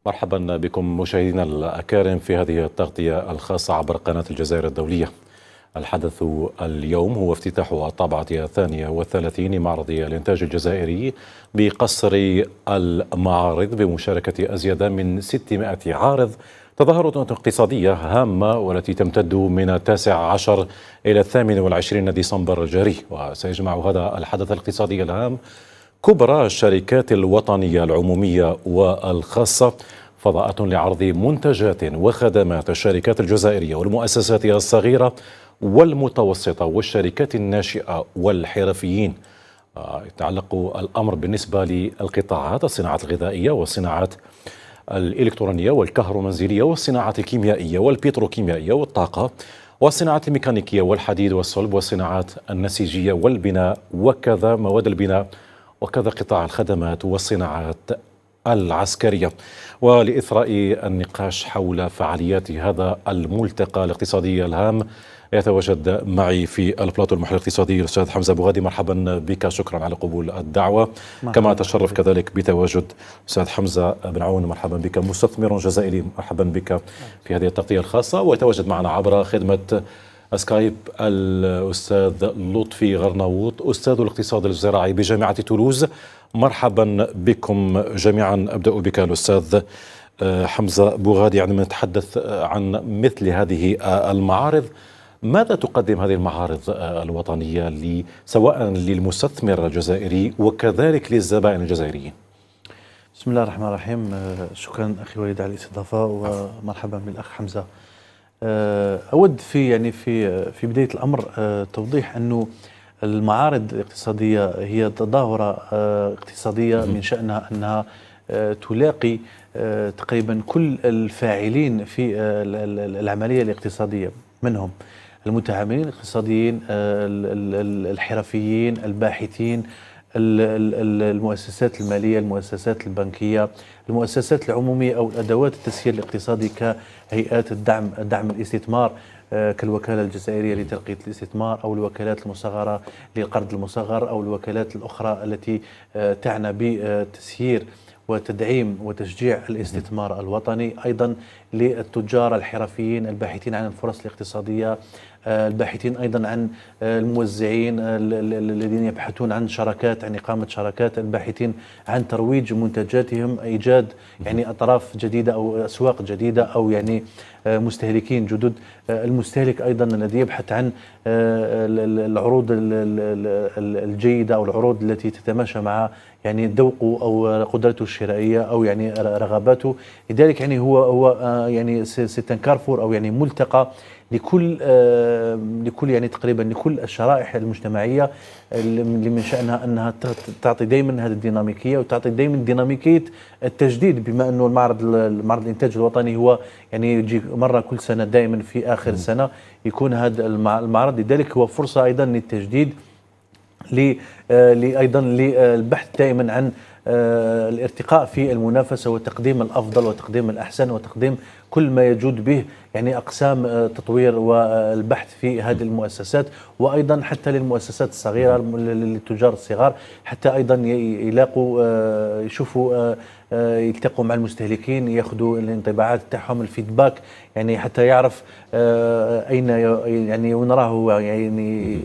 مرحبا بكم مشاهدينا الأكارم في هذه التغطية الخاصة عبر قناة الجزائر الدولية. الحدث اليوم هو افتتاح الطابعة 32 معرض الإنتاج الجزائري بقصر المعارض بمشاركة أزيد من 600 عارض. تظاهرة اقتصادية هامة والتي تمتد من 19 إلى 28 ديسمبر الجاري، وسيجمع هذا الحدث الاقتصادي الهام كبرى الشركات الوطنية العمومية والخاصة، فضاءة لعرض منتجات وخدمات الشركات الجزائرية والمؤسسات الصغيرة والمتوسطة والشركات الناشئة والحرفيين. يتعلق الأمر بالنسبة للقطاعات الصناعات الغذائية والصناعات الإلكترونية والكهرومنزلية والصناعات الكيميائية والبتروكيميائية والطاقة والصناعات الميكانيكية والحديد والصلب والصناعات النسيجية والبناء وكذا مواد البناء وكذا قطاع الخدمات والصناعات العسكرية. ولإثراء النقاش حول فعاليات هذا الملتقى الاقتصادي الهام يتواجد معي في البلاطو المحلل الاقتصادي الأستاذ حمزة بوغادي. مرحبا بك، شكرا على قبول الدعوة. كما أتشرف كذلك بتواجد أستاذ حمزة بن عون، مرحبا بك، مستثمر جزائري، مرحبا بك في هذه التغطية الخاصة. ويتواجد معنا عبر خدمة سكايب الأستاذ لطفي غرناوط، أستاذ الاقتصاد الزراعي بجامعة تولوز. مرحبا بكم جميعا. أبدأ بك الأستاذ حمزة بوغادي. عندما نتحدث عن مثل هذه المعارض، ماذا تقدم هذه المعارض الوطنية سواء للمستثمر الجزائري وكذلك للزبائن الجزائريين؟ بسم الله الرحمن الرحيم. شكرا أخي وليد على الاستضافة، ومرحبا بالأخ حمزة. أود في بداية الأمر توضيح أنه المعارض الاقتصادية هي تظاهرة اقتصادية من شأنها أنها تلاقي تقريبا كل الفاعلين في العملية الاقتصادية، منهم المتعاملين الاقتصاديين، الحرفيين، الباحثين، المؤسسات المالية، المؤسسات البنكية، المؤسسات العمومية أو الأدوات التسيير الاقتصادي كهيئات دعم الاستثمار كالوكالة الجزائرية لترقية الاستثمار، أو الوكالات المصغرة للقرض المصغر، أو الوكالات الأخرى التي تعنى بتسيير وتدعيم وتشجيع الاستثمار الوطني، أيضا للتجار الحرفيين الباحثين عن الفرص الاقتصادية، الباحثين أيضا عن الموزعين الذين يبحثون عن شراكات، عن إقامة شراكات، الباحثين عن ترويج منتجاتهم، إيجاد أطراف جديدة أو أسواق جديدة أو مستهلكين جدد، المستهلك أيضا الذي يبحث عن العروض الجيدة أو العروض التي تتماشى مع ذوقه أو قدرته الشرائية أو رغباته. لذلك هو سيتن كارفور أو ملتقى لكل تقريبا لكل الشرائح المجتمعية اللي من شأنها أنها تعطي دائما هذه الديناميكية، وتعطي دائما ديناميكية التجديد، بما أنه المعرض الإنتاج الوطني هو يجي مرة كل سنة، دائما في آخر السنة يكون هذا المعرض. لذلك هو فرصة أيضا للتجديد، أيضا للبحث دائما عن الارتقاء في المنافسة وتقديم الأفضل وتقديم الأحسن وتقديم كل ما يجود به أقسام التطوير والبحث في هذه المؤسسات، وأيضا حتى للمؤسسات الصغيرة، للتجار الصغار، حتى أيضا يلاقوا يشوفوا يلتقوا مع المستهلكين، ياخذوا الانطباعات تاعهم، الفيدباك، حتى يعرف أين وين راه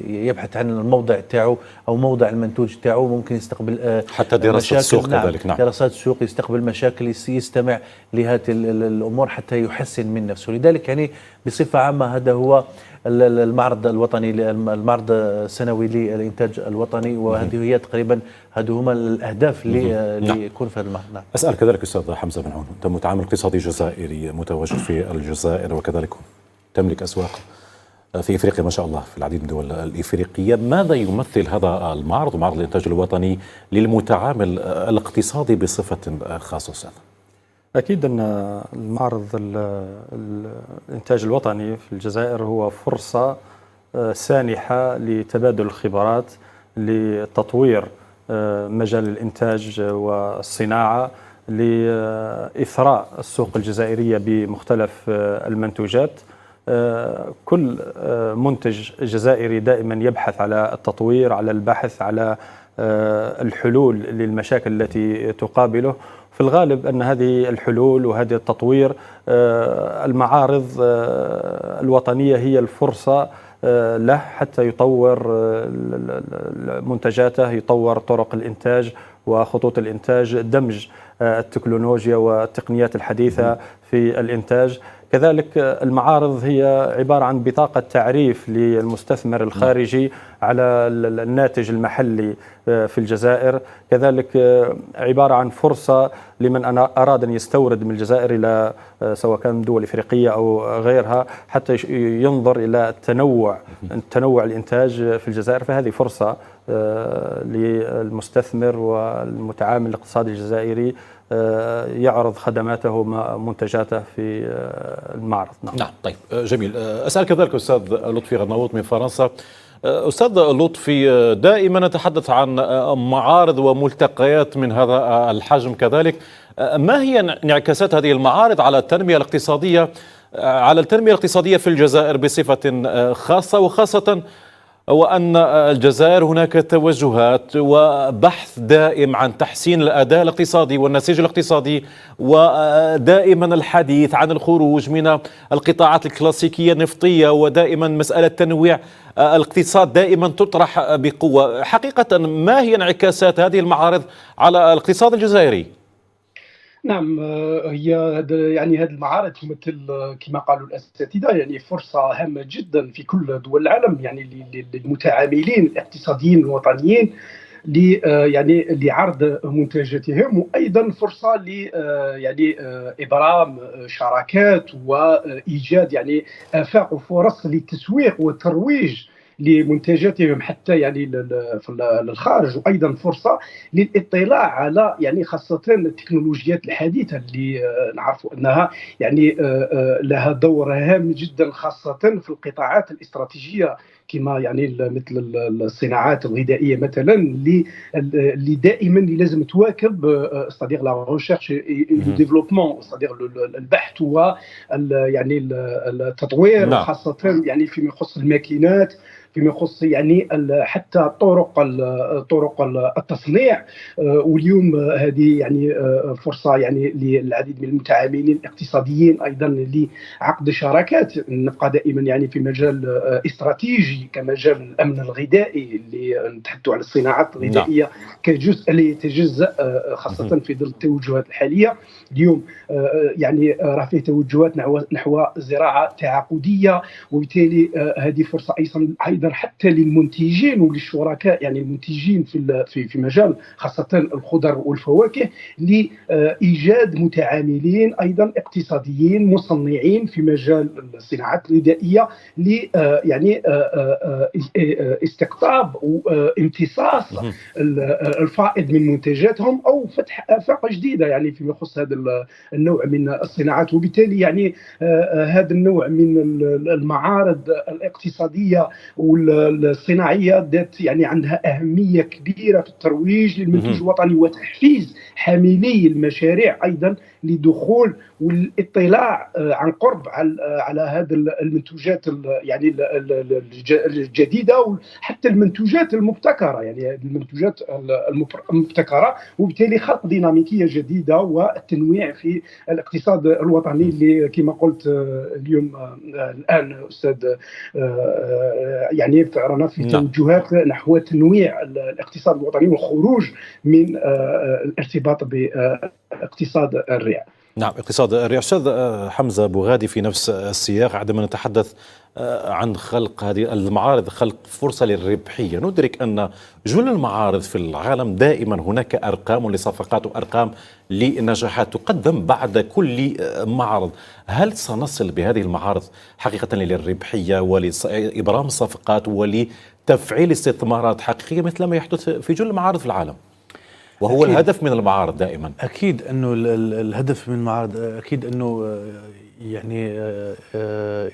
يبحث عن الموضع تاعو أو موضع المنتوج تاعو، ممكن يستقبل حتى دراسة السوق كذلك. نعم، دراسات السوق، يستقبل مشاكل، يستمع لهذه الأمور حتى يحسن من نفسه. لذلك بصفة عامة هذا هو المعرض الوطني، المعرض السنوي للإنتاج الوطني، وهذه هي تقريبا هما الأهداف اللي يكون في المعرض. نعم. أسأل كذلك أستاذ حمزة بن عون، أنت متعامل اقتصادي جزائري متواجد في الجزائر وكذلك تملك أسواق في إفريقيا ما شاء الله، في العديد من الدول الإفريقية. ماذا يمثل هذا المعرض ومعرض الإنتاج الوطني للمتعامل الاقتصادي بصفة خاصة أستاذ؟ أكيد أن المعرض الإنتاج الوطني في الجزائر هو فرصة سانحة لتبادل الخبرات، لتطوير مجال الإنتاج والصناعة، لإثراء السوق الجزائرية بمختلف المنتوجات. كل منتج جزائري دائما يبحث على التطوير، على البحث على الحلول للمشاكل التي تقابله. في الغالب أن هذه الحلول وهذا التطوير، المعارض الوطنية هي الفرصة له حتى يطور منتجاته، يطور طرق الإنتاج وخطوط الإنتاج، دمج التكنولوجيا والتقنيات الحديثة في الإنتاج. كذلك المعارض هي عبارة عن بطاقة تعريف للمستثمر الخارجي على الناتج المحلي في الجزائر، كذلك عبارة عن فرصة لمن أراد أن يستورد من الجزائر إلى سواء كان دول إفريقية أو غيرها حتى ينظر إلى تنوع الإنتاج في الجزائر. فهذه فرصة للمستثمر والمتعامل الاقتصادي الجزائري يعرض خدماته ومنتجاته في المعرض. نعم طيب جميل. أسأل كذلك أستاذ لطفي غناوط من فرنسا. أستاذ لطفي، دائما نتحدث عن معارض وملتقيات من هذا الحجم، كذلك ما هي انعكاسات هذه المعارض على التنمية الاقتصادية في الجزائر بصفة خاصة، وخاصة وأن الجزائر هناك توجهات وبحث دائم عن تحسين الأداء الاقتصادي والنسيج الاقتصادي، ودائما الحديث عن الخروج من القطاعات الكلاسيكية النفطية، ودائما مسألة تنويع الاقتصاد دائما تطرح بقوة. حقيقة ما هي انعكاسات هذه المعارض على الاقتصاد الجزائري؟ نعم، هي يعني هذه المعارض تمثل كما قالوا الاساتذه يعني فرصه هامه جدا في كل دول العالم، يعني للمتعاملين الاقتصاديين الوطنيين يعني لعرض منتجاتهم، وايضا فرصه يعني ابرام شراكات وايجاد يعني افاق وفرص للتسويق والترويج لمنتجاتهم حتى يعني للخارج، وايضا فرصه للاطلاع على يعني خاصه التكنولوجيات الحديثه اللي نعرفوا انها يعني لها دور هام جدا خاصه في القطاعات الاستراتيجيه كما يعني مثل الصناعات الغذائيه مثلا، اللي دائما لازم تواكب استادير لا ريشيرش لو ديفلوبمون، استادير البحث و يعني التطوير، خاصه يعني فيما يخص الماكينات، فيما يخص يعني حتى طرق التصنيع. واليوم هذه يعني فرصه يعني للعديد من المتعاملين الاقتصاديين ايضا لعقد شراكات، نبقى دائما يعني في مجال استراتيجي كمجال الامن الغذائي، اللي نتحدثوا على الصناعات الغذائيه كجزء لا يتجزا خاصه في ظل التوجهات الحاليه. اليوم يعني راه فيه توجهات نحو زراعه تعاقديه، وبالتالي هذه فرصه ايضا حتى للمنتجين وللشركاء يعني المنتجين في مجال خاصه الخضر والفواكه، لايجاد متعاملين ايضا اقتصاديين مصنعين في مجال الصناعات الغذائيه، ل يعني استقطاب وامتصاص الفائض من منتجاتهم او فتح افاق جديده يعني فيما يخص هذا النوع من الصناعات. وبالتالي يعني هذا النوع من المعارض الاقتصاديه والصناعيه ذات يعني عندها اهميه كبيره في الترويج للمنتوج الوطني وتحفيز حاملي المشاريع ايضا لدخول والاطلاع عن قرب على هذه المنتوجات يعني الجديده، وحتى المنتوجات المبتكره، يعني هذه المنتوجات المبتكره، وبالتالي خلق ديناميكيه جديده والتنويع في الاقتصاد الوطني اللي كما قلت اليوم الان استاذ يعني رانا في توجهات نحو تنويع الاقتصاد الوطني والخروج من الارتباط باقتصاد الريع. نعم، اقتصاد الريع. أستاذ حمزة بوغادي، في نفس السياق عندما نتحدث عن خلق هذه المعارض، خلق فرصة للربحية، ندرك أن جل المعارض في العالم دائما هناك أرقام لصفقات وأرقام لنجاحات تقدم بعد كل معرض. هل سنصل بهذه المعارض حقيقة للربحية ولإبرام الصفقات ولتفعيل استثمارات حقيقية مثل ما يحدث في جل المعارض في العالم، وهو أكيد الهدف من المعارض دائما؟ أكيد أنه الهدف من المعارض أكيد أنه يعني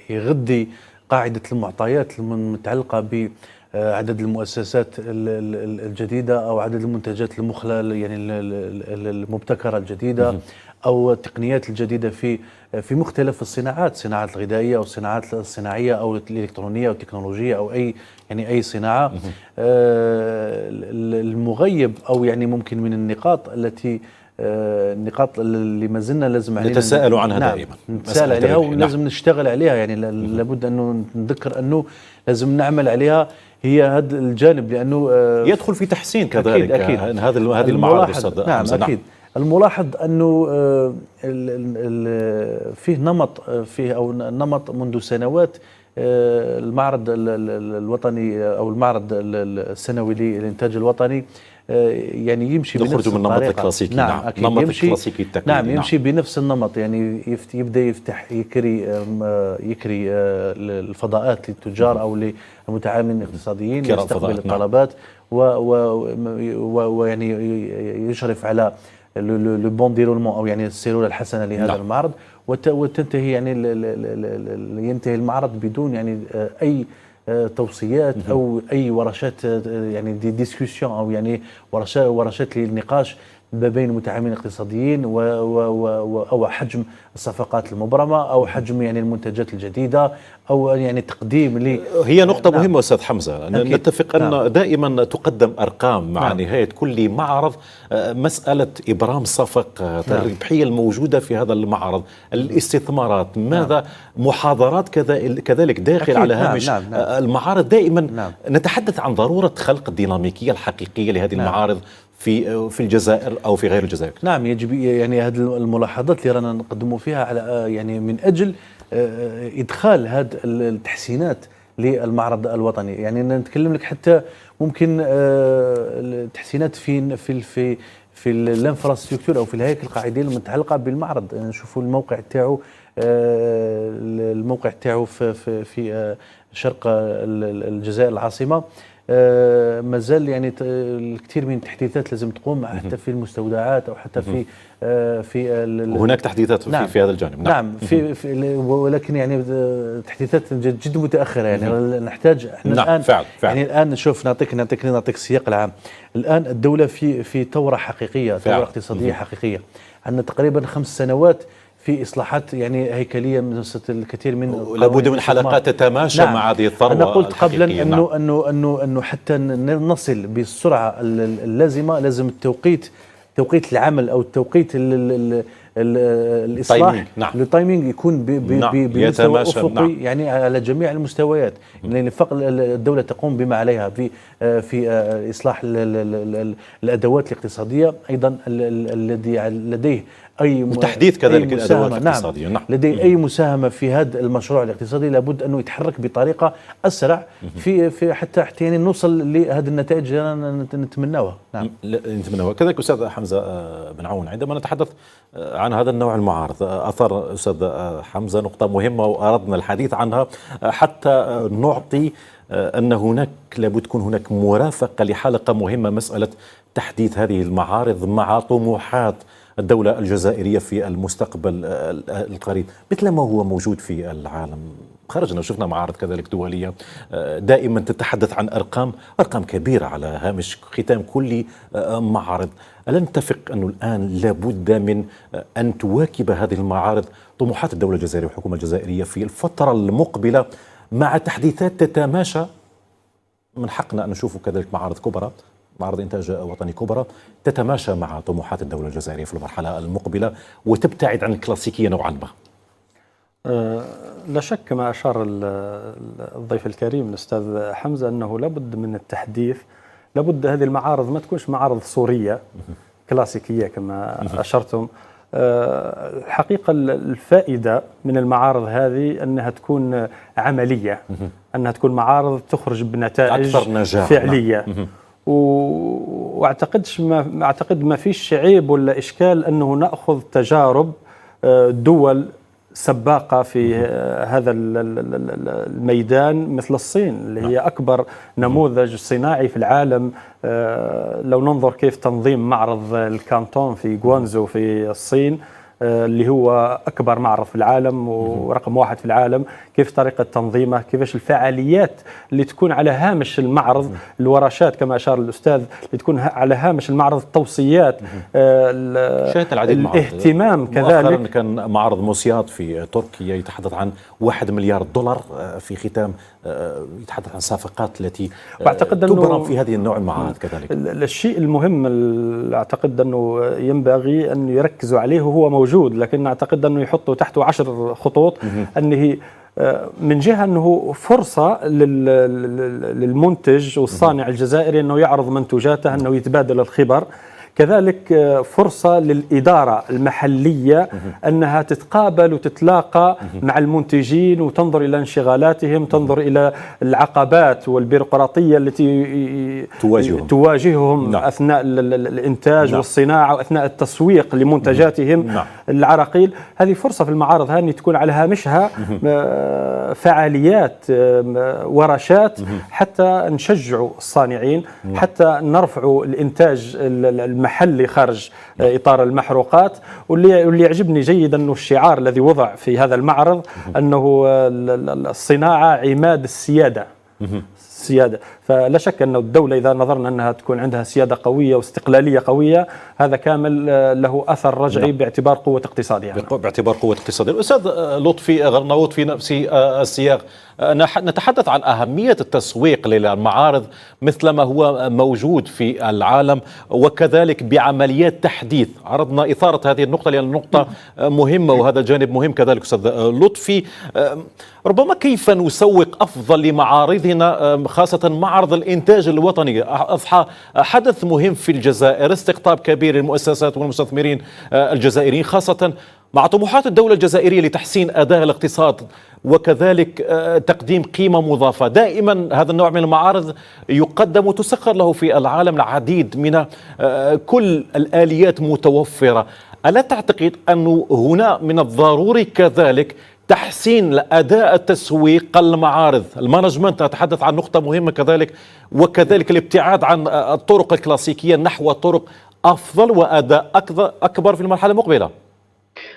يغذي قاعدة المعطيات المتعلقة بعدد المؤسسات الجديدة أو عدد المنتجات المخلة يعني المبتكرة الجديدة أو التقنيات الجديدة في مختلف الصناعات، الصناعات الغذائية أو الصناعات الصناعية أو الإلكترونية أو التكنولوجية أو أي صناعة. المغيب أو يعني ممكن من النقاط التي النقاط اللي ما زلنا لازم علينا نتساءل عنها دائما، نتساءل عليها ولازم نشتغل عليها. يعني لابد أنه نذكر أنه لازم نعمل عليها هي هذا الجانب، لأنه يدخل في تحسين كذلك أكيد هذه المعارض. نعم أكيد. الملاحظ أنه فيه نمط منذ سنوات. المعرض الوطني أو المعرض السنوي للإنتاج الوطني يعني يمشي بنفس من النمط الكلاسيكي. نعم أكيد. نمط الكلاسيكي التقليدي. نعم يمشي بنفس النمط، يعني يبدأ يفتح يكري الفضاءات للتجار أو للمتعاملين الاقتصاديين يستقبل الطلبات ويعني يشرف على لو بون ديرولمون أو يعني السيرولة الحسنة لهذا المعرض، وتنتهي يعني ينتهي المعرض بدون يعني أي توصيات أو أي ورشات يعني دي ديسكوسيون أو يعني ورشات للنقاش ما بين المتعاملين الاقتصاديين أو حجم الصفقات المبرمة أو حجم يعني المنتجات الجديدة أو يعني تقديم هي نقطة مهمة أستاذ حمزة. نتفق أن دائما تقدم أرقام مع نهاية كل معرض، مسألة إبرام صفقة، الربحية الموجودة في هذا المعرض، الاستثمارات، ماذا محاضرات كذلك داخل على هامش المعارض. دائما نتحدث عن ضرورة خلق الديناميكية الحقيقية لهذه المعارض في الجزائر أو في غير الجزائر. نعم يجب يعني هذه الملاحظات اللي رانا نقدموا فيها على يعني من أجل إدخال هذه التحسينات للمعرض الوطني. يعني نتكلم لك حتى ممكن التحسينات في الانفراستركتور أو في الهيكل القاعدية المتعلقة بالمعرض. نشوفوا الموقع تاعو في شرق الجزائر العاصمة. مازال يعني الكثير من التحديثات لازم تقوم حتى في المستودعات او حتى في هناك تحديثات في هذا الجانب. نعم ولكن يعني تحديثات جد متاخره. يعني نحتاج احنا الان فعلا. يعني الان نشوف نعطيك السياق العام. الان الدوله في ثوره حقيقيه، ثوره اقتصاديه حقيقيه. عندنا تقريبا 5 سنوات في إصلاحات يعني هيكلية من الكثير من لابد من حلقات تتماشى مع هذه الثروة. أنا قلت قبلا أنه حتى نصل بالسرعة اللازمة لازم توقيت العمل أو التوقيت الإصلاح التايمينج يكون بمستوى أفقي يعني على جميع المستويات. يعني فقط الدولة تقوم بما عليها في إصلاح الأدوات الاقتصادية، أيضا الذي لديه أي وتحديث كذلك الأدوات الاقتصادية. لديه أي مساهمة في هذا المشروع الاقتصادي لابد أنه يتحرك بطريقة أسرع في حتى يعني نوصل لهذه النتائج اللي نتمناها. نتمناها. كذلك أستاذ حمزة بن عون، عندما نتحدث عن هذا النوع المعارض، أثر أستاذ حمزة نقطة مهمة وأردنا الحديث عنها حتى نعطي أن هناك لابد تكون هناك مرافقة لحلقة مهمة، مسألة تحديث هذه المعارض مع طموحات الدولة الجزائرية في المستقبل القريب مثل ما هو موجود في العالم. خرجنا وشفنا معارض كذلك دولية دائما تتحدث عن أرقام كبيرة على هامش ختام كل معرض. ألا نتفق أنه الآن لابد من أن تواكب هذه المعارض طموحات الدولة الجزائرية والحكومة الجزائرية في الفترة المقبلة مع تحديثات تتماشى؟ من حقنا أن نشوف كذلك معارض كبرى، معرض إنتاج وطني كبرى تتماشى مع طموحات الدولة الجزائرية في المرحلة المقبلة وتبتعد عن الكلاسيكية نوعا ما. لا شك ما أشار الضيف الكريم الأستاذ حمزة أنه لابد من التحديث. لابد هذه المعارض ما تكونش معارض صورية كلاسيكية كما أشرتم. الحقيقة الفائدة من المعارض هذه أنها تكون عملية، أنها تكون معارض تخرج بنتائج فعلية. واعتقد ما فيش عيب ولا إشكال أنه نأخذ تجارب دول سباقة في هذا الميدان مثل الصين اللي هي أكبر نموذج صناعي في العالم. لو ننظر كيف تنظيم معرض الكانتون في غوانزو في الصين اللي هو أكبر معرض في العالم ورقم 1 في العالم، كيف طريقة تنظيمه، كيفاش الفعاليات اللي تكون على هامش المعرض، الورشات كما أشار الأستاذ اللي تكون على هامش المعرض، التوصيات، شاهدت العديد من الاهتمام كذلك. كان معرض موسيات في تركيا يتحدث عن 1 مليار دولار في ختام، يتحدث عن صفقات التي تبرم في هذه النوع المعارض. كذلك الشيء المهم اللي أعتقد أنه ينبغي أن يركزوا عليه وهو موجود، لكن أعتقد أنه يحطوا تحته 10 خطوط، أنه من جهة أنه فرصة للمنتج والصانع الجزائري أنه يعرض منتوجاته، أنه يتبادل الخبر، كذلك فرصة للإدارة المحلية أنها تتقابل وتتلاقى مع المنتجين وتنظر إلى انشغالاتهم، تنظر إلى العقبات والبيروقراطية التي تواجههم أثناء الإنتاج والصناعة وأثناء التسويق لمنتجاتهم العراقيل. هذه فرصة في المعارض هذه تكون على هامشها فعاليات، ورشات، حتى نشجعوا الصانعين، حتى نرفعوا الإنتاج المحلي خارج إطار المحروقات. واللي يعجبني جيدا أنه الشعار الذي وضع في هذا المعرض أنه الصناعة عماد السيادة. فلا شك أن الدولة إذا نظرنا أنها تكون عندها سيادة قوية واستقلالية قوية، هذا كامل له أثر رجعي باعتبار قوة اقتصادية. باعتبار قوة اقتصادية. الأستاذ لطفي غرناوط، في نفس السياق نتحدث عن أهمية التسويق للمعارض مثلما هو موجود في العالم، وكذلك بعمليات تحديث. عرضنا إثارة هذه النقطة لأن النقطة مهمة وهذا الجانب مهم كذلك. أستاذ لطفي، ربما كيف نسوق أفضل لمعارضنا، خاصة معرض الإنتاج الوطني، أصبح حدث مهم في الجزائر، استقطاب كبير للمؤسسات والمستثمرين الجزائريين، خاصة مع طموحات الدولة الجزائرية لتحسين أداء الاقتصاد وكذلك تقديم قيمة مضافة. دائما هذا النوع من المعارض يقدم وتسخر له في العالم العديد من كل الآليات متوفرة. ألا تعتقد أنه هنا من الضروري كذلك تحسين أداء التسويق المعارض، المانجمنت؟ نتحدث عن نقطة مهمة كذلك، وكذلك الابتعاد عن الطرق الكلاسيكية نحو طرق أفضل وأداء أكبر في المرحلة المقبلة.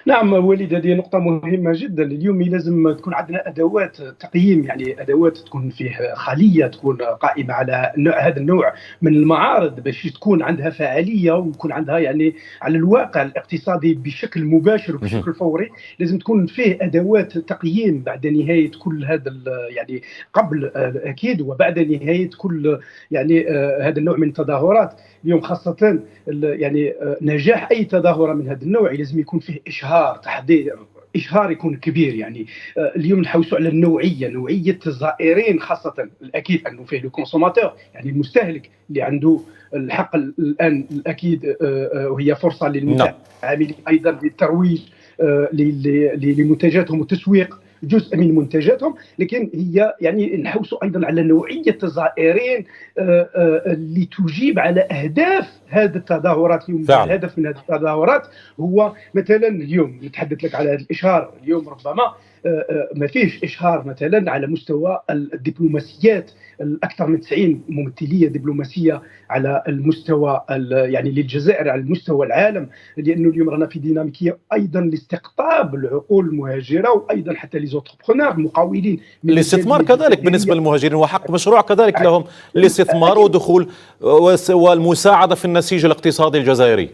نعم وليد، هذه نقطة مهمة جدا. اليوم لازم تكون عندنا أدوات تقييم، يعني أدوات تكون فيه خلية تكون قائمة على هذا النوع من المعارض باش تكون عندها فعالية ويكون عندها يعني على الواقع الاقتصادي بشكل مباشر وبشكل فوري. لازم تكون فيه أدوات تقييم بعد نهاية كل هذا، يعني قبل أكيد وبعد نهاية كل يعني هذا النوع من التظاهرات. اليوم خاصة يعني نجاح أي تظاهرة من هذا النوع لازم يكون فيه إشهار، تحضير إشهار يكون كبير. يعني اليوم نحوسوا على نوعية الزائرين، خاصة الأكيد أنه فيه الكونسوماتور، يعني المستهلك اللي عنده الحق الآن الأكيد، وهي فرصة للمتعاملين أيضا للترويج لمنتجاتهم وتسويق جزء من منتجاتهم. لكن هي يعني نحوسوا ايضا على نوعيه الزائرين اللي تجيب على اهداف هذه التظاهرات. اليوم الهدف من هذه التظاهرات هو مثلا اليوم نتحدث لك على هذا الاشهار. اليوم ربما ما فيش اشهار مثلا على مستوى الدبلوماسيات، الاكثر من 90 ممثليه دبلوماسيه على المستوى يعني للجزائر على مستوى العالم، لانه اليوم رانا في ديناميكيه ايضا لاستقطاب العقول المهاجره وايضا حتى لي زونتربرونور المقاولين الاستثمار كذلك بالنسبه للمهاجرين، وحق مشروع كذلك لهم الاستثمار ودخول والمساعده في النسيج الاقتصادي الجزائري.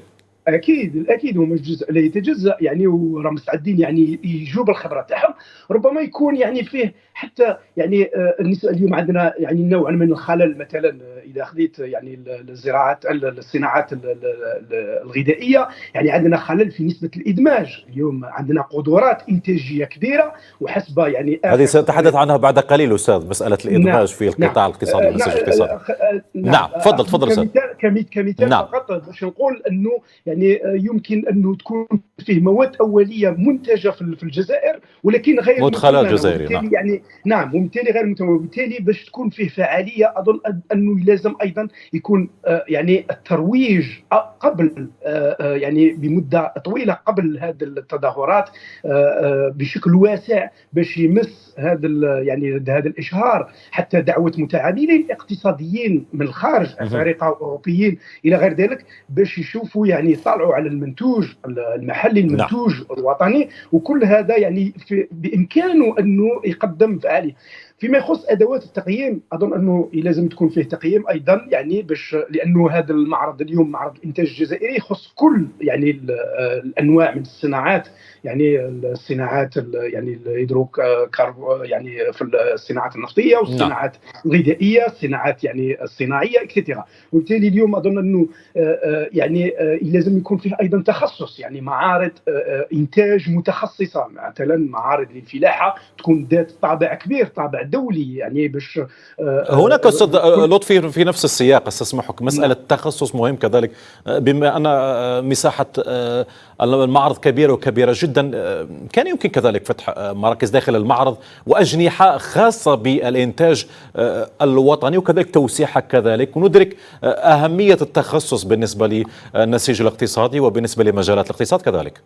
اكيد هما جزء لا يتجزا، يعني وراهم مستعدين يعني يجوا بالخبره تاعهم. ربما يكون يعني فيه حتى يعني اليوم عندنا يعني نوع من الخلل، مثلا اذا خذيت يعني الصناعات الغذائيه، يعني عندنا خلل في نسبه الادماج. اليوم عندنا قدرات انتاجيه كبيره وحسب يعني هذه سنتحدث عنها بعد قليل استاذ، مساله الادماج في القطاع الاقتصادي والنسيج الاقتصادي. نعم تفضل استاذ. كمثال فقط باش نقول انه يعني يمكن انه تكون فيه مواد اوليه منتجه في الجزائر ولكن غير مدخلات جزائريه. يعني وبالتالي غير متمولة، وبالتالي باش تكون فيه فعاليه اظن انه لازم ايضا يكون يعني الترويج قبل يعني بمده طويله قبل هذه التظاهرات بشكل واسع باش يمس هذا يعني هذا الاشهار، حتى دعوه متعاملين اقتصاديين من الخارج افارقه واوروبيين الى غير ذلك باش يشوفوا يعني يطلعوا على المنتوج المحلي، المنتوج الوطني، وكل هذا يعني بامكانه انه يقدم فعاليه. فيما يخص ادوات التقييم اظن انه لازم تكون فيه تقييم ايضا، يعني باش لانه هذا المعرض اليوم معرض الانتاج الجزائري يخص كل يعني الانواع من الصناعات، يعني الصناعات يعني يعني في الصناعات النفطيه والصناعات الغذائيه، الصناعات يعني الصناعيه اكسترا. وبالتالي اليوم اظن انه يعني لازم يكون فيه ايضا تخصص، يعني معارض انتاج متخصصه، مثلا معارض الفلاحه تكون ذات طابع كبير، طابع دولي، يعني باش هناك استاذ لطفي في نفس السياق استسمحك مساله تخصص مهم كذلك، بما ان مساحه المعرض كبيره وكبيره جدا، كان يمكن كذلك فتح مراكز داخل المعرض واجنحه خاصه بالانتاج الوطني وكذلك توسيعها كذلك، وندرك اهميه التخصص بالنسبه للنسيج الاقتصادي وبالنسبه لمجالات الاقتصاد كذلك.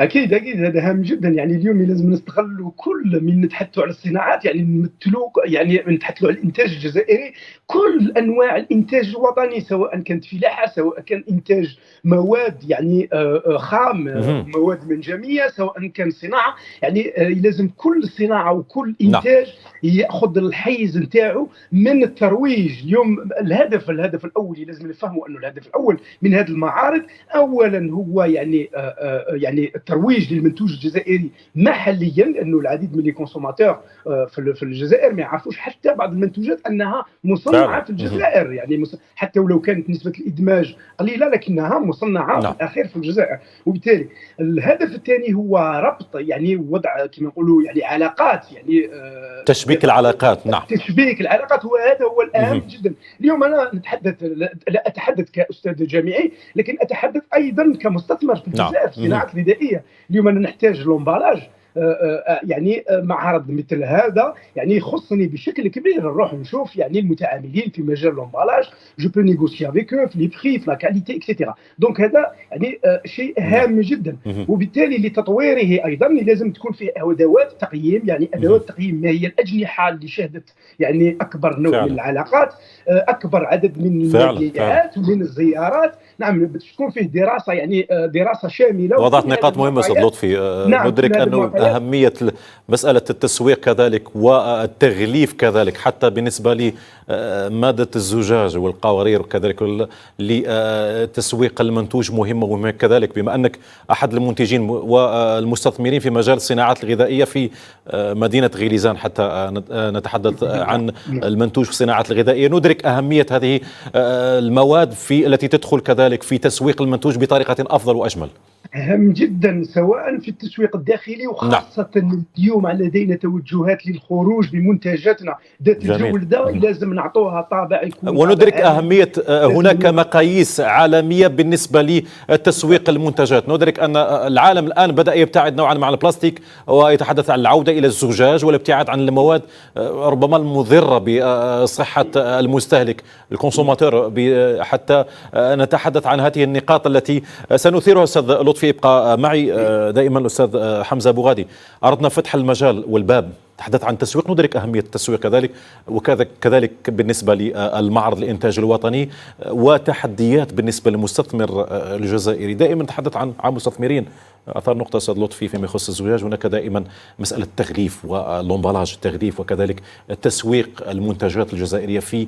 اكيد هذا هام جدا. يعني اليوم لازم نستغلوا كل من نتحدثوا على الصناعات، يعني نمثلوا، يعني نتحدثوا على الانتاج الجزائري، كل انواع الانتاج الوطني، سواء كانت فلاحه، سواء كان انتاج مواد يعني خام، مواد منجميه، سواء كان صناعه، يعني لازم كل صناعه وكل انتاج ياخذ الحيز نتاعو من الترويج. اليوم الهدف الاول لازم نفهموا انه الهدف الاول من هذه المعارض اولا هو يعني الترويج للمنتوج الجزائري محليا، لانه العديد من الكونسوماتور في الجزائر ما يعرفوش حتى بعض المنتوجات انها مصنعه في الجزائر، يعني حتى ولو كانت نسبه الادماج قليله لكنها مصنعه في الاخير في الجزائر. وبالتالي الهدف الثاني هو ربط، يعني وضع كما نقولوا يعني علاقات، يعني تشبيك العلاقات. نعم، تشبيك العلاقات، وهذا هو الأهم جدا. اليوم أنا لا أتحدث كأستاذ جامعي، لكن أتحدث أيضا كمستثمر في الجزائر في الصناعات الغذائية. اليوم أنا نحتاج لومبالاج، يعني معرض مثل هذا يعني يخصني بشكل كبير، نروح نشوف يعني المتعاملين في مجال لومبالاج، جو بو نيغوسي افيك او في لي بري، في لا كاليتي اكسترا. دونك هذا يعني شيء هام جدا. وبالتالي لتطويره ايضا لازم تكون فيه ادوات تقييم، يعني ادوات تقييم ما هي الاجنحه اللي شهدت يعني اكبر نوع من العلاقات، اكبر عدد من المبيعات ومن الزيارات. نعم، تكون فيه دراسه، يعني دراسه شامله. وضعت نقاط مهمه استاذ لطفي. ندرك انه أهمية مسألة التسويق كذلك والتغليف كذلك، حتى بالنسبة لمادة الزجاج والقوارير وكذلك لتسويق المنتوج مهمة كذلك، بما أنك أحد المنتجين والمستثمرين في مجال الصناعات الغذائية في مدينة غيليزان، حتى نتحدث عن المنتوج في الصناعات الغذائية. ندرك أهمية هذه المواد التي تدخل كذلك في تسويق المنتوج بطريقة أفضل وأجمل. أهم جدا سواء في التسويق الداخلي، وخاصة اليوم لدينا توجهات للخروج بمنتجاتنا ذات الجودة، لازم نعطوها طابع يكون وندرك أهمية هناك مقاييس عالمية بالنسبة لتسويق المنتجات. ندرك أن العالم الآن بدأ يبتعد نوعا عن البلاستيك ويتحدث عن العودة إلى الزجاج والابتعاد عن المواد ربما المضرة بصحة المستهلك الكونسوماتور، حتى نتحدث عن هذه النقاط التي سنثيرها. أستاذ لطفي ابقى معي دائما. الأستاذ حمزة بوغادي، أردنا فتح المجال والباب، تحدث عن التسويق، ندرك أهمية التسويق كذلك، وكذلك بالنسبة للمعرض الإنتاج الوطني وتحديات بالنسبة للمستثمر الجزائري. دائما نتحدث عن مستثمرين، أثار نقطة أستاذ لطفي فيما يخص الزجاج، هناك دائما مسألة التغليف واللومبالاج، التغليف وكذلك تسويق المنتجات الجزائرية فيه،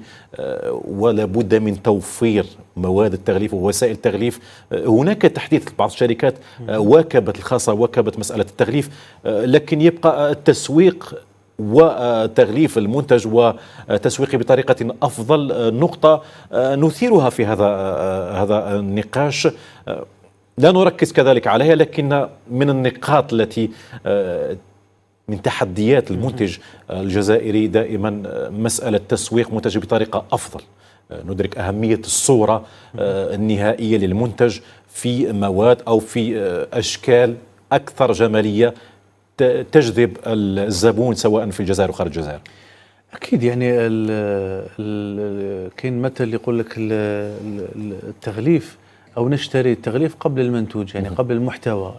ولا بد من توفير مواد التغليف ووسائل التغليف. هناك تحديث بعض الشركات واكبت الخاصة واكبت مسألة التغليف، لكن يبقى التسويق وتغليف المنتج وتسويقه بطريقة أفضل نقطة نثيرها في هذا النقاش، لا نركز كذلك عليها، لكن من النقاط التي من تحديات المنتج الجزائري دائما مسألة تسويق منتج بطريقة أفضل. ندرك أهمية الصورة النهائية للمنتج في مواد أو في أشكال أكثر جمالية تجذب الزبون سواء في الجزائر وخارج الجزائر. أكيد يعني كاين مثل يقول لك التغليف أو نشتري التغليف قبل المنتوج، يعني قبل المحتوى.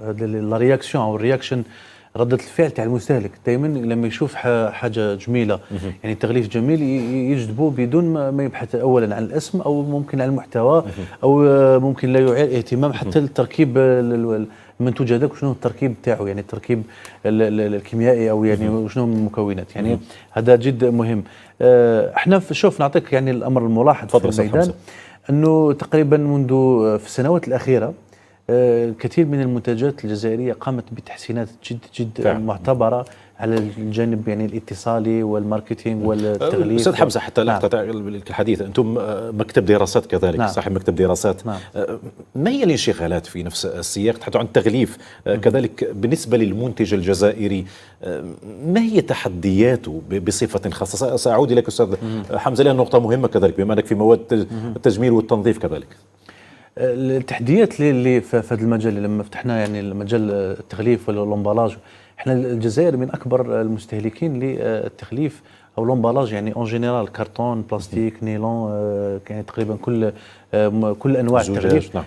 هذا لا رياكسيون أو الرياكشن، ردة الفعل تاع المستهلك دائما لما يشوف حاجة جميلة، يعني تغليف جميل يجذبه بدون ما يبحث أولا عن الاسم أو ممكن عن المحتوى، أو ممكن لا يعير اهتمام حتى التركيب المنتوج هذاك وشنو التركيب تاعو، يعني التركيب الكيميائي أو يعني وشنو من المكونات، يعني هذا جد مهم. احنا شوف نعطيك يعني الأمر الملاحظ في الميدان، أنه تقريبا منذ في السنوات الأخيرة كثير من المنتجات الجزائرية قامت بتحسينات جد معتبرة على الجانب يعني الاتصالي والماركتينج والتغليف. أستاذ حمزة، حتى لا أقطع الحديث، أنتم مكتب دراسات كذلك، صاحب مكتب دراسات، ما هي الانشغالات في نفس السياق تحدث عن التغليف كذلك بالنسبة للمنتج الجزائري؟ ما هي تحدياته بصفة خاصة؟ سأعود إليك أستاذ حمزة لأن نقطة مهمة كذلك بما أنك في مواد التجميل والتنظيف كذلك. التحديات اللي في هذا المجال لما فتحنا يعني المجال التغليف والامبالاج، احنا الجزائر من اكبر المستهلكين للتغليف او الامبالاج، يعني اون جينيرال كرتون، بلاستيك، نيلون، يعني تقريبا كل انواع التغليف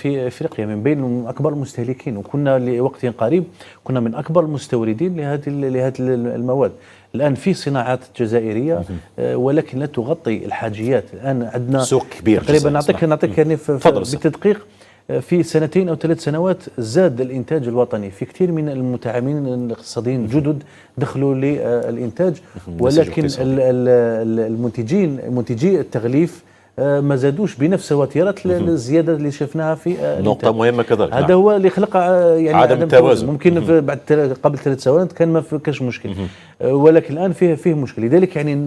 في افريقيا من بين اكبر المستهلكين، وكنا لوقت قريب كنا من اكبر المستوردين لهذه المواد. الآن في صناعات جزائرية ولكن لا تغطي الحاجيات. الآن عندنا سوق كبير تقريبا. نعطيك يعني بالتدقيق في 2 أو 3 سنوات زاد الإنتاج الوطني في كثير من المتعاملين الاقتصاديين جدد دخلوا للإنتاج، ولكن منتجي التغليف ما زادوش بنفس وتيرة الزيادة اللي شفناها في نقطة مهمة كذلك. هذا هو اللي خلق يعني عدم التوازن. ممكن بعد قبل 3 سنوات كان ما فيش مشكل، ولكن الآن فيه مشكل. لذلك يعني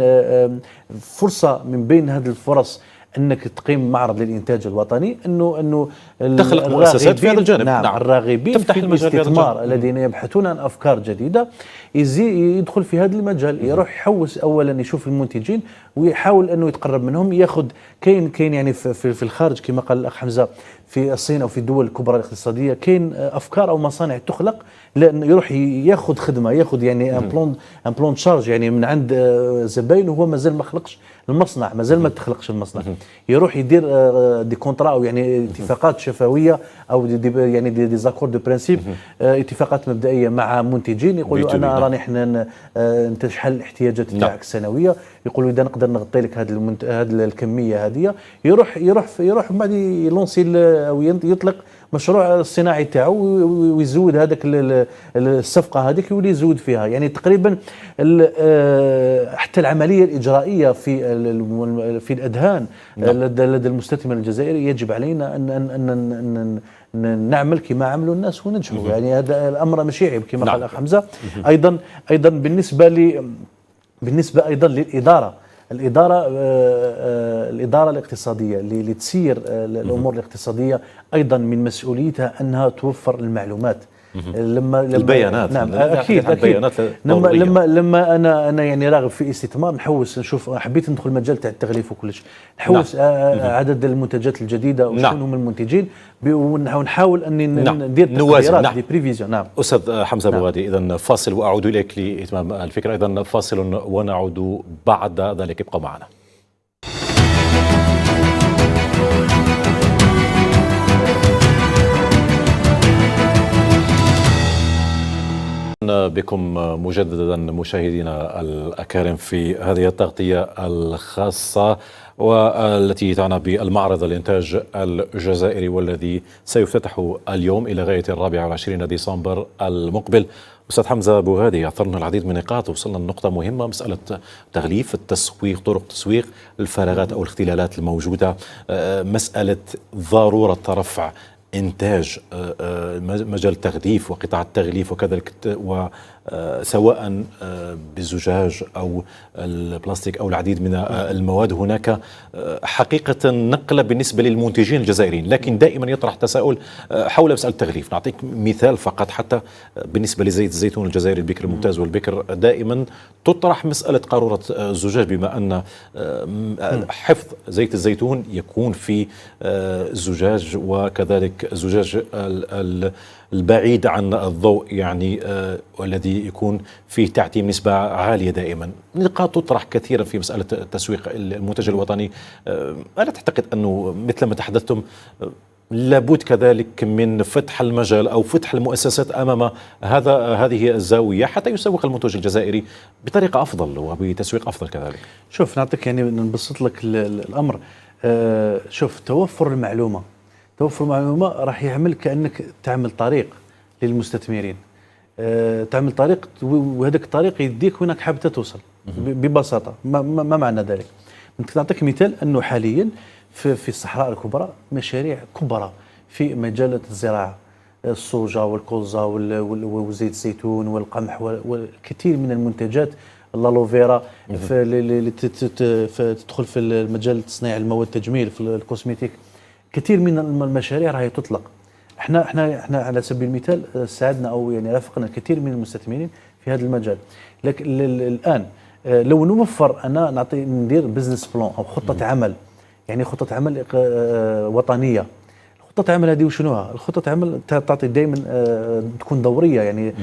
فرصة من بين هذه الفرص انك تقيم معرض للانتاج الوطني، انه تخلق مؤسسات في هذا الجانب. نعم. الراغبين في الاستثمار الذين يبحثون عن افكار جديده يدخل في هذا المجال، يروح يحوس اولا يشوف المنتجين ويحاول انه يتقرب منهم، ياخذ كاين يعني في الخارج كما قال الاخ حمزه في الصين او في الدول الكبرى الاقتصاديه كاين افكار او مصانع تخلق، لأن يروح ياخذ خدمه، ياخذ يعني ان بلون شارج يعني من عند زباين وهو مازال ما خلقش المصنع، مازال ما تخلقش المصنع، يروح يدير دي كونترا او يعني اتفاقات شفويه او يعني دي زاكور دو برانسيب، اتفاقات مبدئيه مع منتجين، يقولوا انا راني احنا انت شحال الاحتياجات تاعك السنويه، يقولوا اذا نقدر نغطي لك هذه الكميه هذه، يروح بعد يلونسي او يطلق مشروع الصناعي تاعو ويزود هذاك الصفقه هذيك يولي يزود فيها. يعني تقريبا حتى العمليه الاجرائيه في الاذهان لدى المستثمر الجزائري يجب علينا ان نعمل كما عملوا الناس وننجحوا. يعني هذا الامر ماشي عيب كما قال الاخ حمزه. ايضا بالنسبه ايضا للاداره، الإدارة الاقتصادية اللي تسير الأمور الاقتصادية أيضا من مسؤوليتها أنها توفر المعلومات، لما البيانات. نعم أكيد البيانات لما أنا يعني راغب في استثمار، نحوس نشوف، حبيت ندخل المجال تاع التغليف وكلش، نحوس عدد المنتجات الجديدة وشنو هم المنتجين، ونحاول أن ندير تقديرات دي بريفيزيون. نعم أستاذ حمزة بوغادي، إذن فاصل وأعود إليك لإتمام الفكرة. إذن فاصل ونعود بعد ذلك، ابقوا معنا. بكم مجددا مشاهدينا الأكارم في هذه التغطية الخاصة والتي تعنى بالمعرض الإنتاج الجزائري، والذي سيفتتح اليوم إلى غاية 24 ديسمبر المقبل. أستاذ حمزة بوغادي، أثرنا العديد من النقاط، وصلنا لنقطة مهمة، مسألة تغليف، التسويق، طرق التسويق، الفراغات أو الاختلالات الموجودة، مسألة ضرورة رفع إنتاج مجال التغليف وقطاع التغليف وكذلك، وسواء بالزجاج أو البلاستيك أو العديد من المواد. هناك حقيقة نقلة بالنسبة للمنتجين الجزائريين، لكن دائما يطرح تساؤل حول مسألة التغليف. نعطيك مثال فقط، حتى بالنسبة لزيت الزيتون الجزائري البكر الممتاز والبكر، دائما تطرح مسألة قارورة الزجاج، بما أن حفظ زيت الزيتون يكون في الزجاج، وكذلك الزجاج البعيد عن الضوء، يعني والذي يكون فيه تعتيم نسبة عالية دائما. نقاط تطرح كثيرا في مسألة تسويق المنتج الوطني. ألا تعتقد أنه مثل ما تحدثتم لابد كذلك من فتح المجال أو فتح المؤسسات أمام هذه الزاوية حتى يسوق المنتج الجزائري بطريقة أفضل وبتسويق أفضل كذلك؟ شوف نعطيك يعني نبسط لك الأمر. شوف، توفر المعلومة راح يعمل كأنك تعمل طريق للمستثمرين، تعمل طريق، وهذاك الطريق يديك وينك حابب توصل ببساطة. ما معنى ذلك؟ نعطيك مثال أنه حاليا في الصحراء الكبرى مشاريع كبرى في مجال الزراعة، الصوجة والكوزة وزيت الزيتون والقمح والكثير من المنتجات، اللالوفيرا اللي تدخل في المجال تصنيع المواد التجميل في الكوسميتيك. كثير من المشاريع راهي تطلق. احنا على سبيل المثال ساعدنا او يعني رافقنا الكثير من المستثمرين في هذا المجال. لكن الان لو نوفر انا ندير بزنس بلان او خطه عمل، يعني خطه عمل وطنيه. خطة عمل هذه وشنوها؟ الخطة عمل تعطي دائما تكون دورية، يعني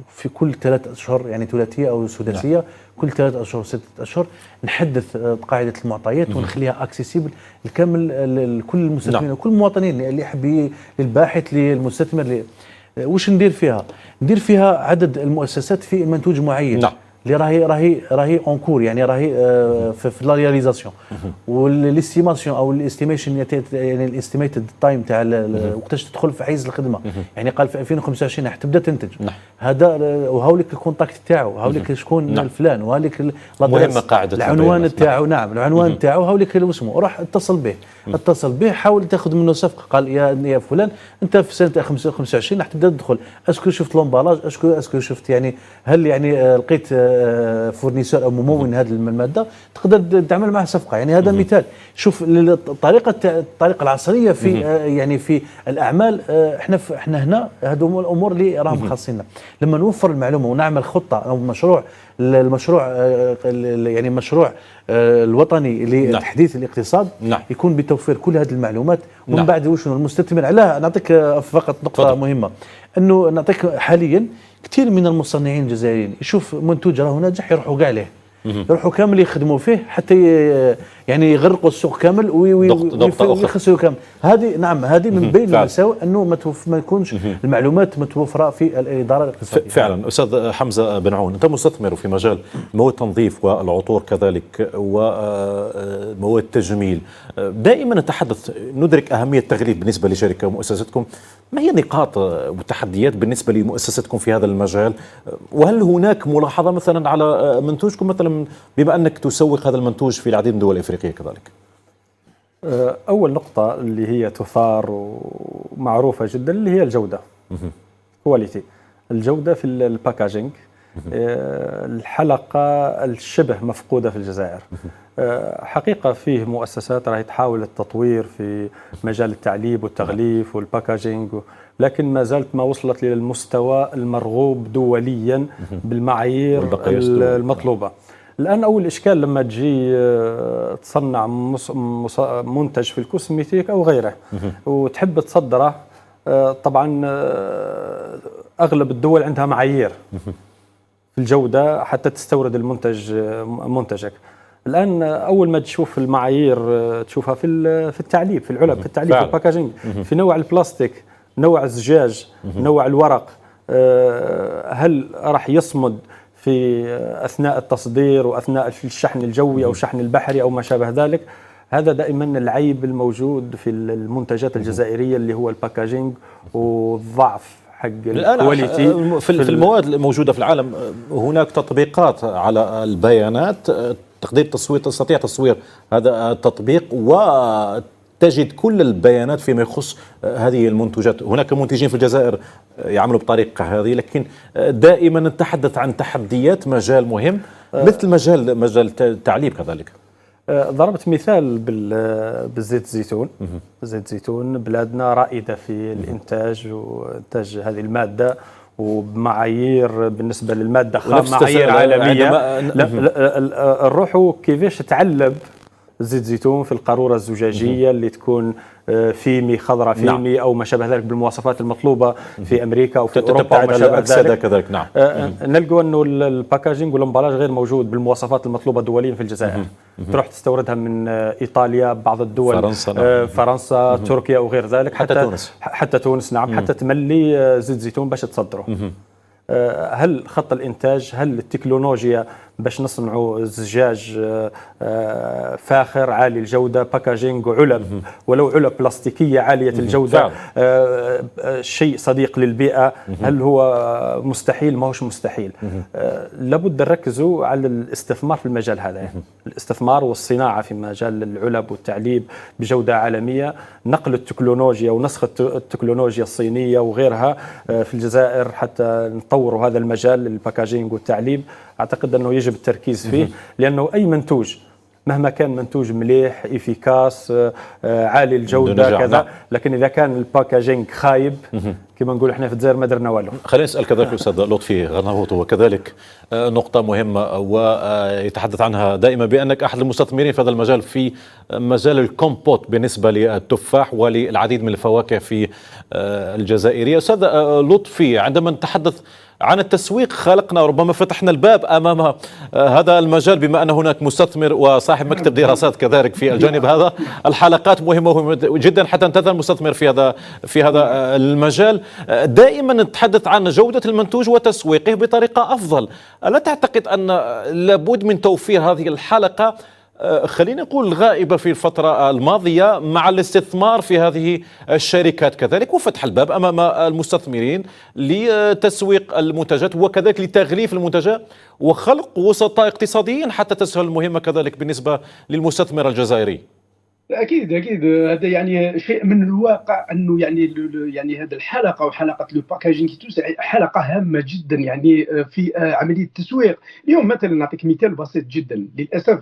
في كل 3 أشهر، يعني ثلاثية أو سداسية، كل 3 أشهر 6 أشهر نحدث قاعدة المعطيات ونخليها اكسيسيبل لكامل لكل المستثمرين وكل المواطنين اللي يحب، للباحث للمستثمر. وش ندير فيها؟ ندير فيها عدد المؤسسات في منتوج معين اللي راهي اونكور، يعني راهي في لا رياليزاسيون، والاستيماسيون او الاستيميشن، يعني الاستيميتد تايم تاع وقتاش تدخل في حيز الخدمه. يعني قال في 2025 راح تبدا تنتج هذا، وهاوليك الكونتاكت تاعو، هاوليك شكون الفلان، وهاوليك مهمه قاعده العنوان تاعو. نعم، العنوان تاعو، هاوليك اسمه، روح اتصل به حاول تاخذ منه صفقه. قال يا فلان انت في سنه 25 راح تبدا تدخل، اسكو شفت لومبالاج، اسكو شفت، يعني هل يعني لقيت فورنيسور او ممون هذه الماده تقدر تعمل معه صفقه. يعني هذا مثال. شوف الطريقه العصريه في يعني في الاعمال. احنا هنا هذو الامور اللي راهم خاصيننا. لما نوفر المعلومه ونعمل خطه او مشروع، يعني مشروع الوطني لتحديث الاقتصاد، يكون بتوفير كل هذه المعلومات. ومن بعد وشنو المستثمر علاه. نعطيك فقط نقطه مهمه، انه نعطيك حاليا كثير من المصنعين الجزائريين يشوف منتوج راهو ناجح يروحوا كاع ليه، يروحوا كامل يخدموا فيه حتى يعني يغرقوا السوق كامل ويخسروا كامل. هذه من بين المساوئ انه ما يكونش المعلومات متوفره في الاداره الاقتصاديه. فعلا. استاذ حمزه بن عون، انت مستثمر في مجال مواد التنظيف والعطور كذلك ومواد التجميل، دائما نتحدث ندرك اهميه التغليف بالنسبه لشركه ومؤسستكم. ما هي النقاط والتحديات بالنسبه لمؤسستكم في هذا المجال؟ وهل هناك ملاحظه مثلا على منتوجكم، مثلا بما انك تسوق هذا المنتوج في العديد من الدول الافريقيه كذلك؟ اول نقطه اللي هي تثار ومعروفه جدا اللي هي الجوده، كواليتي، الجوده في الباكاجينج. الحلقه الشبه مفقوده في الجزائر. حقيقه فيه مؤسسات راهي تحاول التطوير في مجال التعليب والتغليف والباكاجينج، لكن ما زالت ما وصلت للمستوى المرغوب دوليا بالمعايير المطلوبه. الآن أول إشكال لما تجي تصنع منتج في الكوسميتيك أو غيره وتحب تصدره، طبعا أغلب الدول عندها معايير في الجودة حتى تستورد منتجك. الآن أول ما تشوف المعايير تشوفها في التعليب، في العلب، في التعليب، في الباكاجينج، في نوع البلاستيك، نوع الزجاج، نوع الورق، هل راح يصمد في أثناء التصدير وأثناء الشحن الجوي أو الشحن البحري أو ما شابه ذلك. هذا دائما العيب الموجود في المنتجات الجزائرية اللي هو الباكاجينج والضعف حق الكواليتي. في المواد الموجودة في العالم هناك تطبيقات على البيانات، تستطيع تصوير هذا التطبيق وتجد كل البيانات فيما يخص هذه المنتجات. هناك منتجين في الجزائر يعملوا بطريقة هذه، لكن دائما نتحدث عن تحديات مجال مهم مثل مجال التعليب كذلك. ضربت مثال بالزيت الزيتون. زيت الزيتون بلادنا رائدة في الإنتاج وإنتاج هذه المادة وبمعايير بالنسبة للمادة خام، معايير عالمية. نروحوا كيفاش تعلب زيت زيتون في القارورة الزجاجية اللي تكون فيمي خضراء فيمي أو ما شابه ذلك بالمواصفات المطلوبة في أمريكا أو في أوروبا وما شابه ذلك. كذلك نعم. نلقوا أنه الباكاجينج والامبلاج غير موجود بالمواصفات المطلوبة دوليا في الجزائر. تروح تستوردها من إيطاليا، بعض الدول، فرنسا، تركيا وغير ذلك، حتى تونس نعم، حتى تملي زيت زيتون باش تصدره. هل خط الإنتاج، هل التكنولوجيا باش نصنعوا زجاج فاخر عالي الجودة، باكاجينج وعلب، ولو علب بلاستيكية عالية الجودة، شيء صديق للبيئة، هل هو مستحيل؟ ما هوش مستحيل. لابد نركزوا على الاستثمار في المجال هذا، يعني الاستثمار والصناعة في مجال العلب والتعليب بجودة عالمية، نقل التكنولوجيا ونسخ التكنولوجيا الصينية وغيرها في الجزائر حتى نطوروا هذا المجال الباكاجينج والتعليب. أعتقد أنه يجب التركيز فيه، لأنه أي منتوج مهما كان منتوج مليح إفيكاس عالي الجودة كذا، لكن إذا كان الباكاجينج خايب كما نقول احنا في الجزائر ما درنا والو. خلينا نسأل كذلك الأستاذ لطفي غرناوط، وكذلك نقطة مهمة ويتحدث عنها دائما بأنك أحد المستثمرين في هذا المجال، في مجال الكومبوت بالنسبة للتفاح وللعديد من الفواكه في الجزائرية. أستاذ لطفي، عندما نتحدث عن التسويق خلقنا ربما فتحنا الباب أمام هذا المجال، بما أن هناك مستثمر وصاحب مكتب دراسات كذلك في الجانب هذا. الحلقات مهمة جدا حتى ننتظر المستثمر في هذا المجال. دائما نتحدث عن جودة المنتوج وتسويقه بطريقة أفضل. ألا تعتقد أن لابد من توفير هذه الحلقة، خلينا نقول غائبة في الفترة الماضية، مع الاستثمار في هذه الشركات كذلك، وفتح الباب أمام المستثمرين لتسويق المنتجات وكذلك لتغليف المنتجات وخلق وسطاء اقتصاديين حتى تسهل المهمة كذلك بالنسبة للمستثمر الجزائري؟ اكيد هذا يعني شيء من الواقع، انه يعني هذه الحلقه وحلقه لو باكاجينغ حلقه هامه جدا يعني في عمليه التسويق. اليوم مثلا نعطيك مثال بسيط جدا، للاسف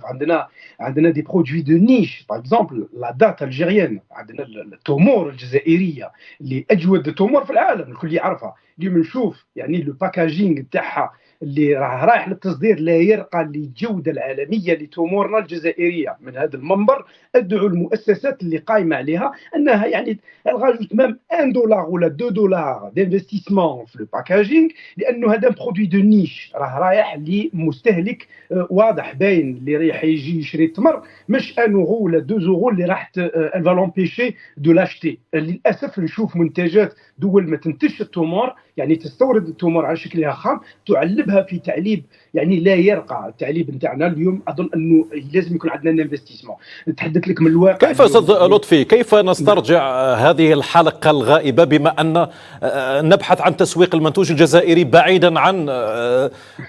عندنا دي برودوي دو نيش، باغ اكزومبل لا دات الجيريان، عندنا التمور الجزائريه اللي اجود تمور في العالم الكل يعرفها. اليوم نشوف يعني لو باكاجينغ تاعها اللي رايح للتصدير لا يرقى للجوده العالميه لتمورنا الجزائريه. من هذا المنبر ادعو المؤسسات اللي قائمه عليها انها يعني الغاجوت مام 1 دولار ولا 2 دولار دانفستيسمون في الباكاجينغ، لانه هذا برودوي دو نيش راه رايح لمستهلك واضح باين اللي رايح يجي يشري التمر، مش 1 اورو ولا 2 اورو اللي راح الفالونبيشي دو لاشتي. للاسف نشوف منتجات دول ما تنتجش التمور، يعني تستورد التمور على شكلها خام، تعلبها في تعليب يعني لا يرقى. التعليب نتاعنا اليوم اظن انه لازم يكون عندنا انفستيسمون. نتحدث لك من الواقع. كيف استاذ لطفي، كيف نسترجع هذه الحلقه الغائبه، بما ان نبحث عن تسويق المنتوج الجزائري بعيدا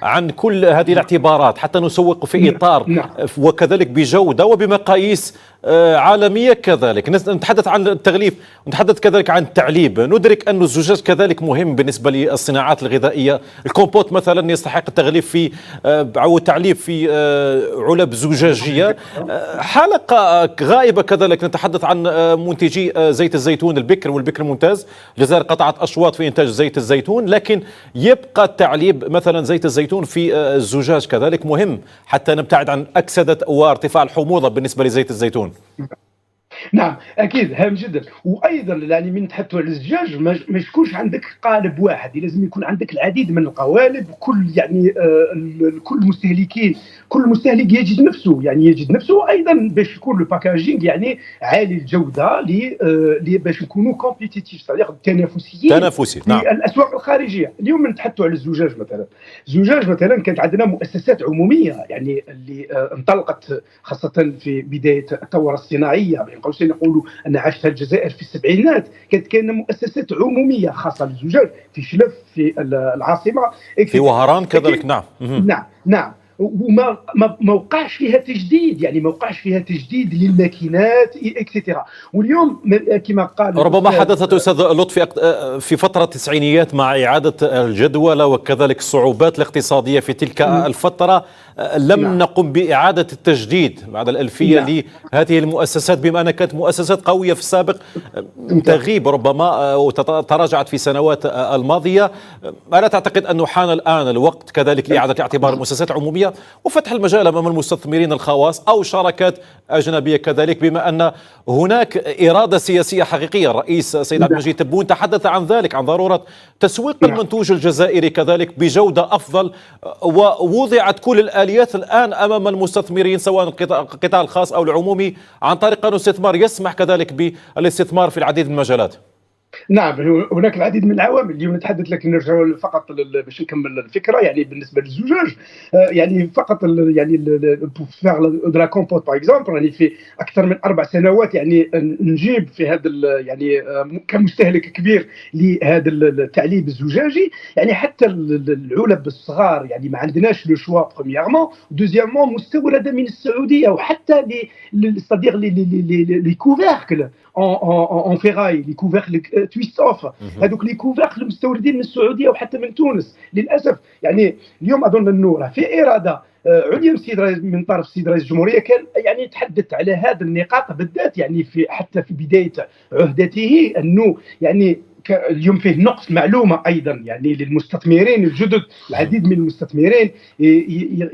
عن كل هذه الاعتبارات، حتى نسوق في اطار وكذلك بجوده وبمقاييس عالميه كذلك. نتحدث عن التغليف ونتحدث كذلك عن التعليب. ندرك أن الزجاج كذلك مهم بالنسبة للصناعات الغذائية. الكومبوت مثلا يستحق التغليف في أو التعليب في علب زجاجية. حلقة غائبة كذلك نتحدث عن منتجي زيت الزيتون البكر والبكر الممتاز. الجزائر قطعت أشواط في إنتاج زيت الزيتون، لكن يبقى التعليب مثلا زيت الزيتون في الزجاج كذلك مهم حتى نبتعد عن أكسدة وارتفاع الحموضة بالنسبة لزيت الزيتون. نعم اكيد هام جدا. وايضا يعني من نتحدثوا على الزجاج ما يكونش عندك قالب واحد، لازم يكون عندك العديد من القوالب. كل يعني كل مستهلك يجد نفسه ايضا باش يكون الباكاجينغ يعني عالي الجوده باش نكونوا كومبيتيتيف، صديق تنافسي نعم. في الاسواق الخارجيه. اليوم نتحدثوا على الزجاج مثلا كانت عندنا مؤسسات عموميه يعني اللي انطلقت خاصه في بدايه الثوره الصناعيه، بين قوسين نقولوا ان عاشتها الجزائر في السبعينات. كانت مؤسسات عموميه خاصه للزجاج في شلف، في العاصمه، في وهران كذلك. نعم وما ما وقعش فيها تجديد، يعني ما وقعش فيها تجديد للماكينات اكسترا. واليوم كما قال ربما حدثت استاذ لطفي في فتره التسعينيات مع اعاده الجدوله وكذلك الصعوبات الاقتصاديه في تلك الفتره، لم نقم باعاده التجديد بعد الالفيه لهذه المؤسسات، بما انها كانت مؤسسات قويه في السابق تغيب ربما وتراجعت في سنوات الماضيه. الا تعتقد انه حان الان الوقت كذلك لاعاده اعتبار المؤسسات العموميه الجزائرية وفتح المجال أمام المستثمرين الخواص أو شراكات أجنبية كذلك، بما أن هناك إرادة سياسية حقيقية. الرئيس سيد عبد المجيد تبون تحدث عن ذلك، عن ضرورة تسويق المنتوج الجزائري كذلك بجودة أفضل، ووضعت كل الآليات الآن أمام المستثمرين سواء القطاع الخاص أو العمومي عن طريق قانون الاستثمار يسمح كذلك بالاستثمار في العديد من المجالات. نعم، هناك العديد من العوامل اليوم نتحدث، لكن نرجع فقط باش نكمل الفكره. يعني بالنسبه للزجاج، يعني فقط يعني لا كومبوت باغ اكزومبل، يعني في اكثر من 4 سنوات يعني نجيب في هذا يعني كمستهلك كبير لهذا التعليب الزجاجي، يعني حتى العلب الصغار يعني ما عندناش لو شوا برومييرمون، دوزيامون مستورده من السعوديه، وحتى صديق لي كوفيركل اون فيراي، لي كوفيركل تويست اوف، هذوك لي كوفيركل مستوردين من السعوديه وحتى من تونس للاسف. يعني اليوم اظن انه في اراده عليا من طرف السيد رئيس الجمهوريه، كان يعني يتحدث على هذا النقاط بالذات، يعني حتى في بدايه عهدته، انه يعني اليوم فيه نقص معلومه ايضا يعني للمستثمرين الجدد. العديد من المستثمرين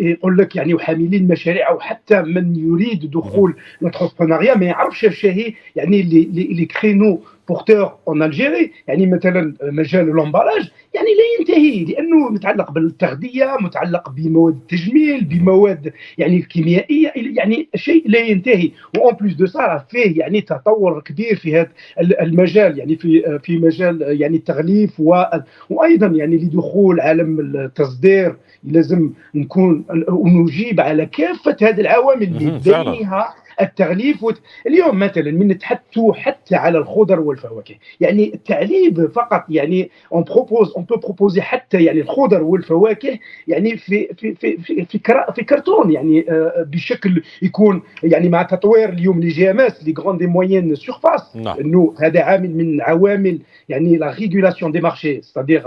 يقول لك يعني وحاملين مشاريع او حتى من يريد دخول الانتربرونيا ما يعرفش ايش هي يعني لي كرينو بورتور اون الجيري. يعني مثلا مجال لومبالاج يعني لا ينتهي، لانه متعلق بالتغذيه، متعلق بمواد التجميل، بمواد يعني كيميائيه، يعني شيء لا ينتهي. وان بليس دو سا فيه يعني تطور كبير في هذا المجال، يعني في مجال يعني التغليف وايضا يعني لدخول عالم التصدير لازم نكون ونجيب على كافه هذه العوامل اللي بينها التغليف. اليوم مثلا من نتحدثوا حتى على الخضر والفواكه، يعني التعليب فقط، يعني اون بو بروبوزي حتى يعني الخضر والفواكه يعني في كرتون، يعني بشكل يكون يعني مع تطوير اليوم لي جي ام اس لي غروند اي موين سورفاس، انه هذا عامل من عوامل يعني لا ريغولاسيون دي مارشي، ستادير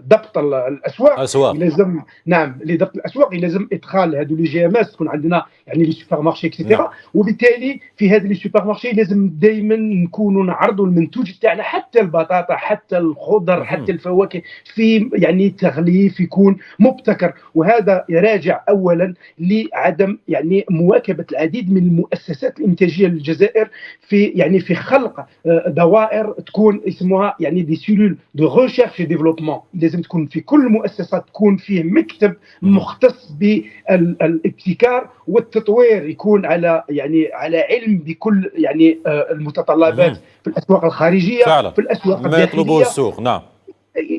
ضبط الاسواق. لازم نعم لضبط الاسواق لازم ادخال هذو لي جي ام اس، تكون عندنا يعني لي سوبر مارشي اكسيتيرا. وبالتالي في هذه لي سوبر مارشي لازم دائما نكونوا نعرضوا المنتوج تاعنا، حتى البطاطا حتى الخضر حتى الفواكه، في يعني تغليف يكون مبتكر. وهذا يراجع اولا لعدم يعني مواكبه العديد من المؤسسات الانتاجيه للجزائر في يعني في خلق دوائر تكون اسمها يعني دي سيلول دو ريشيرش اي ديفلوبمون. لازم تكون في كل المؤسسات تكون فيه مكتب مختص بالابتكار والتطوير، يكون على يعني على علم بكل يعني المتطلبات في الاسواق الخارجيه فعلا. في الاسواق ما يطلبه السوق. نعم،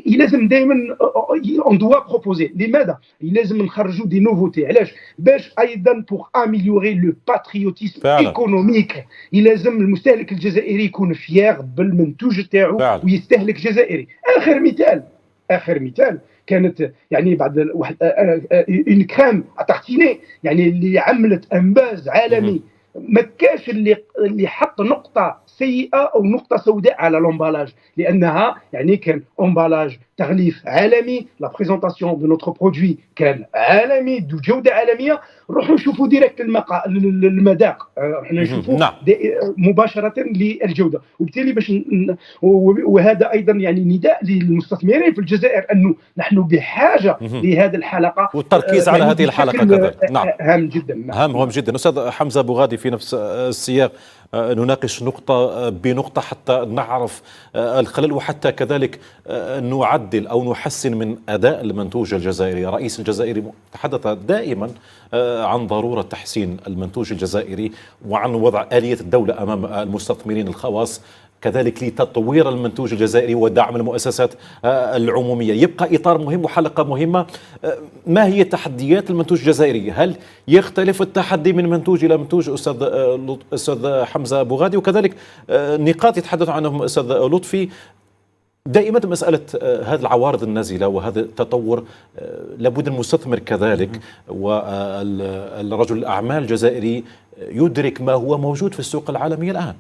لازم دائما اون دوا بروبوزي. لماذا؟ لازم نخرجوا دي نوفوتي. علاش؟ باش ايضا بور اميليوري لو باتريوتيزم ايكونوميك. لازم المستهلك الجزائري يكون فيير بالمنتوج تاعو ويستهلك جزائري. اخر مثال كانت يعني بعد واحد اون كريم اتارتيني يعني اللي عملت انباز عالمي، ما كاش اللي حط نقطه سيئه او نقطه سوداء على لومبالاج، لانها يعني كان امبالاج تغليف عالمي، لا بريزونطاسيون دو نوتر برودوي كان عالمي دو جوده عالميه. نروحوا نشوفوا ديريكت المذاق، احنا نشوفوا مباشره للجوده. وبالتالي باش وهذا ايضا يعني نداء للمستثمرين في الجزائر انه نحن بحاجه لهذه الحلقه والتركيز على هذه الحلقه كذلك. نعم، هام جدا. هام جدا. استاذ حمزه بوغادي، في نفس السياق نناقش نقطة بنقطة حتى نعرف الخلل، وحتى كذلك نعدل أو نحسن من أداء المنتوج الجزائري. الرئيس الجزائري تحدث دائما عن ضرورة تحسين المنتوج الجزائري وعن وضع آلية الدولة أمام المستثمرين الخواص كذلك لتطوير المنتوج الجزائري ودعم المؤسسات العمومية. يبقى إطار مهم وحلقة مهمة. ما هي تحديات المنتوج الجزائري؟ هل يختلف التحدي من منتوج إلى منتوج أستاذ حمزة بوغادي؟ وكذلك نقاط يتحدث عنهم أستاذ لطفي. دائما مسألة هذه العوارض النازلة وهذا التطور، لابد المستثمر كذلك والرجل الأعمال الجزائري يدرك ما هو موجود في السوق العالمية الآن.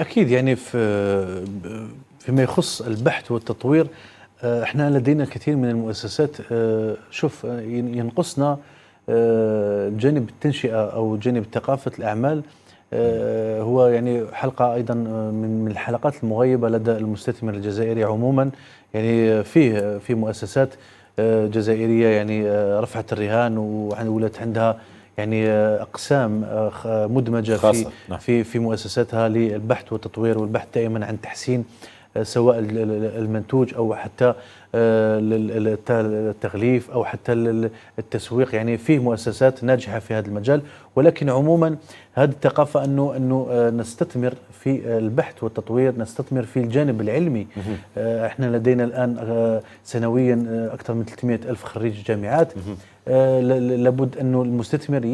أكيد، يعني فيما يخص البحث والتطوير احنا لدينا كثير من المؤسسات. شوف، ينقصنا جانب التنشئة أو جانب ثقافة الأعمال. هو يعني حلقة أيضا من الحلقات المغيبة لدى المستثمر الجزائري عموما. يعني في مؤسسات جزائرية يعني رفعت الرهان وولت عندها يعني أقسام مدمجة في مؤسساتها للبحث والتطوير والبحث دائما عن تحسين سواء المنتوج أو حتى التغليف أو حتى التسويق. يعني فيه مؤسسات ناجحة في هذا المجال، ولكن عموما هذه الثقافة أنه نستثمر في البحث والتطوير، نستثمر في الجانب العلمي. احنا لدينا الآن سنويا أكثر من 300 ألف خريج جامعات. لابد أنه المستثمر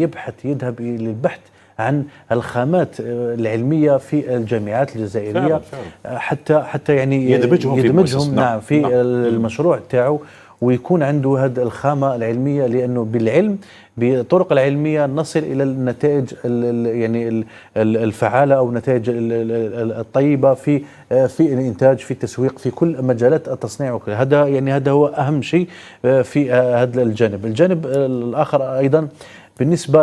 يذهب للبحث عن الخامات العلمية في الجامعات الجزائرية حتى يعني يدمجهم نعم في المشروع تاعو، ويكون عنده هذه الخامة العلمية، لأنه بالعلم بالطرق العلمية نصل إلى النتائج يعني الفعالة أو النتائج الطيبة في الإنتاج، في التسويق، في كل مجالات التصنيع. هذا هو أهم شيء في هذا الجانب الآخر. أيضا بالنسبة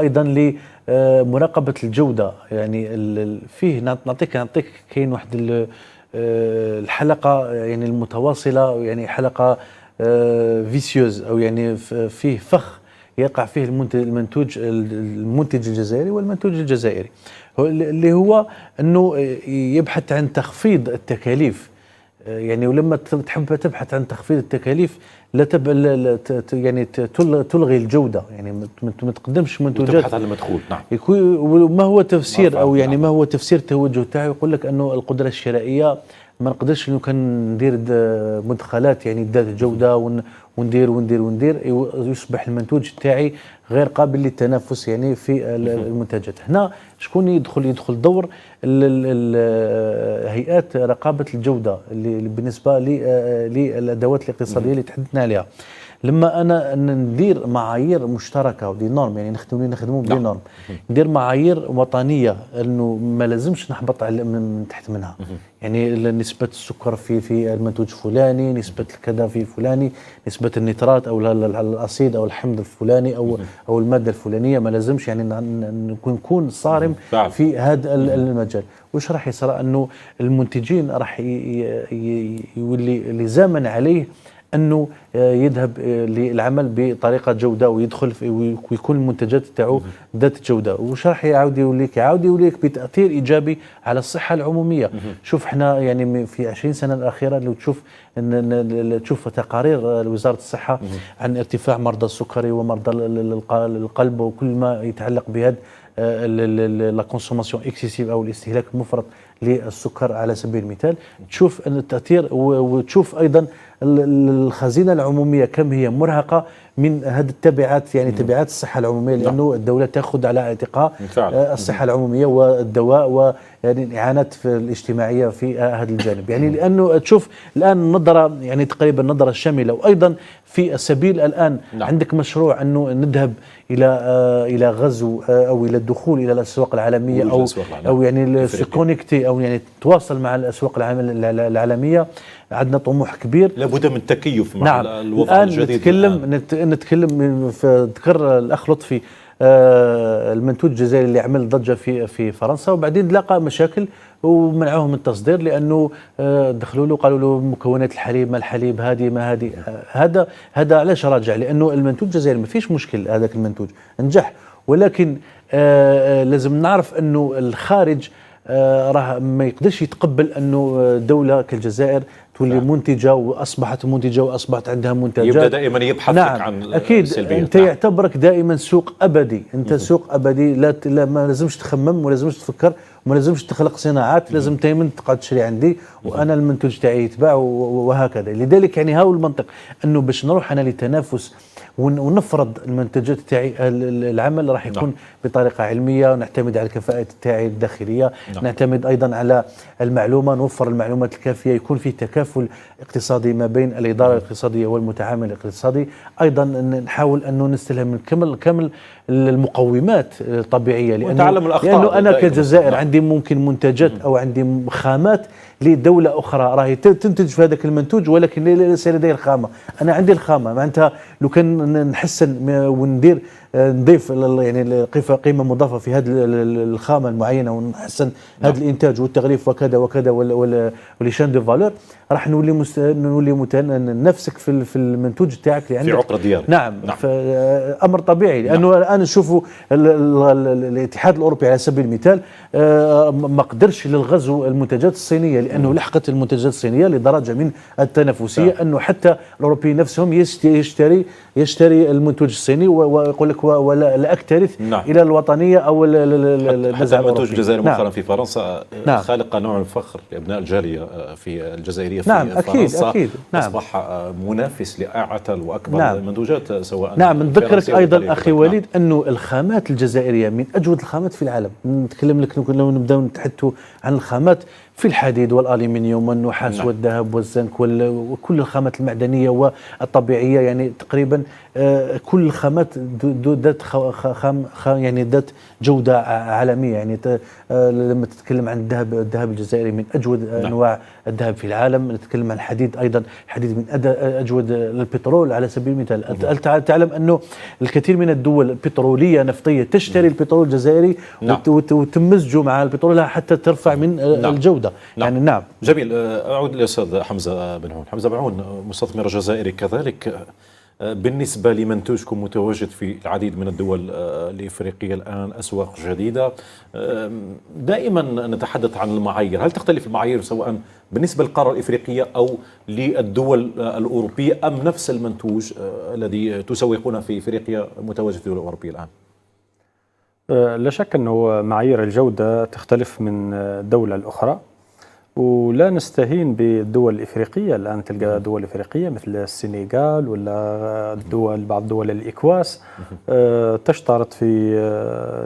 أيضا لمراقبة الجودة، يعني فيه نعطيك كاين واحد الحلقة يعني المتواصلة، يعني حلقة فيسيوز أو يعني فيه فخ يقع فيه المنتوج الجزائري والمنتوج الجزائري، اللي هو أنه يبحث عن تخفيض التكاليف. يعني ولما تحب تبحث عن تخفيض التكاليف لا يعني تلغي الجودة، يعني ما تقدمش منتوجات تبحث عن المدخول. نعم. وما هو تفسير أو يعني ما هو تفسير التوجه تاعو؟ يقول لك أنه القدرة الشرائية ما نقدرش لو كان ندير مدخلات يعني ذات جودة وندير يصبح المنتوج تاعي غير قابل للتنافس يعني في المنتجات. هنا شكون يدخل دور هيئات رقابة الجودة اللي بالنسبة للأدوات الاقتصادية اللي تحدثنا عليها. لما انا ندير معايير مشتركه ودي نورم، يعني نخدموا بدي نورم، ندير معايير وطنيه انه ما لازمش نحبط من تحت منها. يعني نسبه السكر في المنتوج الفلاني، نسبه الكذا في فلاني، نسبه النترات او الاسيد او الحمض الفلاني او الماده الفلانيه، ما لازمش يعني نكون صارم في هذا المجال. وش راح يصير؟ انه المنتجين راح يولي لزاما عليه انه يذهب للعمل بطريقه جوده ويدخل ويكون المنتجات تاعو ذات جوده. وش راح يعاود يوليك بتاثير ايجابي على الصحه العموميه. شوف احنا يعني في 20 سنه الاخيره لو تشوف تقارير وزاره الصحه عن ارتفاع مرضى السكري ومرضى القلب وكل ما يتعلق بهذا لا كونسوماسيون اكسيسيف او الاستهلاك المفرط للسكر على سبيل المثال. تشوف ان التاثير وتشوف ايضا الخزينه العموميه كم هي مرهقه من هذه التبعات، يعني تبعات الصحه العموميه، لانه الدوله تاخذ على اعتقاء الصحه العموميه والدواء ويعني الاعانات الاجتماعيه في هذا الجانب. يعني لانه تشوف الان النظره يعني تقريبا نظره شامله. وايضا في السبيل الان عندك مشروع انه نذهب الى غزو او الى الدخول الى الاسواق العالميه او يعني كونكتي او يعني تواصل مع الاسواق العالميه. عندنا طموح كبير، لابد من التكيف مع الوضع الجديد. نتكلم في ذكر الاخ لطفي المنتوج الجزائري اللي عمل ضجه في فرنسا، وبعدين لقى مشاكل ومنعوه من التصدير لانه دخلوا له قالوا له مكونات الحليب ما الحليب هذه ما هذه. هذا علاش راجع؟ لانه المنتوج الجزائري ما فيش مشكل، هذاك المنتوج نجح، ولكن لازم نعرف انه الخارج راه ما يقدرش يتقبل انه دولة كالجزائر تولي منتجة واصبحت منتجة واصبحت عندها منتجات. يبدا دائما يبحث عن اكيد السلبيات. انت يعتبرك دائما سوق ابدي، انت سوق ابدي، لا ما لازمش تخمم ولا لازمش تفكر وما لازمش تخلق صناعات، لازم دائما تقعد تشري عندي وانا المنتوج تاعي يتباع وهكذا. لذلك يعني هاو المنطق انه باش نروح انا لتنافس ونفرض المنتجات تاعي، العمل راح يكون بطريقه علميه، ونعتمد على الكفاءه تاعي الداخليه، نعتمد ايضا على المعلومه، نوفر المعلومات الكافيه، يكون في تكافل اقتصادي ما بين الاداره الاقتصاديه والمتعامل الاقتصادي. ايضا نحاول انه نستلهم من كامل المقومات الطبيعيه، لانه انا كجزائر عندي ممكن منتجات او عندي خامات لدوله اخرى راهي تنتج في هذاك المنتوج ولكن ليس لدي الخامه. انا عندي الخامه، معناتها لو كان نحسن وندير نضيف يعني قيمة مضافة في هذه الخامة المعينة ونحسن هذا الإنتاج والتغليف وكذا وكذا وليشان دو فالور، راح نولي نفسك في المنتوج تاعك اللي عندك في عقر ديالك. نعم. أمر طبيعي، لأنه الآن نشوفوا الاتحاد الأوروبي على سبيل المثال ما قدرش للغزو المنتجات الصينية، لأنه لحقت المنتجات الصينية لدرجة من التنافسية أنه حتى الأوروبي نفسهم يشتري المنتوج الصيني ويقول لك ولا أكترث إلى الوطنية أو حتى المنتوج الجزائري مؤخرا في فرنسا خالق نوع من الفخر لأبناء الجالية في الجزائرية في فرنسا. أكيد. أصبح منافس لأعتى وأكبر المنتوجات سواء. نذكرك أيضا أخي وليد أنه الخامات الجزائرية من أجود الخامات في العالم. نتكلم لك لو نبدأ نتحدث عن الخامات في الحديد والألمنيوم والنحاس والذهب والزنك وكل الخامات المعدنية والطبيعية، يعني تقريبا كل الخامات يعني ذات جودة عالمية. يعني لما تتكلم عن الذهب الجزائري من أجود أنواع الذهب في العالم. نتكلم عن الحديد أيضا، حديد من أجود البترول على سبيل المثال. تعلم أنه الكثير من الدول البترولية نفطية تشتري البترول الجزائري وتمزجه مع البترول حتى ترفع من الجودة. يعني نعم. جميل. أعود للأستاذ حمزة بن عون. حمزة بن عون، مستثمر جزائري كذلك، بالنسبة لمنتوجكم متواجد في العديد من الدول الإفريقية الآن، أسواق جديدة، دائما نتحدث عن المعايير. هل تختلف المعايير سواء بالنسبة للقارة الإفريقية أو للدول الأوروبية، أم نفس المنتوج الذي تسوقون في إفريقيا متواجد في الدول الأوروبية الآن؟ لا شك أنه معايير الجودة تختلف من دولة لأخرى، ولا نستهين بالدول الإفريقية. الآن تلقى دول إفريقية مثل السنغال ولا بعض دول الإكواس تشترط في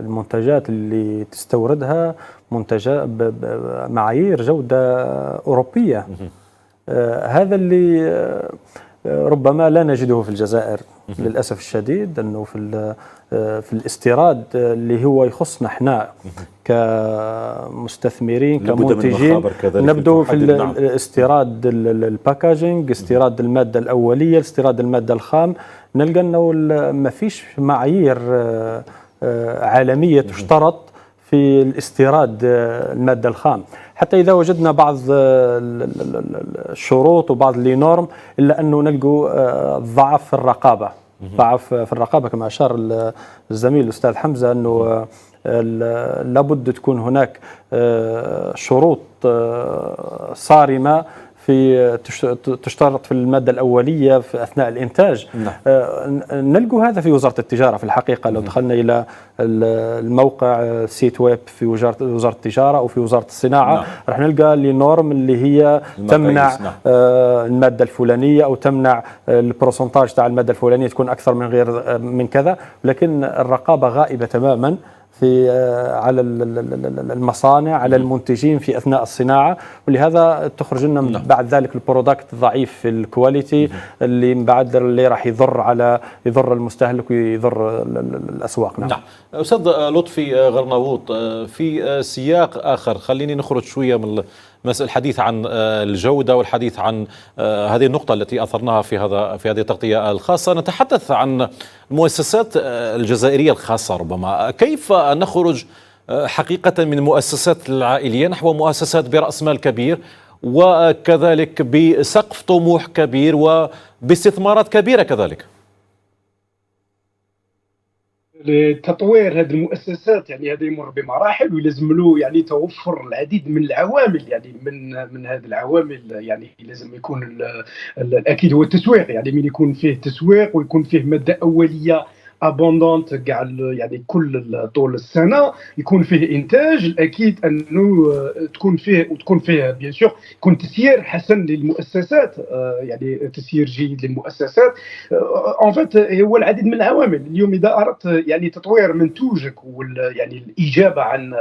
المنتجات اللي تستوردها منتجات معايير جودة أوروبية. هذا اللي ربما لا نجده في الجزائر للأسف الشديد، أنه في الاستيراد اللي هو يخصنا احنا كمستثمرين كمنتجين، نبدو في الاستيراد الباكاجينج، استيراد المادة الأولية، استيراد المادة الخام، نلقى أنه ما فيش معايير عالمية تشترط في الاستيراد المادة الخام. حتى إذا وجدنا بعض الشروط وبعض النورم، إلا أنه نلقوا ضعف في الرقابة. ضعف في الرقابة كما أشار الزميل الأستاذ حمزة، أنه لابد تكون هناك شروط صارمة في تشترط في المادة الأولية في أثناء الإنتاج. نلقوا هذا في وزارة التجارة في الحقيقة. لو دخلنا إلى الموقع سيت ويب في وزارة التجارة أو في وزارة الصناعة راح نلقى النورم اللي هي تمنع المادة الفلانية أو تمنع البروسنتاج تاع المادة الفلانية تكون أكثر من غير من كذا، لكن الرقابة غائبة تماما على المصانع، على المنتجين في أثناء الصناعة، ولهذا تخرج لنا بعد ذلك البرودكت ضعيف في الكواليتي اللي بعد اللي راح يضر المستهلك ويضر الأسواق. نعم. أستاذ لطفي غرناوط، في سياق آخر خليني نخرج شوية من الحديث عن الجودة والحديث عن هذه النقطة التي أثرناها في هذه التغطية الخاصة. نتحدث عن المؤسسات الجزائرية الخاصة. ربما كيف نخرج حقيقة من المؤسسات العائلية نحو مؤسسات برأس مال كبير وكذلك بسقف طموح كبير وباستثمارات كبيرة كذلك؟ لتطوير هذه المؤسسات يعني هذا يمر بمراحل، ويلزم له يعني توفر العديد من العوامل. يعني من هذه العوامل يعني لازم يكون الاكيد هو التسويق. يعني من يكون فيه تسويق ويكون فيه ماده اوليه ابوندونت كاع يعني كل طول السنه، يكون فيه انتاج، الاكيد انه تكون فيه بيان سور يكون تسيير حسن للمؤسسات، يعني تسيير جيد للمؤسسات. ان فيت هو العديد من العوامل. اليوم اذا اردت يعني تطوير منتوجك يعني الاجابه عن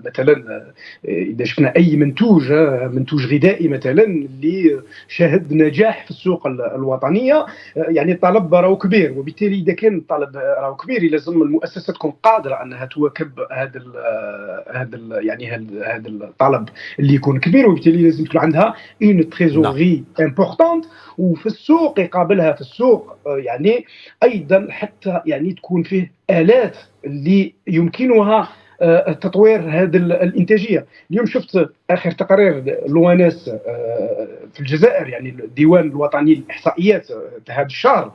مثلا اذا شفنا اي منتوج غذائي مثلا اللي شهد نجاح في السوق الوطنيه، يعني الطلب راهو كبير، وبالتالي اذا كان الطلب راهو كبير. لازم المؤسسه تكون قادره انها تواكب هذا الطلب اللي يكون كبير، وبالتالي لازم يكون عندها اون تريزوري امبورطونت، وفي السوق يقابلها في السوق يعني ايضا حتى يعني تكون فيه آلات اللي يمكنها تطوير هذه الانتاجيه. اليوم شفت اخر تقرير لواناس في الجزائر، يعني الديوان الوطني للاحصائيات هذا الشهر،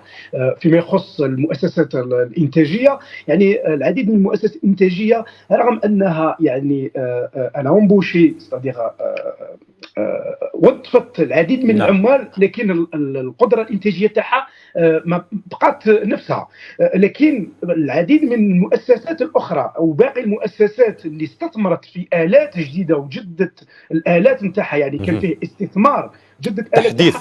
فيما يخص المؤسسات الانتاجيه. يعني العديد من المؤسسات الانتاجيه رغم انها يعني الامبوشي وظفت العديد من العمال، لكن القدره الانتاجيه تاعها ما بقات نفسها. لكن العديد من المؤسسات الاخرى او باقي المؤسسات اللي استثمرت في آلات جديده وجدت الآلات نتاعها، يعني كان فيه استثمار، جدت آلات تحديث.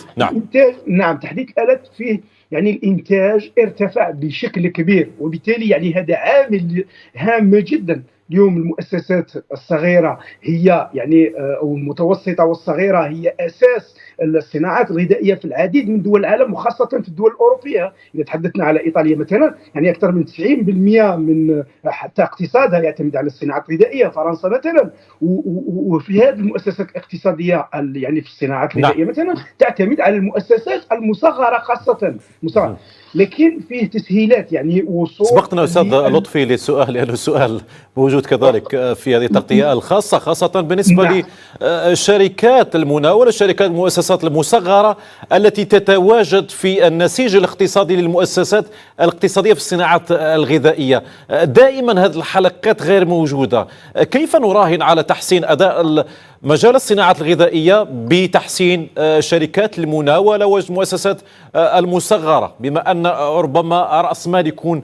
نعم تحديث الآلات فيه، يعني الانتاج ارتفع بشكل كبير، وبالتالي يعني هذا عامل هام جدا. اليوم المؤسسات الصغيره هي يعني او المتوسطه والصغيره هي اساس الصناعات الغذائيه في العديد من دول العالم، وخاصه في الدول الاوروبيه. اذا تحدثنا على ايطاليا مثلا، يعني اكثر من 90% من حتى اقتصادها يعتمد على الصناعات الغذائيه. فرنسا مثلا، وفي هذه المؤسسات الاقتصاديه يعني في الصناعات الغذائيه مثلا تعتمد على المؤسسات المصغره خاصه مصغرة. لكن فيه تسهيلات يعني وصول. سبقتنا أستاذ لطفي للسؤال، لأنه السؤال موجود كذلك في هذه التغطية الخاصة، خاصة بالنسبة للشركات المناولة، الشركات المؤسسات المصغرة التي تتواجد في النسيج الاقتصادي للمؤسسات الاقتصادية في الصناعات الغذائية. دائما هذه الحلقات غير موجودة. كيف نراهن على تحسين أداء مجال الصناعات الغذائية بتحسين شركات المناولة والمؤسسات المصغرة، بما أن ربما رأس مال يكون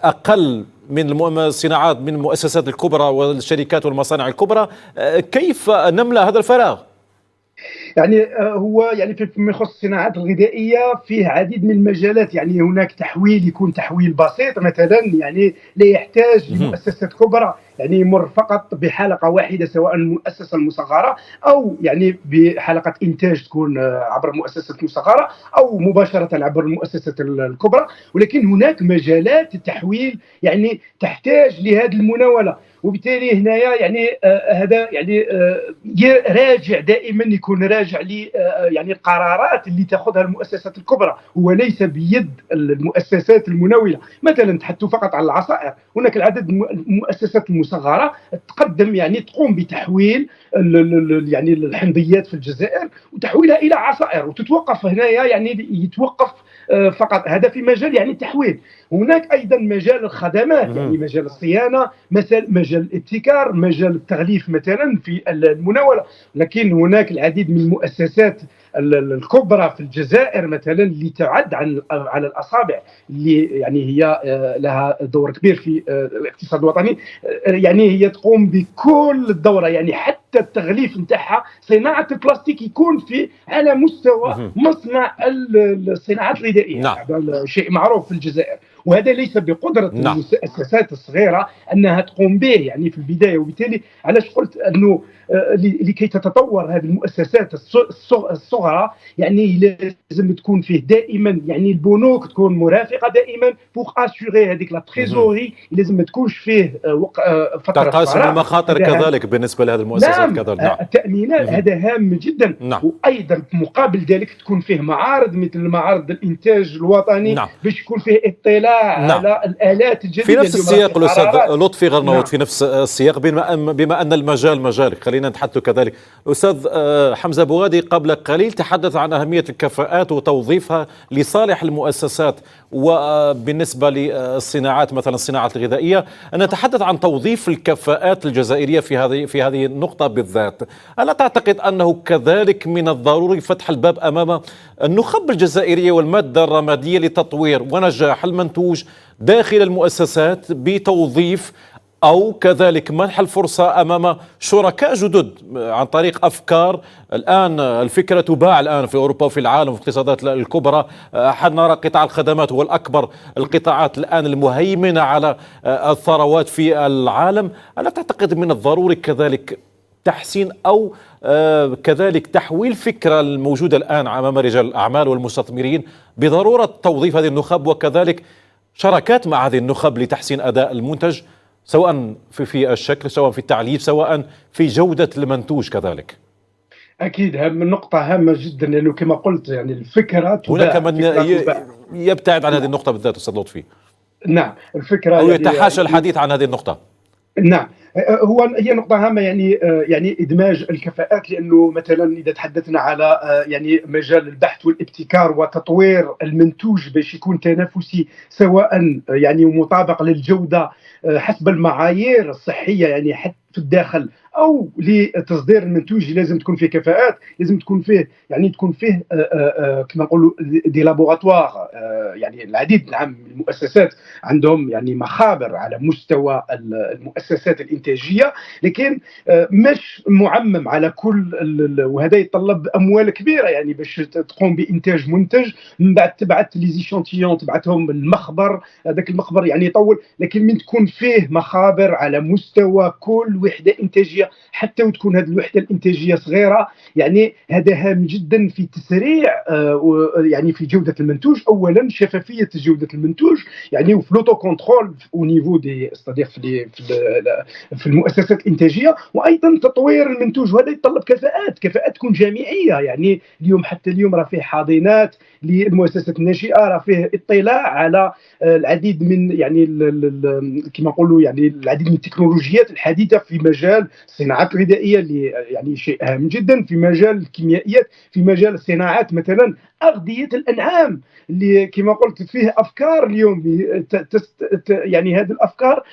أقل من الصناعات، من المؤسسات الكبرى والشركات والمصانع الكبرى؟ كيف نملأ هذا الفراغ؟ يعني هو يعني فيما يخص الصناعات الغذائيه فيه عديد من المجالات. يعني هناك تحويل يكون تحويل بسيط مثلا، يعني لا يحتاج لمؤسسات كبرى، يعني يمر فقط بحلقه واحده سواء المؤسسه المصغره او يعني بحلقه انتاج تكون عبر المؤسسه المصغره او مباشره عبر المؤسسه الكبرى. ولكن هناك مجالات التحويل يعني تحتاج لهذه المناوله، وبالتالي هنايا يعني هذا يعني راجع دائما، يكون راجع ل يعني القرارات اللي تاخذها المؤسسات الكبرى، وليس بيد المؤسسات المناوله. مثلا تحدثوا فقط على العصائر، هناك العدد من المؤسسات المصغره تقدم يعني تقوم بتحويل يعني الحمضيات في الجزائر وتحويلها الى عصائر، وتتوقف هنايا يعني يتوقف فقط هذا في مجال يعني التحويل. هناك ايضا مجال الخدمات، يعني مجال الصيانه، مثلا مجال الابتكار، مجال التغليف مثلا في المناوله. لكن هناك العديد من المؤسسات الكبرى في الجزائر مثلا اللي تعد على الاصابع، اللي يعني هي لها دور كبير في الاقتصاد الوطني. يعني هي تقوم بكل الدوره، يعني حتى التغليف نتاعها، صناعه البلاستيك يكون في على مستوى مصنع الصناعات الغذائيه. هذا شيء معروف في الجزائر، وهذا ليس بقدره المؤسسات الصغيره انها تقوم به يعني في البدايه. وبالتالي علاش قلت انه لكي تتطور هذه المؤسسات الصغرى يعني لازم تكون فيه دائما يعني البنوك تكون مرافقه دائما بوغ اسيغي هذيك لا تريزوري، لازم ما تكونش فيه فتره تقاسم المخاطر كذلك بالنسبه لهذه المؤسسات. كذلك التامينات هذا هام جدا. وايضا مقابل ذلك تكون فيه معارض مثل معارض الانتاج الوطني باش يكون فيه اطلاع على الآلات الجديدة في نفس السياق. الأستاذ لطفي غرناوط في نفس السياق، بما أن المجال مجالك، خلينا نتحدث كذلك. أستاذ حمزة بوادي قبل قليل تحدث عن أهمية الكفاءات وتوظيفها لصالح المؤسسات، وبالنسبة للصناعات مثلا الصناعة الغذائية نتحدث عن توظيف الكفاءات الجزائرية في هذه النقطة بالذات. ألا تعتقد أنه كذلك من الضروري فتح الباب أمام النخب الجزائرية والمادة الرمادية لتطوير ونجاح المنتوج داخل المؤسسات بتوظيف أو كذلك منح الفرصة أمام شركاء جدد عن طريق أفكار؟ الآن الفكرة تباع الآن في أوروبا وفي العالم في الاقتصادات الكبرى. نرى قطاع الخدمات هو الأكبر القطاعات الآن المهيمنة على الثروات في العالم. ألا تعتقد من الضروري كذلك تحسين أو كذلك تحويل فكرة الموجودة الآن أمام رجال الأعمال والمستثمرين بضرورة توظيف هذه النخب، وكذلك شراكات مع هذه النخب لتحسين أداء المنتج، سواء في الشكل، سواء في التعليف، سواء في جودة المنتوج كذلك. اكيد نقطه هامه جدا، لانه كما قلت يعني الفكره هناك تباع، من تباع. يبتعد عن هذه النقطة بالذات أستاذ لطفي، نعم الفكره أو يعني يتحاشى الحديث عن هذه النقطة. نعم. هي نقطة هامة، يعني إدماج الكفاءات، لأنه مثلا إذا تحدثنا على يعني مجال البحث والابتكار وتطوير المنتوج باش يكون تنافسي، سواء يعني مطابق للجودة حسب المعايير الصحية يعني حتى في الداخل، او لتصدير المنتوج، لازم تكون فيه كفاءات، لازم تكون فيه يعني تكون فيه كما نقولوا دي لابوغاتوار، يعني العديد نعم المؤسسات عندهم يعني مخابر على مستوى المؤسسات الانتاجيه، لكن مش معمم على كل وهذا يتطلب اموال كبيره يعني باش تقوم بانتاج منتج، من بعد تبعث لي زيشونتيون تبعثهم المخبر، هذاك المخبر يعني يطول، لكن من تكون فيه مخابر على مستوى كل وحده انتاجيه، حتى وتكون هذه الوحده الانتاجيه صغيره، يعني هذا هام جدا في تسريع يعني في جوده المنتوج. اولا شفافيه جوده المنتوج يعني وفي لوتو كونترول او نيفو دي استادير في المؤسسات الانتاجيه، وايضا تطوير المنتوج، وهذا يتطلب كفاءات تكون جامعيه. يعني اليوم حتى اليوم راه فيه حاضنات للمؤسسات الناشئه، راه فيه اطلاع على العديد من يعني كما نقولوا يعني العديد من التكنولوجيات الحديثه في مجال الصناعات الغذائيه، اللي يعني شيء هام جدا، في مجال الكيميائيات، في مجال الصناعات مثلا اغذيه الانعام، اللي كما قلت فيه افكار اليوم يعني هذه الافكار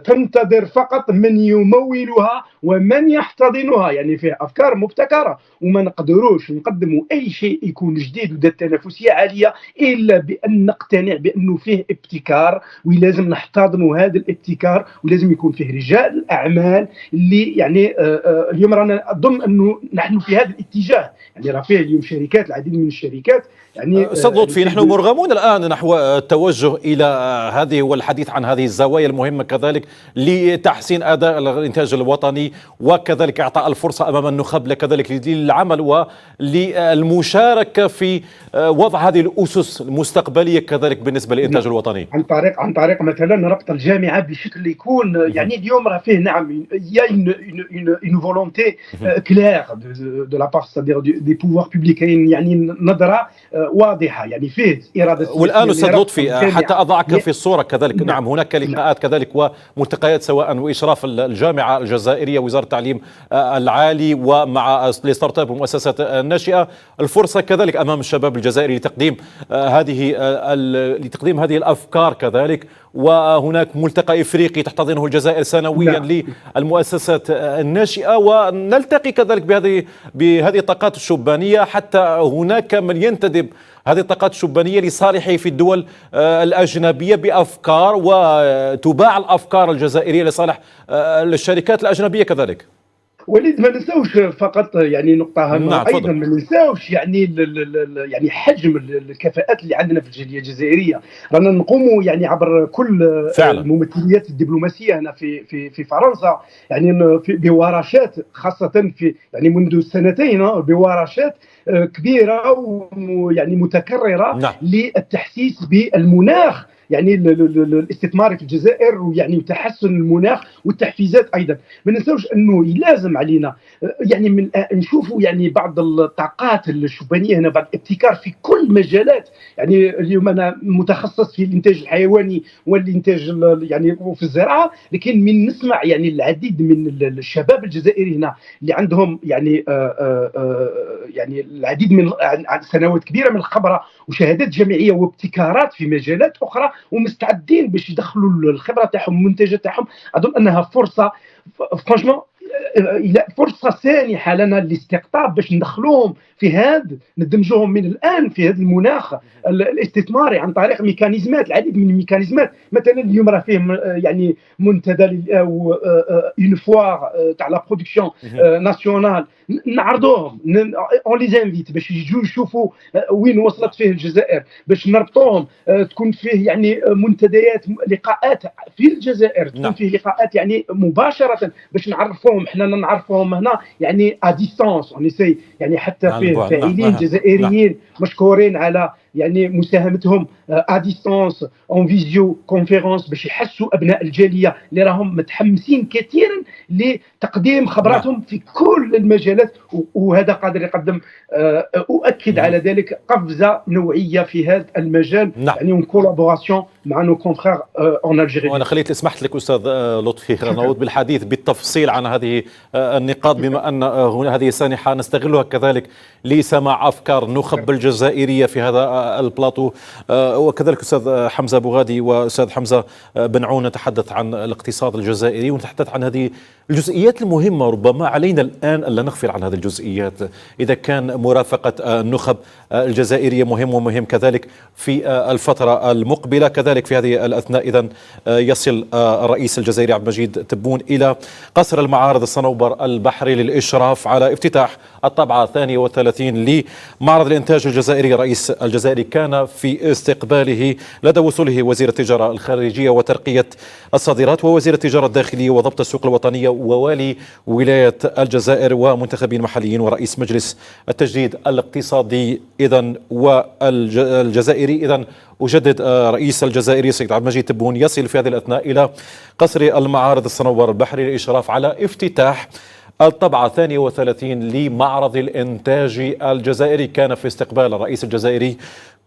تنتظر فقط من يمولها ومن يحتضنها، يعني فيه افكار مبتكره، وما نقدروش نقدموا اي شيء يكون جديد وذات تنافسيه عاليه الا بان نقتنع بانه فيه ابتكار، ولازم نحتضنوا هذا الابتكار، ولازم يكون فيه رجال الاعمال اللي يعني اليوم رانا اظن انه نحن في هذا الاتجاه، يعني راه فيه اليوم شركات، العديد من الشركات يعني أستاذ لطفي، نحن مرغمون الآن نحو التوجه إلى هذه والحديث عن هذه الزوايا المهمة كذلك لتحسين أداء الإنتاج الوطني، وكذلك إعطاء الفرصة أمام النخب كذلك للعمل وللمشاركة في وضع هذه الأسس المستقبلية كذلك بالنسبة للإنتاج الوطني، عن طريق مثلا ربط الجامعة بشكل يكون يعني اليوم راه فيه نعم يا une volonté claire de la part c'est-à-dire des pouvoirs publics، يعني نظرة واضحة، يعني فيه إرادة. والآن أستاذ لطفي حتى أضعك في الصورة كذلك، نعم هناك لقاءات كذلك وملتقيات سواء وإشراف الجامعة الجزائرية وزارة التعليم العالي ومع الستارت اب والمؤسسات الناشئة، الفرصة كذلك أمام الشباب الجزائري لتقديم هذه الأفكار كذلك، وهناك ملتقى إفريقي تحتضنه الجزائر سنويا للمؤسسات الناشئة، ونلتقي كذلك بهذه الطاقات الشبانية، حتى هناك من ينتدب هذه الطاقات الشبانية لصالحه في الدول الأجنبية بأفكار، وتباع الأفكار الجزائرية لصالح الشركات الأجنبية كذلك. وليد ما ننساوش فقط يعني نقطة هامة، نعم أيضا ما ننساوش يعني يعني حجم الكفاءات اللي عندنا في الجالية الجزائرية، رانا نقوموا يعني عبر كل الممثليات الدبلوماسية هنا في فرنسا، يعني بورشات خاصة في يعني منذ سنتين، بورشات كبيرة ويعني متكررة نعم. للتحسيس بالمناخ يعني الاستثماري في الجزائر، ويعني تحسن المناخ والتحفيزات ايضا. ما ننساوش انه لازم علينا يعني من نشوفوا يعني بعض الطاقات الشبانيه هنا، بعض الابتكار في كل مجالات. يعني اليوم انا متخصص في الانتاج الحيواني والانتاج يعني وفي الزراعه، لكن من نسمع يعني العديد من الشباب الجزائري هنا اللي عندهم يعني يعني العديد من سنوات كبيره من الخبره وشهادات جامعيه وابتكارات في مجالات اخرى، ومستعدين باش يدخلوا الخبره تاعهم المنتجات تاعهم. اظن انها فرصه فرانشمون فرصه سانحه لنا للاستقطاب باش ندخلوهم في هذا، ندمجوهم من الان في هذا المناخ الاستثماري عن طريق ميكانيزمات، العديد من الميكانيزمات. مثلا اليوم راه فيه يعني منتدى اون فوار تاع لا برودكسيون ناسيونال، نعرضوهم اون لي انفيت باش يجوا يشوفوا وين وصلت فيه الجزائر، باش نربطوهم، تكون فيه يعني منتديات لقاءات في الجزائر، تكون فيه لقاءات يعني مباشره باش نعرفوهم نعرفهم حنا نعرفهم هنا يعني ا ديستانس ونسي يعني حتى عن فيه البعد. نعم. فاعلين جزائريين مشكورين على يعني مساهمتهم ا ديستانس اون فيزيو كونفيرونس باش يحسوا ابناء الجاليه اللي راهم متحمسين كثيرا لتقديم خبراتهم في كل المجالات، وهذا قادر يقدم اؤكد على ذلك قفزه نوعيه في هذا المجال. يعني اون كولابوراسيون مع نو كونفرير اون الجيري. وانا خليت سمحت لك استاذ لطفي نعود بالحديث بالتفصيل عن هذه النقاط، بما ان هنا هذه السانحه نستغلها كذلك لسماع افكار النخب الجزائريه في هذا البلاطو، وكذلك استاذ حمزه بوغادي واستاذ حمزه بن عون نتحدث عن الاقتصاد الجزائري ونتحدث عن هذه الجزئيات المهمه. ربما علينا الان الا نغفل عن هذه الجزئيات، اذا كان مرافقه النخب الجزائريه مهم ومهم كذلك في الفتره المقبله، كذلك في هذه الاثناء اذا يصل الرئيس الجزائري عبد المجيد تبون الى قصر المعارض الصنوبر البحري للاشراف على افتتاح الطبعه 32 لمعرض الانتاج الجزائري. الرئيس الجزائري كان في استقباله لدى وصوله وزير التجاره الخارجيه وترقيه الصادرات ووزير التجاره الداخليه وضبط السوق الوطنيه ووالي ولايه الجزائر ومنتخبين محليين ورئيس مجلس التجديد الاقتصادي اذا والجزائري. اذا أجدد رئيس الجزائري السيد عبد المجيد تبون يصل في هذه الأثناء إلى قصر المعارض الصنوبر البحري للإشراف على افتتاح الطبعة 32 لمعرض الإنتاج الجزائري. كان في استقبال الرئيس الجزائري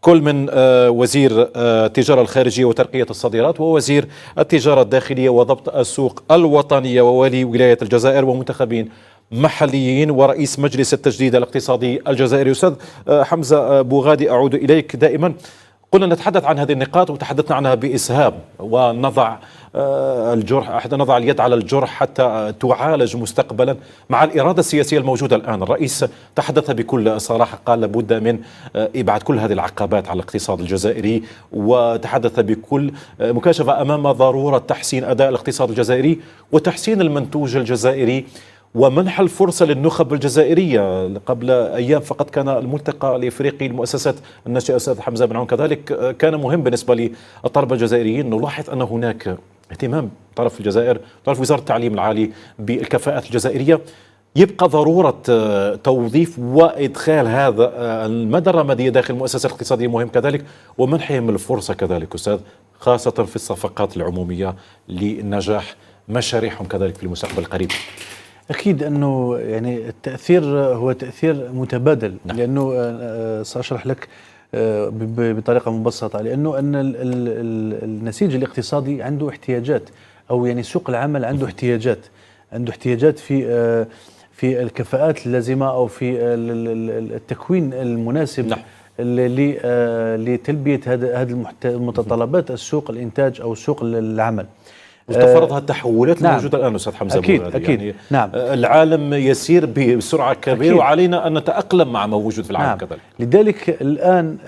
كل من وزير التجارة الخارجية وترقية الصادرات ووزير التجارة الداخلية وضبط السوق الوطنية ووالي ولاية الجزائر ومنتخبين محليين ورئيس مجلس التجديد الاقتصادي الجزائري. أستاذ حمزة بوغادي أعود إليك. دائما قلنا نتحدث عن هذه النقاط وتحدثنا عنها بإسهاب، ونضع نضع اليد على الجرح حتى تعالج مستقبلا مع الإرادة السياسية الموجودة الآن. الرئيس تحدث بكل صراحة، قال لابد من إبعاد كل هذه العقبات على الاقتصاد الجزائري، وتحدث بكل مكاشفة أمام ضرورة تحسين أداء الاقتصاد الجزائري وتحسين المنتوج الجزائري ومنح الفرصة للنخب الجزائرية. قبل أيام فقط كان الملتقى الإفريقي المؤسسات الناشئة أستاذ حمزة بن عون، كذلك كان مهم بالنسبة للطلبة الجزائريين. نلاحظ أن هناك اهتمام طرف الجزائر، طرف وزارة التعليم العالي بالكفاءات الجزائرية. يبقى ضرورة توظيف وإدخال هذا المدى الرمادية داخل المؤسسة الاقتصادية مهم كذلك، ومنحهم الفرصة كذلك أستاذ، خاصة في الصفقات العمومية لنجاح مشاريعهم كذلك في المستقبل القريب. أكيد أنه يعني التأثير هو تأثير متبادل. نعم. لأنه سأشرح لك بطريقة مبسطة، لأنه أن النسيج الاقتصادي عنده احتياجات، أو يعني سوق العمل عنده احتياجات في الكفاءات اللازمة أو في التكوين المناسب. نعم. لتلبية هذه المتطلبات السوق الإنتاج أو سوق العمل. وتفرضها التحولات نعم. الموجودة الآن أستاذ حمزة. أكيد. يعني نعم. العالم يسير بسرعة كبيرة، وعلينا أن نتأقلم مع ما موجود في العالم. نعم. كذلك لذلك الآن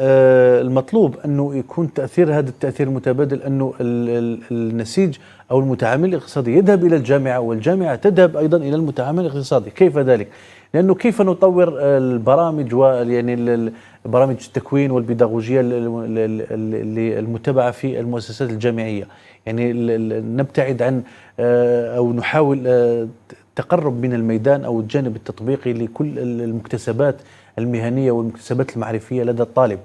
المطلوب أنه يكون هذا التأثير المتبادل، أنه النسيج أو المتعامل الاقتصادي يذهب إلى الجامعة، والجامعة تذهب أيضا إلى المتعامل الاقتصادي. كيف ذلك؟ لأنه كيف نطور البرامج ويعني برامج التكوين والبيداغوجية المتبعة في المؤسسات الجامعية. يعني نبتعد عن أو نحاول تقرب من الميدان أو الجانب التطبيقي لكل المكتسبات المهنية والمكتسبات المعرفية لدى الطالب.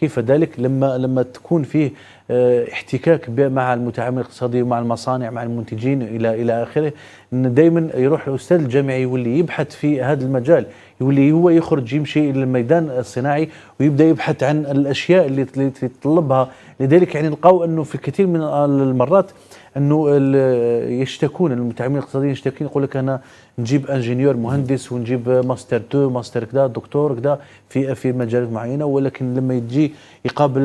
كيف ذلك؟ لما تكون فيه احتكاك مع المتعامل الاقتصادي ومع المصانع مع المنتجين إلى آخره، إن دائما يروح الأستاذ الجامعي واللي يبحث في هذا المجال، واللي هو يخرج يمشي إلى الميدان الصناعي ويبدأ يبحث عن الأشياء اللي تطلبها. لذلك يعني نلقاو أنه في كثير من المرات أنه يشتكون المتعاملين الاقتصاديين، يشتكون يقول لك أنا نجيب انجينيور مهندس ونجيب ماستر 2 ماستر كذا دكتور كذا في مجالات معينة، ولكن لما يجي يقابل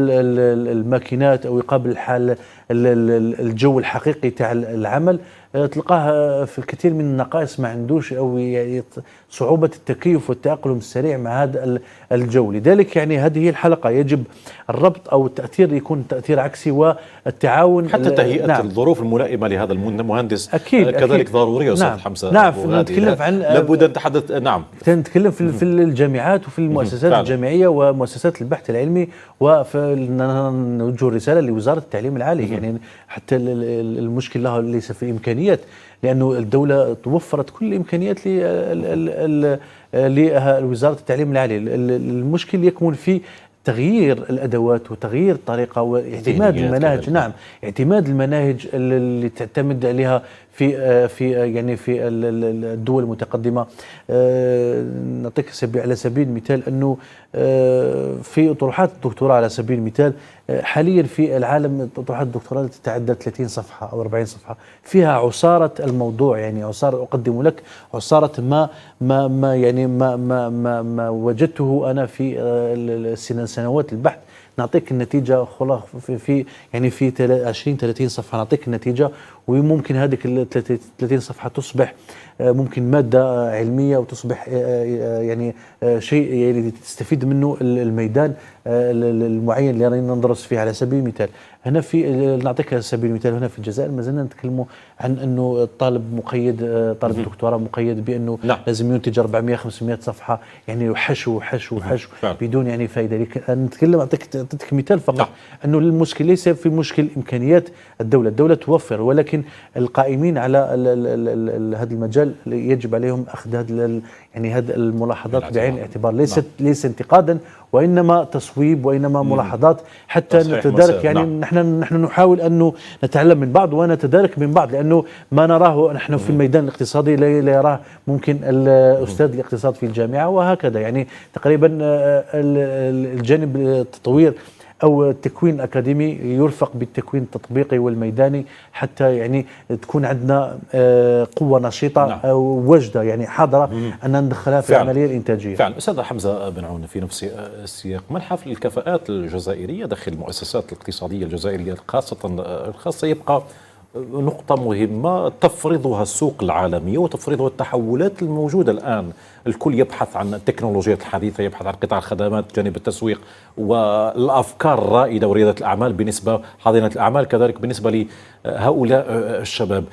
الماكينات أو يقابل الحال الجو الحقيقي تاع العمل، تلقاه في الكثير من النقائص ما عندوش، أو يعني صعوبة التكيف والتأقلم السريع مع هذا الجو. لذلك يعني هذه هي الحلقة، يجب الربط أو التأثير يكون تأثير عكسي، والتعاون حتى تهيئة نعم. الظروف الملائمة لهذا المهندس أكيد كذلك ضرورية. أستاذ حمزة. نعم. نتكلم عن لابد أن نتحدث. نعم. نتكلم في الجامعات وفي المؤسسات الجامعية ومؤسسات البحث العلمي، ونوجه رسالة لوزارة التعليم العالي. يعني حتى المشكل له ليس في الإمكانيات، لأنه الدولة توفرت كل الإمكانيات لوزارة التعليم العالي. المشكل يكمن في تغيير الادوات وتغيير الطريقه واعتماد المناهج. نعم، اعتماد المناهج اللي تعتمد عليها في الدول المتقدمه. نعطيك على سبيل المثال انه في طروحات الدكتوراه على سبيل المثال حاليا في العالم طروحات الدكتوراه تتعدى 30 صفحه او 40 صفحه، فيها عصاره الموضوع، يعني عصاره اقدم لك عصاره ما وجدته انا في سنوات البحث. نعطيك النتيجة في 20-30 صفحة، نعطيك النتيجة، وممكن هذه 30 صفحة تصبح ممكن مادة علمية، وتصبح يعني شيء يعني تستفيد منه الميدان المعين اللي رانا ندرس فيه. على سبيل المثال هنا نعطيك على سبيل المثال هنا في الجزائر ما زلنا نتكلموا عن انه الطالب مقيد، طالب الدكتوراه مقيد بانه لازم ينتج 400-500 صفحة، يعني وحشو بدون يعني فائدة. نتكلم أعطيك مثال فقط انه المشكل ليس في مشكل امكانيات الدولة توفر، ولكن القائمين على هذا المجال يجب عليهم اخذ هذه الملاحظات بعين الاعتبار، ليس انتقادا وانما تصويب، وانما ملاحظات حتى نتدارك. يعني نحن نحاول انه نتعلم من بعض ونتدارك من بعض، لانه ما نراه نحن في الميدان الاقتصادي لا يراه ممكن الاستاذ الاقتصاد في الجامعة، وهكذا. يعني تقريبا الجانب التطوير أو التكوين الأكاديمي يرفق بالتكوين التطبيقي والميداني، حتى يعني تكون عندنا قوة نشيطة أو وجدة يعني حاضرة أن ندخلها في العملية الإنتاجية. فعلا. أستاذ حمزة بن عون، في نفس السياق، ما حفل الكفاءات الجزائرية داخل المؤسسات الاقتصادية الجزائرية الخاصة يبقى نقطة مهمة تفرضها السوق العالمية وتفرضها التحولات الموجودة الآن. الكل يبحث عن التكنولوجيات الحديثة، يبحث عن قطاع الخدمات جانب التسويق والأفكار الرائدة وريادة الأعمال بالنسبة حاضنة الأعمال كذلك بالنسبة لهؤلاء الشباب.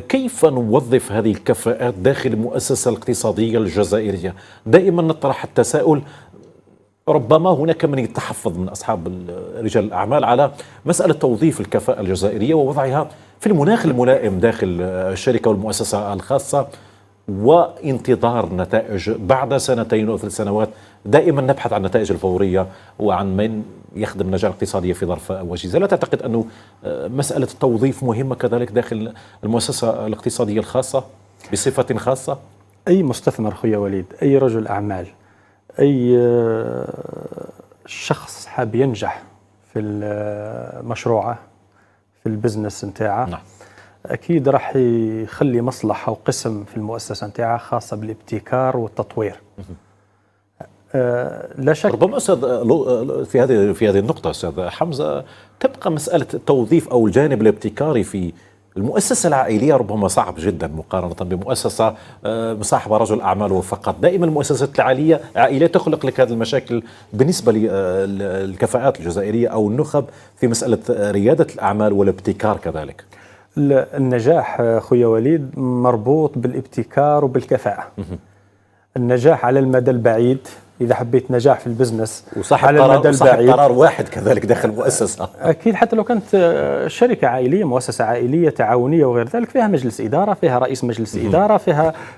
كيف نوظف هذه الكفاءات داخل المؤسسة الاقتصادية الجزائرية؟ دائما نطرح التساؤل، ربما هناك من يتحفظ من أصحاب رجال الأعمال على مسألة توظيف الكفاءة الجزائرية ووضعها في المناخ الملائم داخل الشركة والمؤسسة الخاصة، وانتظار نتائج بعد 2 أو 3 سنوات. دائما نبحث عن النتائج الفورية وعن من يخدم المجال الاقتصادي في ظرف وجيزة. لا تعتقد أنه مسألة التوظيف مهمة كذلك داخل المؤسسة الاقتصادية الخاصة بصفة خاصة؟ أي مستثمر خويا وليد، أي رجل أعمال، أي شخص حاب ينجح في مشروعه في البزنس نتاعه، أكيد راح يخلي مصلحة وقسم في المؤسسة نتاعه خاصة بالابتكار والتطوير. لا شك. ربما أستاذ في هذه النقطة أستاذ حمزة تبقى مسألة التوظيف أو الجانب الابتكاري في المؤسسة العائلية ربما صعب جدا مقارنة بمؤسسة مصاحبة رجل أعمال فقط. دائما المؤسسات العائلية تخلق لك هذه المشاكل بالنسبة للكفاءات الجزائرية أو النخب في مسألة ريادة الأعمال والابتكار كذلك. النجاح خويا وليد مربوط بالابتكار وبالكفاءة. النجاح على المدى البعيد، إذا حبيت نجاح في البزنس على المدى البعيد، قرار واحد كذلك داخل المؤسسة. أكيد، حتى لو كانت شركة عائلية، مؤسسة عائلية تعاونية وغير ذلك، فيها مجلس إدارة، فيها رئيس مجلس إدارة،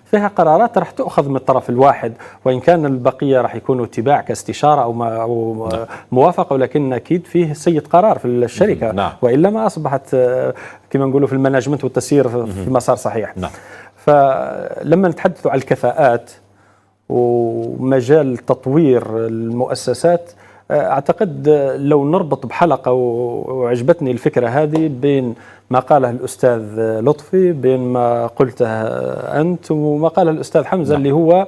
فيها قرارات راح تؤخذ من الطرف الواحد، وإن كان البقية راح يكونوا اتباع كاستشارة أو موافقة، ولكن أكيد فيه سيد قرار في الشركة. وإلا ما أصبحت كما نقولوا في المانجمنت والتسيير في مسار صحيح. فلما نتحدث عن الكفاءات ومجال تطوير المؤسسات، أعتقد لو نربط بحلقة، وعجبتني الفكرة هذه، بين ما قاله الأستاذ لطفي، بين ما قلته أنت، وما قاله الأستاذ حمزة، اللي هو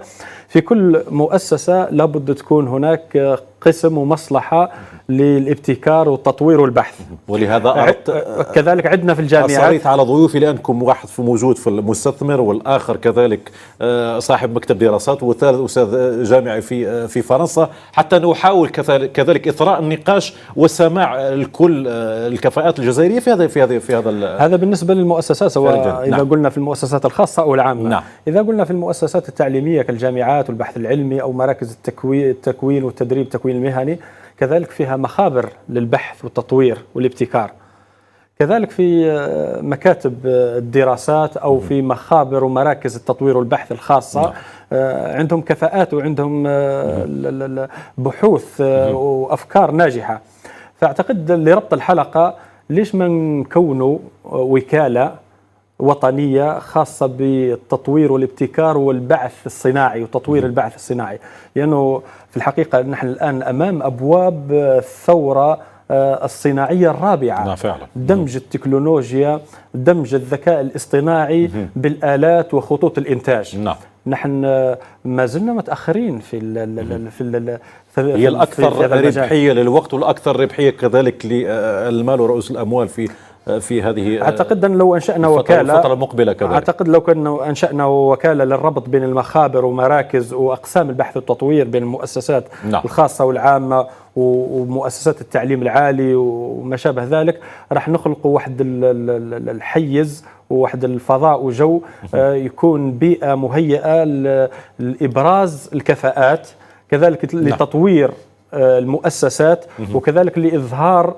في كل مؤسسة لابد تكون هناك قسم ومصلحة للابتكار والتطوير والبحث. ولهذا كذلك عندنا في الجامعات، أصريت على ضيوفي لأنكم واحد موجود في المستثمر، والآخر كذلك صاحب مكتب دراسات، والثالث أستاذ جامعي في فرنسا، حتى نحاول كذلك إثراء النقاش وسماع الكل الكفاءات الجزائرية في هذا بالنسبة للمؤسسات، سواء إذا قلنا في المؤسسات الخاصة أو العامة. إذا قلنا في المؤسسات التعليمية كالجامعات والبحث العلمي أو مراكز التكوين والتدريب، التكوين المهني، كذلك فيها مخابر للبحث والتطوير والابتكار. كذلك في مكاتب الدراسات أو في مخابر ومراكز التطوير والبحث الخاصة عندهم كفاءات وعندهم بحوث وأفكار ناجحة. فأعتقد لربط الحلقة ليش ما نكونوا وكالة وطنية خاصة بالتطوير والابتكار والبعث الصناعي وتطوير البعث الصناعي، لأنه في الحقيقة نحن الآن أمام أبواب الثورة الصناعية الرابعة. نعم فعلا. دمج التكنولوجيا، دمج الذكاء الاصطناعي بالآلات وخطوط الإنتاج. نعم. نحن ما زلنا متأخرين هي الأكثر ربحية للوقت والأكثر ربحية كذلك للمال ورؤوس الأموال في هذه. أعتقد أن لو أنشأنا وكالة الفترة المقبلة كذلك. أعتقد لو كنا أنشأنا وكالة للربط بين المخابر ومراكز وأقسام البحث والتطوير بين المؤسسات الخاصة والعامة ومؤسسات التعليم العالي وما شابه ذلك، راح نخلق واحد الحيز وواحد الفضاء وجو يكون بيئة مهيئة لإبراز الكفاءات، كذلك لتطوير المؤسسات، وكذلك لإظهار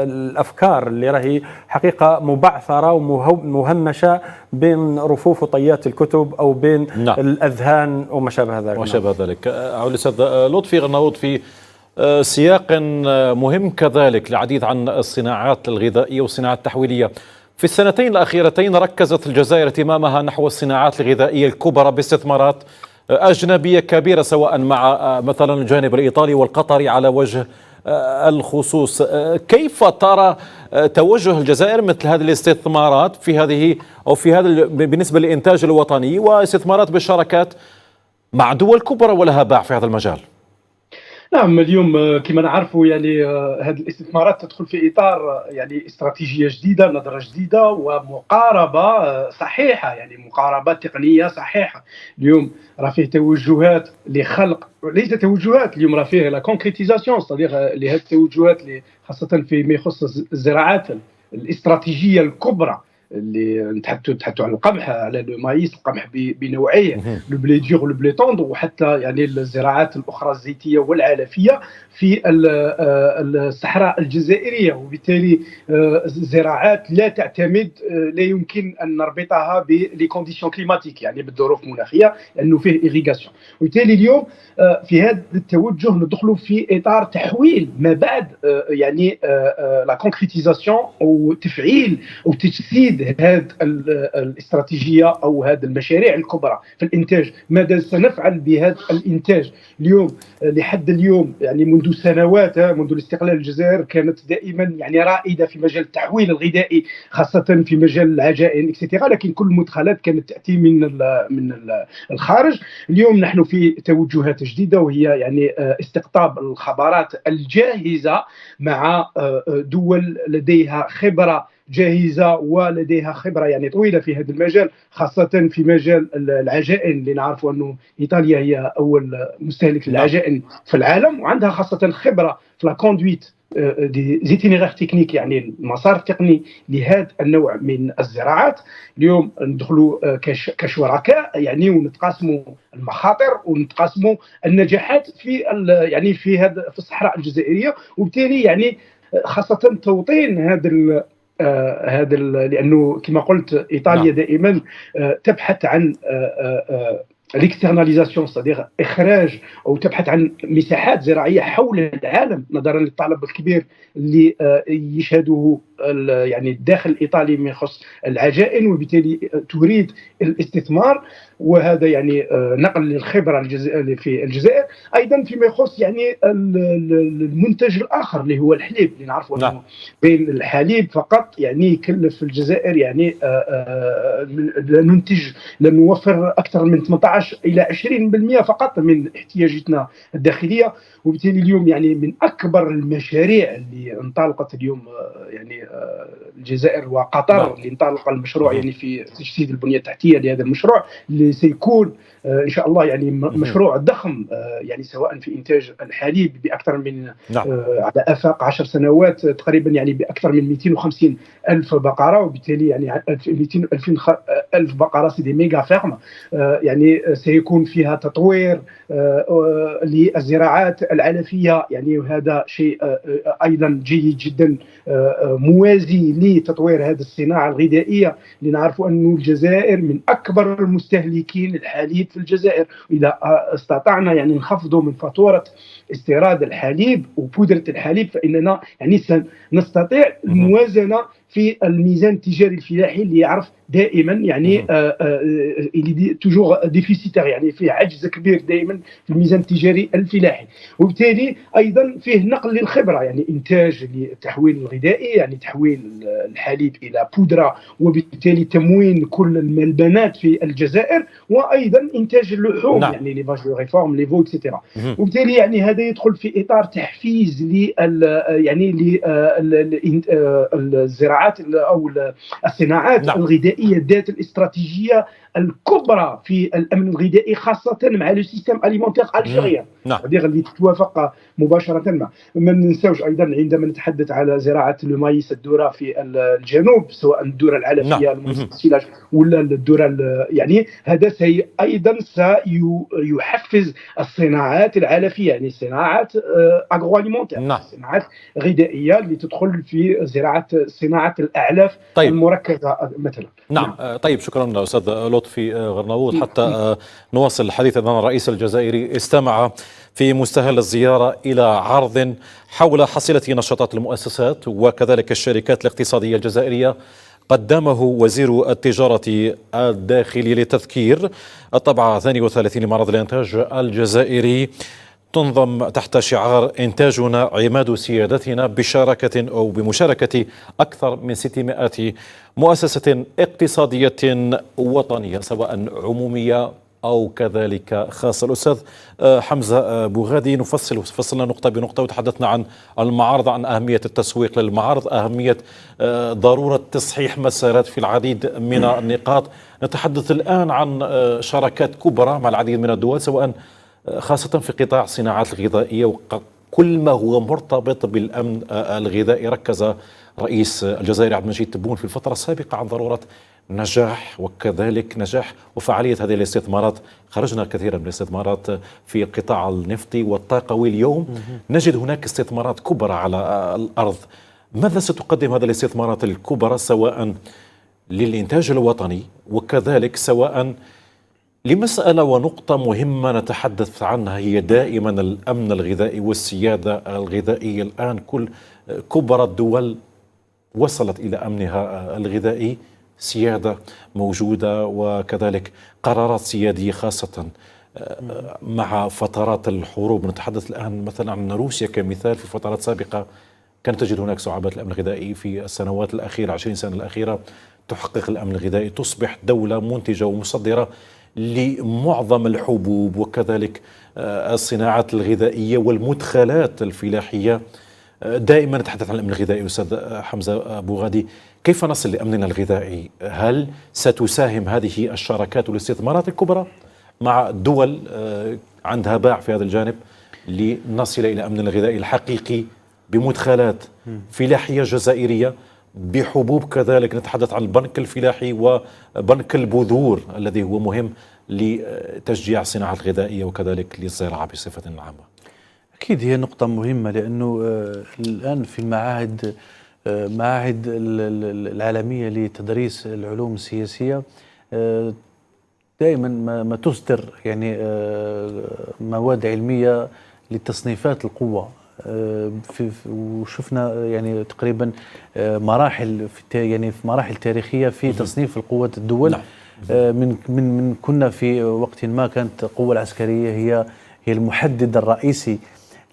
الأفكار اللي راهي حقيقة مبعثرة ومهمشة بين رفوف وطيات الكتب أو بين الأذهان وما شابه ذلك. وما شابه ذلك. الأستاذ لطفي غناوط، في سياق مهم كذلك العديد عن الصناعات الغذائية والصناعات التحويلية. في السنتين الأخيرتين ركزت الجزائر اهتمامها نحو الصناعات الغذائية الكبرى باستثمارات أجنبية كبيرة، سواء مع مثلا الجانب الإيطالي والقطري على وجه الخصوص. كيف ترى توجه الجزائر مثل هذه الاستثمارات في هذه أو في هذا بالنسبة للإنتاج الوطني واستثمارات بالشراكات مع دول كبرى ولها باع في هذا المجال؟ نعم، اليوم كما نعرفوا يعني هذه الاستثمارات تدخل في إطار يعني استراتيجية جديدة، نظرة جديدة ومقاربة صحيحة، يعني مقاربة تقنية صحيحة. اليوم راه فيه توجهات لخلق، ليس توجهات، اليوم راه فيه لا كونكريتيزاسيون، صديق لهذه التوجهات خاصة فيما يخص الزراعات الاستراتيجية الكبرى اللي نتحدثوا عن القمح، على المايس، القمح بنوعيه، لو بلي ديور ولو بلي طوند، وحتى يعني الزراعات الاخرى الزيتيه والعلفيه في الصحراء الجزائريه. وبالتالي الزراعات لا تعتمد، لا يمكن ان نربطها بلي كونديسيون كليماتيك، يعني بالظروف المناخيه، لانه فيه إيريغاسيون. وبالتالي اليوم في هذا التوجه ندخلوا في اطار تحويل ما بعد يعني لا كونكريتيزاسيون وتفعيل وتجسيد هذه الاستراتيجيه او هذه المشاريع الكبرى في الانتاج. ماذا سنفعل بهذا الانتاج اليوم؟ لحد اليوم يعني منذ سنوات، منذ الاستقلال، الجزائر كانت دائما يعني رائده في مجال التحويل الغذائي، خاصه في مجال العجائن اكسترا، لكن كل المدخلات كانت تاتي من الخارج. اليوم نحن في توجهات جديده، وهي يعني استقطاب الخبرات الجاهزه مع دول لديها خبره جاهزة ولديها خبرة يعني طويلة في هذا المجال، خاصة في مجال العجائن، اللي نعرف أنه إيطاليا هي أول مستهلك للعجائن في العالم، وعندها خاصة خبرة في لا كوندويت دي زيتينيغير تكنيك، يعني المسار التقني لهذا النوع من الزراعات. اليوم ندخلوا كشركاء يعني، ونتقاسموا المخاطر ونتقاسموا النجاحات في يعني في الصحراء الجزائرية. وبالتالي يعني خاصة توطين هذا لانه كما قلت ايطاليا دائما تبحث عن الاكسترناليزاسيون، صديق اخراج، او تبحث عن مساحات زراعيه حول العالم نظرا للطلب الكبير اللي يشهده يعني الداخل الايطالي من يخص العجائن، وبالتالي تريد الاستثمار، وهذا يعني نقل للخبره في الجزائر. ايضا فيما يخص يعني المنتج الاخر اللي هو الحليب، اللي نعرفوا انه بين الحليب فقط يعني يكلف الجزائر يعني لن نوفر اكثر من 18 الى 20% فقط من احتياجاتنا الداخليه. وبالتالي اليوم يعني من اكبر المشاريع اللي انطلقت اليوم يعني الجزائر وقطر، اللي انطلق المشروع يعني في تجسيد البنيه التحتيه لهذا المشروع، اللي سيكون ان شاء الله يعني مشروع ضخم يعني سواء في انتاج الحليب باكثر من على افاق 10 سنوات تقريبا، يعني باكثر من 250 الف بقره، وبالتالي يعني 1000 بقرة، سي دي ميغا فيرم. يعني سيكون فيها تطوير للزراعات العلفية، يعني وهذا شيء أيضا جيد جدا، موازي لتطوير هذه الصناعة الغذائية. لنعرف أن الجزائر من أكبر المستهلكين الحليب في الجزائر، إذا استطعنا يعني نخفض من فاتورة استيراد الحليب وبودرة الحليب فإننا يعني سنستطيع الموازنة في الميزان التجاري الفلاحي، اللي يعرف دائما يعني توجور ديفيسيتير، يعني فيه عجز كبير دائما في الميزان التجاري الفلاحي. وبالتالي ايضا فيه نقل للخبره، يعني انتاج للتحويل الغذائي، يعني تحويل الحليب الى بودره، وبالتالي تموين كل الملبنات في الجزائر، وايضا انتاج اللحوم. نعم. يعني لي باج دو ريفورم لي فو اكسيتيرا. وبالتالي يعني هذا يدخل في اطار تحفيز يعني الزراعات او الصناعات الغذائيه ذات الاستراتيجيه الكبرى في الامن الغذائي، خاصه مع لو سيستيم اليمونتير الجيريان. اللي تتوافق مباشره مع. ما ننساوش ايضا عندما نتحدث على زراعه المايس، الذره في الجنوب، سواء الذره العلفيه المنسلاج ولا الذره، يعني هذا ايضا سيحفز الصناعات العلفيه، يعني صناعات اغرو اليمونتير، صناعات غذائيه اللي تدخل في صناعه الاعلاف المركزه مثلا. نعم. طيب، شكرا أستاذ لطفي غرناوط. حتى نواصل الحديث، أن الرئيس الجزائري استمع في مستهل الزيارة إلى عرض حول حصيلة نشاطات المؤسسات وكذلك الشركات الاقتصادية الجزائرية قدمه وزير التجارة الداخلية لتذكير. الطبعة 32 لمعرض الإنتاج الجزائري تنظم تحت شعار إنتاجنا عماد سيادتنا، بشراكة أو بمشاركة أكثر من 600 مؤسسة اقتصادية وطنية، سواء عمومية أو كذلك خاصة. الأستاذ حمزة بوغادي، فصلنا نقطة بنقطة وتحدثنا عن المعارض، عن أهمية التسويق للمعارض، أهمية ضرورة تصحيح مسارات في العديد من النقاط. نتحدث الآن عن شراكات كبرى مع العديد من الدول، سواء خاصة في قطاع الصناعات الغذائية وكل ما هو مرتبط بالأمن الغذائي. ركز رئيس الجزائر عبد المجيد تبون في الفترة السابقة عن ضرورة نجاح وكذلك نجاح وفعالية هذه الاستثمارات. خرجنا كثيرا من الاستثمارات في القطاع النفطي والطاقوي، اليوم نجد هناك استثمارات كبرى على الأرض. ماذا ستقدم هذه الاستثمارات الكبرى سواء للإنتاج الوطني وكذلك سواء لمسألة ونقطة مهمة نتحدث عنها، هي دائما الأمن الغذائي والسيادة الغذائية. الآن كل كبرى الدول وصلت إلى أمنها الغذائي، سيادة موجودة وكذلك قرارات سيادية، خاصة مع فترات الحروب. نتحدث الآن مثلا عن روسيا كمثال، في فترات سابقة كانت تجد هناك صعوبات الأمن الغذائي، في السنوات الأخيرة 20 سنة الأخيرة تحقق الأمن الغذائي، تصبح دولة منتجة ومصدرة لمعظم الحبوب وكذلك الصناعات الغذائية والمدخلات الفلاحية. دائما نتحدث عن الأمن الغذائي. أستاذ حمزة بوغادي، كيف نصل لأمننا الغذائي؟ هل ستساهم هذه الشراكات والاستثمارات الكبرى مع دول عندها باع في هذا الجانب لنصل إلى أمننا الغذائي الحقيقي بمدخلات فلاحية جزائرية، بحبوب كذلك؟ نتحدث عن البنك الفلاحي وبنك البذور الذي هو مهم لتشجيع الصناعة الغذائية وكذلك للزراعة بصفة عامة. أكيد هي نقطة مهمة، لأنه الآن في معاهد العالمية لتدريس العلوم السياسية دائما ما تصدر يعني مواد علمية لتصنيفات القوة، وشفنا يعني تقريبا مراحل في مراحل تاريخية في تصنيف القوة الدول. نعم. من كنا في وقت ما كانت القوة العسكرية هي المحدد الرئيسي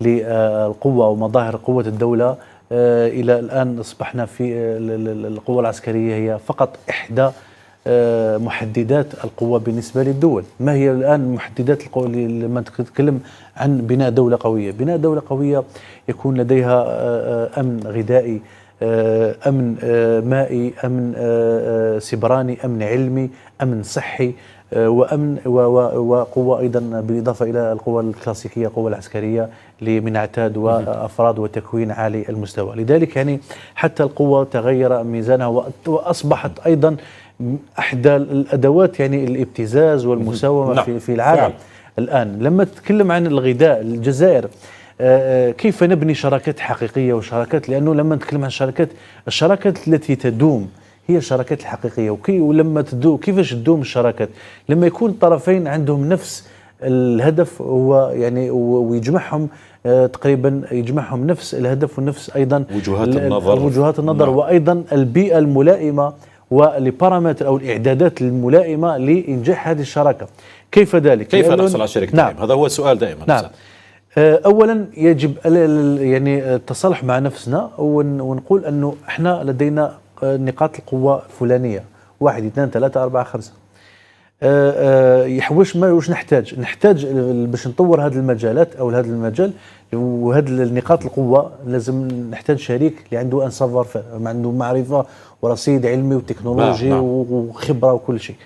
للقوة ومظاهر قوة الدولة، إلى الآن أصبحنا في القوة العسكرية هي فقط إحدى محددات القوة بالنسبة للدول. ما هي الآن محددات القوة لما تتكلم عن بناء دولة قوية؟ بناء دولة قوية يكون لديها أمن غذائي، أمن مائي، أمن سبراني، أمن علمي، أمن صحي، وأمن وقوة أيضا بالإضافة إلى القوة الكلاسيكية القوة العسكرية لمن اعتاد وأفراد وتكوين عالي المستوى. لذلك يعني حتى القوة تغير ميزانها وأصبحت أيضا احدى الادوات يعني الابتزاز والمساومه نعم. في العالم فعلا. الان. لما تتكلم عن الغذاء، الجزائر كيف نبني شراكات حقيقيه وشراكات، لانه لما نتكلم عن الشراكات التي تدوم هي الشراكات الحقيقيه. ولما تدوم، كيفاش تدوم الشراكات؟ لما يكون الطرفين عندهم نفس الهدف، هو يعني ويجمعهم تقريبا يجمعهم نفس الهدف ونفس ايضا وجهات النظر نعم. وايضا البيئه الملائمه والبارامتر او الاعدادات الملائمه لانجاح هذه الشراكه. كيف ذلك؟ كيف نحصل على شريك دائم؟ هذا هو السؤال دائما. نعم. اولا يجب يعني التصالح مع نفسنا ونقول انه احنا لدينا نقاط القوه الفلانيه 1 2 3 4 5. واش نحتاج باش نطور هذه المجالات او هذا المجال وهذه النقاط القوه. لازم نحتاج شريك اللي عنده ان سافوار عنده معرفه ورصيد علمي وتكنولوجي وخبره وكل شيء.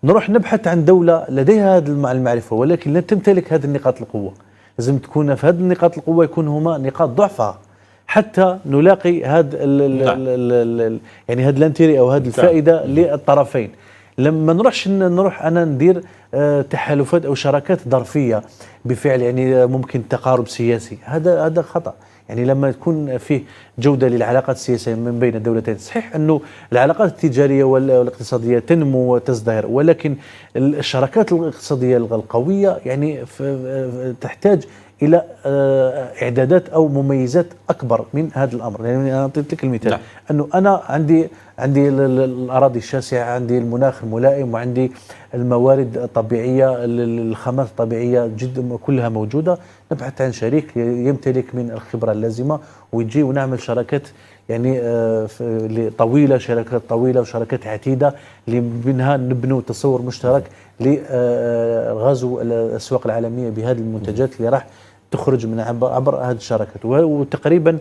نروح نبحث عن دوله لديها هذه المعرفه ولكن لا تمتلك هذه النقاط القوه. لازم تكون في هذه النقاط القوه يكون هما نقاط ضعفها حتى نلاقي هذا يعني هذا الانتيري او هذه الفائده للطرفين. لما نروح انا ندير تحالفات او شراكات ظرفيه بفعل يعني ممكن تقارب سياسي، هذا خطا. يعني لما تكون فيه جوده للعلاقات السياسيه من بين الدولتين، صحيح انه العلاقات التجاريه والاقتصاديه تنمو وتزدهر، ولكن الشراكات الاقتصاديه القويه يعني تحتاج الى اعدادات او مميزات اكبر من هذا الامر. يعني انا اعطيت لك المثال. نعم. انه انا عندي الاراضي الشاسعه، عندي المناخ الملائم، وعندي الموارد الطبيعيه، الخامات الطبيعيه جدا كلها موجوده. نبحث عن شريك يمتلك من الخبره اللازمه ويجي ونعمل شراكات يعني طويله، شراكات طويله وشراكات عتيده اللي منها نبنوا تصور مشترك لغزو الاسواق العالميه بهذه المنتجات اللي راح تخرج من عبر هذه الشراكات. وتقريبا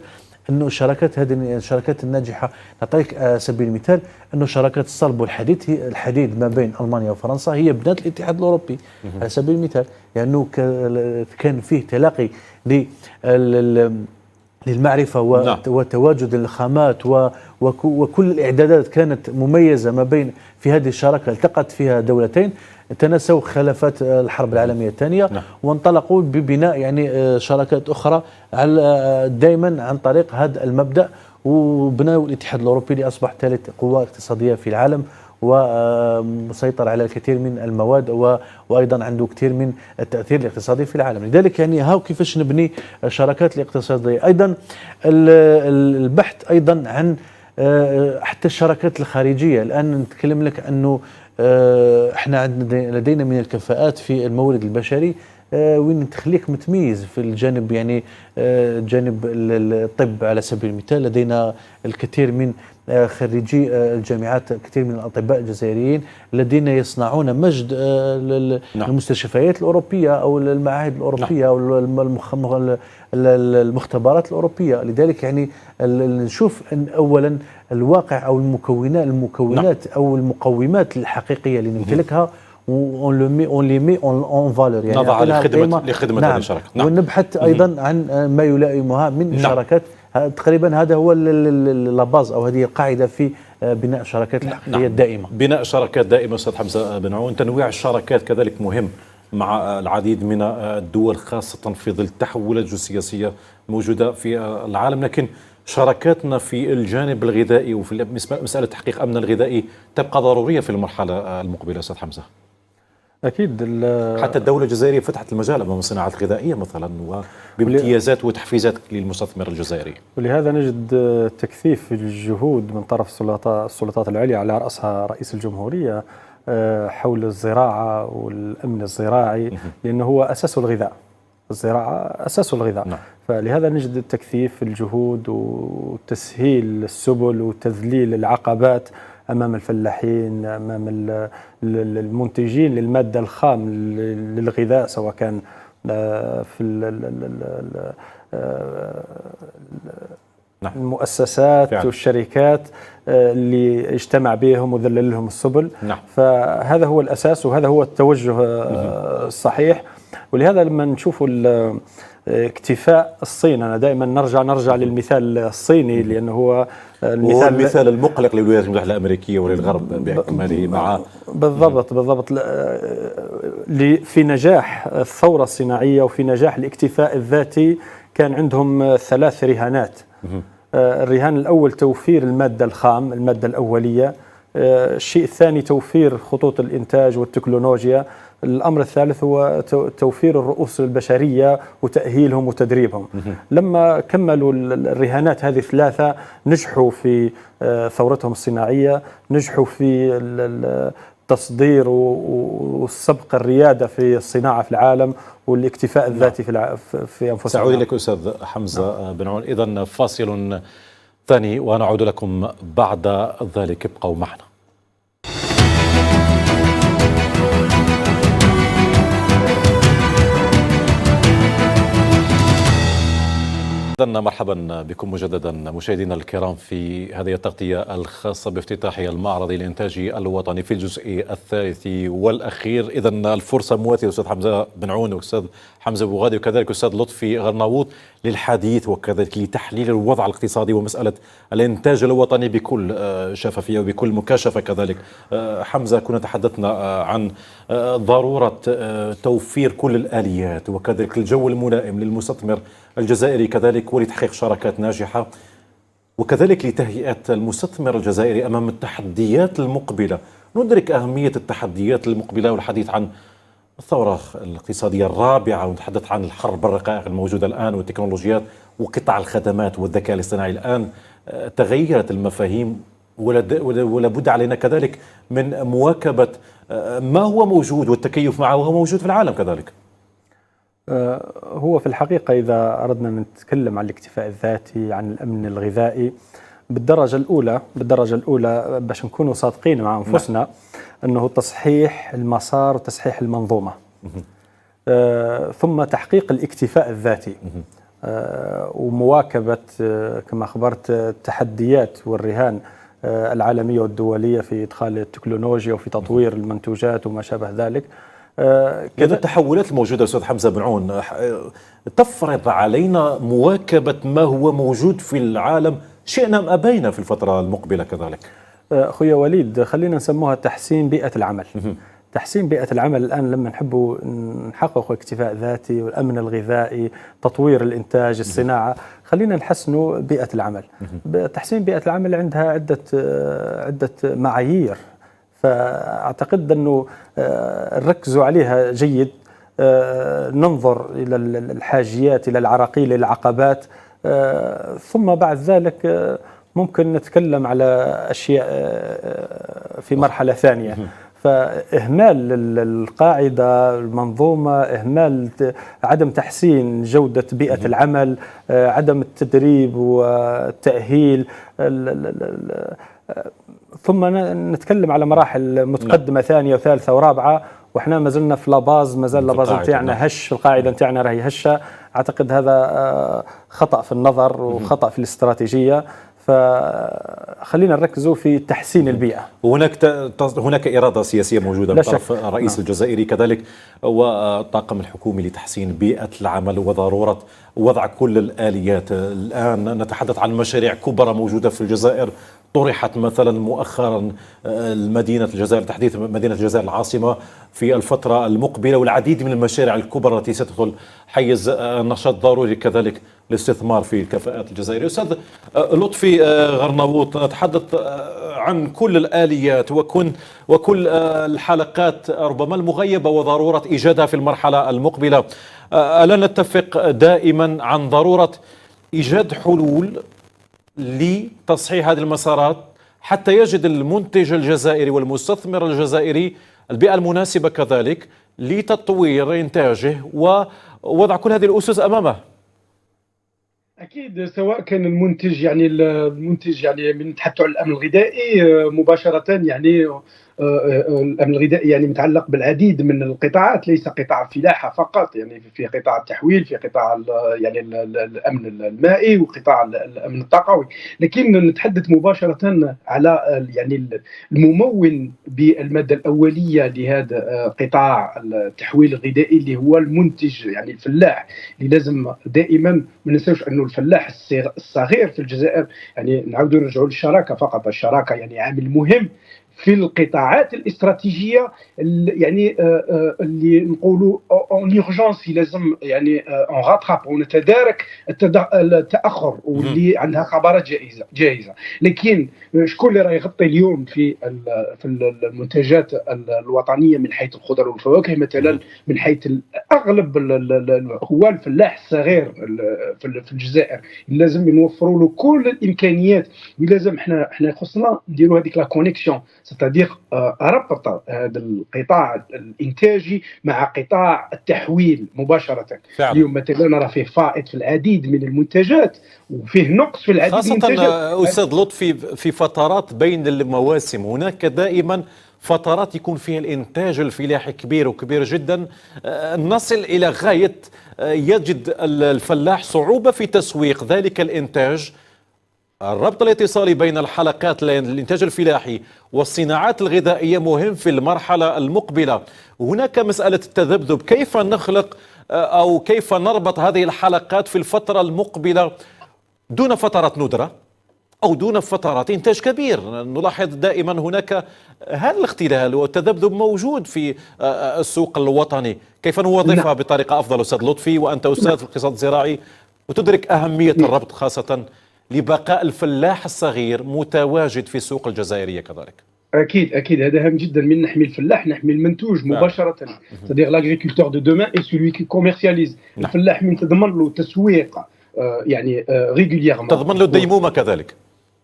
انه الشراكات الناجحه، نعطيك سبيل المثال انه شراكات الصلب والحديد ما بين المانيا وفرنسا هي بنات الاتحاد الاوروبي على سبيل المثال، لانه كان فيه تلاقي للمعرفه وتواجد الخامات وكل الاعدادات كانت مميزه ما بين في هذه الشراكه. التقت فيها دولتين تناسوا خلافات الحرب العالميه الثانيه وانطلقوا ببناء يعني شراكات اخرى على دائما عن طريق هذا المبدا، وبناوا الاتحاد الاوروبي اللي اصبح ثالث قوه اقتصاديه في العالم ومسيطر على الكثير من المواد وايضا عنده كثير من التاثير الاقتصادي في العالم. لذلك يعني هاو كيفاش نبني الشراكات الاقتصاديه. ايضا البحث ايضا عن حتى الشراكات الخارجيه. الان نتكلم لك انه احنا لدينا من الكفاءات في المورد البشري وين تخليك متميز في الجانب يعني جانب الطب على سبيل المثال. لدينا الكثير من خريجي الجامعات، كثير من الأطباء الجزائريين الذين يصنعون مجد المستشفيات الأوروبية أو المعاهد الأوروبية أو المختبرات الأوروبية. لذلك يعني نشوف أن أولا الواقع أو المكونات أو المقومات الحقيقية اللي نمتلكها on les met en valeur، يعني نضع لخدمة هذه الشراكة. ونبحث أيضا عن ما يلائمها من الشراكات. تقريبا هذا هو لاباز او هذه القاعده في بناء الشراكات الحقيقيه الدائمه. بناء شراكات دائمه استاذ حمزه بن عون. تنويع الشراكات كذلك مهم مع العديد من الدول، خاصه في ظل التحولات الجيوسياسيه الموجوده في العالم. لكن شراكاتنا في الجانب الغذائي وفي مساله تحقيق امن الغذائي تبقى ضروريه في المرحله المقبله استاذ حمزه. أكيد. حتى الدولة الجزائرية فتحت المجال أمام الصناعات الغذائية مثلا وبامتيازات وتحفيزات للمستثمر الجزائري. ولهذا نجد تكثيف الجهود من طرف السلطات العليا على رأسها رئيس الجمهورية حول الزراعة والأمن الزراعي، لأنه هو أساس الغذاء. الزراعة أساس الغذاء. نعم. فلهذا نجد تكثيف الجهود وتسهيل السبل وتذليل العقبات أمام الفلاحين، أمام المنتجين للمادة الخام للغذاء، سواء كان في المؤسسات والشركات اللي اجتمع بهم وذلل لهم السبل. فهذا هو الأساس وهذا هو التوجه الصحيح. ولهذا لما نشوفوا اكتفاء الصين. أنا دائما نرجع للمثال الصيني، لأنه هو المثال المقلق للولايات المتحدة الأمريكية وللغرب بأكمله مع بالضبط في نجاح الثورة الصناعية وفي نجاح الاكتفاء الذاتي كان عندهم 3 رهانات. الرهان الأول توفير المادة الخام، المادة الأولية. الشيء الثاني توفير خطوط الإنتاج والتكنولوجيا. الأمر الثالث هو توفير الرؤوس البشرية وتأهيلهم وتدريبهم. لما كملوا الرهانات هذه الثلاثة نجحوا في ثورتهم الصناعية، نجحوا في التصدير والسبق الريادة في الصناعة في العالم والاكتفاء الذاتي في أنفسهم. سأعود لك أستاذ حمزة بن عون. إذن فاصل ثاني ونعود لكم بعد ذلك، ابقوا معنا. إذن مرحبا بكم مجددا مشاهدينا الكرام في هذه التغطية الخاصة بافتتاح المعرض الإنتاجي الوطني في الجزء الثالث والأخير. إذن الفرصة مواتية أستاذ حمزة بن عون وأستاذ حمزة بوغادي وكذلك أستاذ لطفي غرناوط للحديث وكذلك لتحليل الوضع الاقتصادي ومسألة الإنتاج الوطني بكل شفافية وبكل مكاشفة. كذلك حمزة كنا تحدثنا عن ضرورة توفير كل الآليات وكذلك الجو الملائم للمستثمر الجزائري كذلك ولتحقيق شراكات ناجحة وكذلك لتهيئة المستثمر الجزائري أمام التحديات المقبلة. ندرك أهمية التحديات المقبلة والحديث عن الثورة الاقتصادية الرابعة، ونتحدث عن الحرب الرقائق الموجودة الآن والتكنولوجيات وقطاع الخدمات والذكاء الاصطناعي. الآن تغيرت المفاهيم ولا بد علينا كذلك من مواكبة ما هو موجود والتكيف معه وهو موجود في العالم كذلك. هو في الحقيقة إذا أردنا نتكلم عن الاكتفاء الذاتي، عن الأمن الغذائي بالدرجة الأولى باش نكونوا صادقين مع أنفسنا أنه تصحيح المسار وتصحيح المنظومة، ثم تحقيق الاكتفاء الذاتي ومواكبة كما أخبرت التحديات والرهان العالمية والدولية في إدخال التكنولوجيا وفي تطوير المنتوجات وما شابه ذلك. كذا التحولات الموجودة أستاذ حمزة بن عون تفرض علينا مواكبة ما هو موجود في العالم شئنا أم أبينا في الفترة المقبلة كذلك. أخويا وليد، خلينا نسموها تحسين بيئة العمل. تحسين بيئة العمل الآن لما نحبوا نحقق اكتفاء ذاتي والأمن الغذائي، تطوير الإنتاج، الصناعة، خلينا نحسنوا بيئة العمل. تحسين بيئة العمل عندها عدة معايير، فأعتقد أنه نركزوا عليها جيد، ننظر إلى الحاجيات، إلى العراقيل، إلى العقبات، ثم بعد ذلك ممكن نتكلم على أشياء في مرحلة ثانية. فإهمال القاعدة، المنظومة، إهمال عدم تحسين جودة بيئة العمل، عدم التدريب والتأهيل، ثم نتكلم على مراحل متقدمة ثانية وثالثة ورابعة، وإحنا ما زلنا في لاباز، ما زال لاباز نتاعنا هش، القاعدة نتاعنا راهي هشة. أعتقد هذا خطأ في النظر وخطأ في الاستراتيجية، فخلينا نركزوا في تحسين البيئة. هناك إرادة سياسية موجودة من طرف الرئيس الجزائري كذلك والطاقم الحكومي لتحسين بيئة العمل وضرورة وضع كل الآليات. الآن نتحدث عن مشاريع كبرى موجودة في الجزائر طرحت مثلا مؤخرا مدينة الجزائر، تحديث مدينة الجزائر العاصمة في الفترة المقبلة، والعديد من المشاريع الكبرى التي ستدخل حيز النشاط ضروري كذلك الاستثمار في الكفاءات الجزائرية. أستاذ لطفي غرناوط، نتحدث عن كل الآليات وكل الحلقات ربما المغيبة وضرورة إيجادها في المرحلة المقبلة. ألا نتفق دائما عن ضرورة إيجاد حلول لتصحيح هذه المسارات حتى يجد المنتج الجزائري والمستثمر الجزائري البيئة المناسبة كذلك لتطوير إنتاجه ووضع كل هذه الأسس أمامه؟ أكيد، سواء كان المنتج يعني من نتحدث عن الأمن الغذائي مباشرة، يعني الامن الغذائي يعني متعلق بالعديد من القطاعات، ليس قطاع الفلاحه فقط، يعني في قطاع التحويل، في قطاع يعني الامن المائي وقطاع الامن الطاقوي. لكن نتحدث مباشره على يعني الممول بالماده الاوليه لهذا قطاع التحويل الغذائي اللي هو المنتج، يعني الفلاح، اللي لازم دائما ما ننساوش انه الفلاح الصغير في الجزائر، يعني نعاودوا نرجعوا للشراكه فقط. الشراكه يعني عامل مهم في القطاعات الاستراتيجيه، يعني اللي نقولوا اون اورجونس، لازم يعني اون غاتراب ونتدارك التاخر، واللي عندها خبرات جاهزه. لكن شكون اللي راه يغطي اليوم في المنتجات الوطنيه من حيث الخضر والفواكه مثلا، من حيث اغلب هو الفلاح الصغير في الجزائر. لازم نوفروا له كل الامكانيات، ولازم احنا خصنا نديروا هذيك لا كونيكسيون، ستادير ربط هذا القطاع الانتاجي مع قطاع التحويل مباشره. فعلا. اليوم مثلا راه فيه فائض في العديد من المنتجات، وفيه نقص في العديد من المنتجات. خاصة أستاذ لطفي في فترات بين المواسم، هناك دائما فترات يكون فيها الإنتاج الفلاحي كبير وكبير جدا، نصل إلى غاية يجد الفلاح صعوبة في تسويق ذلك الإنتاج. الربط الاتصالي بين الحلقات الإنتاج الفلاحي والصناعات الغذائية مهم في المرحلة المقبلة. هناك مسألة التذبذب، كيف نخلق أو كيف نربط هذه الحلقات في الفترة المقبلة دون فترات ندرة أو دون فترات إنتاج كبير؟ نلاحظ دائما هناك هذا الاختلال والتذبذب موجود في السوق الوطني. كيف نوظفها بطريقة أفضل أستاذ لطفي، وأنت أستاذ في الاقتصاد الزراعي وتدرك أهمية الربط خاصة لبقاء الفلاح الصغير متواجد في السوق الجزائرية كذلك؟ اكيد هذا هام جدا. من نحمي الفلاح نحمي المنتوج مباشره، c'est-à-dire l'agriculteur de demain et celui qui commercialise. الفلاح من تضمن له تسويق يعني ريغوليرمون، تضمن له الديمومه كذلك.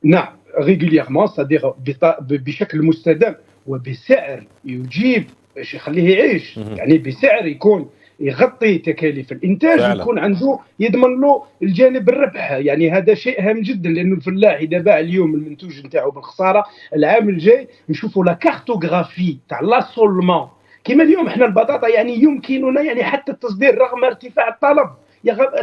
نعم ريغوليرمون، c'est-à-dire بشكل مستدام وبسعر يجيب باش يخليه يعيش، يعني بسعر يكون يغطي تكاليف الانتاج فعلا. يكون عنده يضمن له الجانب الربح. يعني هذا شيء هام جدا، لانه الفلاح اذا باع اليوم المنتوج نتاعو بالخساره، العام الجاي نشوفوا لا كارتوغرافي تاع لاسولمون. كما اليوم احنا البطاطا يعني يمكننا يعني حتى التصدير رغم ارتفاع الطلب،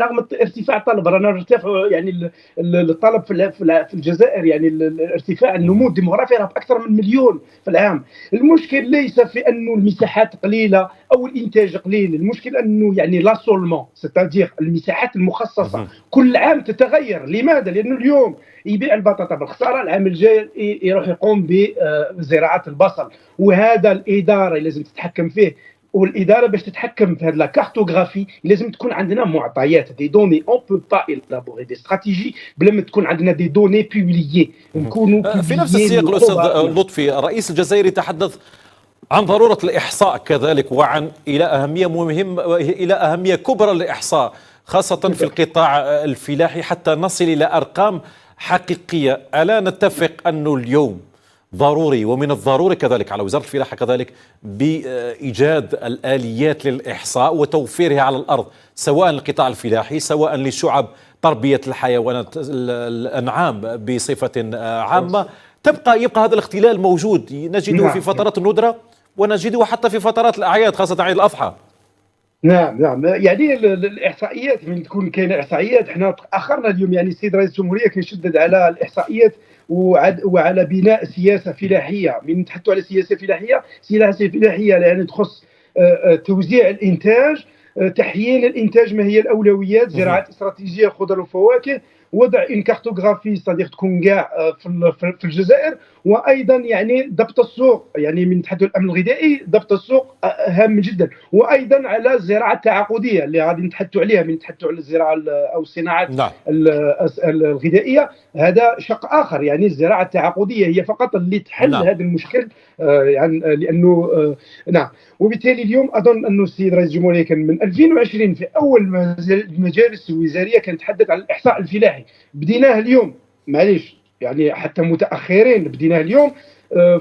رغم ارتفاع الطلب، رانا نرتفع يعني الطلب في الجزائر، يعني ارتفاع النمو الديموغرافي راه باكثر من مليون في العام. المشكل ليس في انه المساحات قليله او الانتاج قليل، المشكل انه يعني لاسولمون، ستادير المساحات المخصصه كل عام تتغير. لماذا؟ لانه اليوم يبيع البطاطا بالخساره، العام الجاي يروح يقوم بزراعه البصل، وهذا الاداره لازم تتحكم فيه. والاداره باش تتحكم في هذه لا كارتوغرافي لازم تكون عندنا معطيات، دي دوني اون بو با إلابوري دي استراتيجي بلا ما تكون عندنا دي دوني بوبليي نكونوا في نفس السياق. الاستاذ لطفي، الرئيس الجزائري تحدث عن ضروره الاحصاء كذلك، وعن الى اهميه كبرى للاحصاء خاصه في القطاع الفلاحي حتى نصل الى ارقام حقيقيه. الا نتفق انه اليوم ضروري ومن الضروري كذلك على وزارة الفلاحة كذلك بإيجاد الآليات للإحصاء وتوفيرها على الأرض، سواء للقطاع الفلاحي سواء لشعب تربية الحيوانات الأنعام بصفة عامة؟ يبقى هذا الاختلال موجود، نجده في فترات الندرة ونجده حتى في فترات الأعياد خاصة عيد الأضحى. نعم يعني الإحصائيات من تكون كاينة إحصائيات. احنا تأخرنا اليوم، يعني السيد رئيس الجمهورية كيشدد على الإحصائيات وعلى بناء سياسة فلاحية. من نتحدثوا على سياسة فلاحية يعني تخص توزيع الإنتاج، تحيين الإنتاج، ما هي الأولويات، زراعة استراتيجية خضر وفواكه، وضع إن كارتوغرافي صديق تكون كاع في الجزائر، وايضا يعني ضبط السوق. يعني من نتحدثوا الامن الغذائي ضبط السوق هام جدا، وايضا على الزراعه التعاقديه اللي غادي نتحدثوا عليها من نتحدثوا على الزراعه او الصناعات الغذائيه. هذا شق اخر، يعني الزراعه التعاقديه هي فقط اللي تحل هذا المشكل، يعني لانه نعم. وبالتالي اليوم اظن انه السيد رئيس الجمهوريه كان من 2020 في اول مجالس وزاريه كان يتحدث عن الاحصاء الفلاحي. بديناه اليوم، معليش يعني حتى متاخرين، بديناه اليوم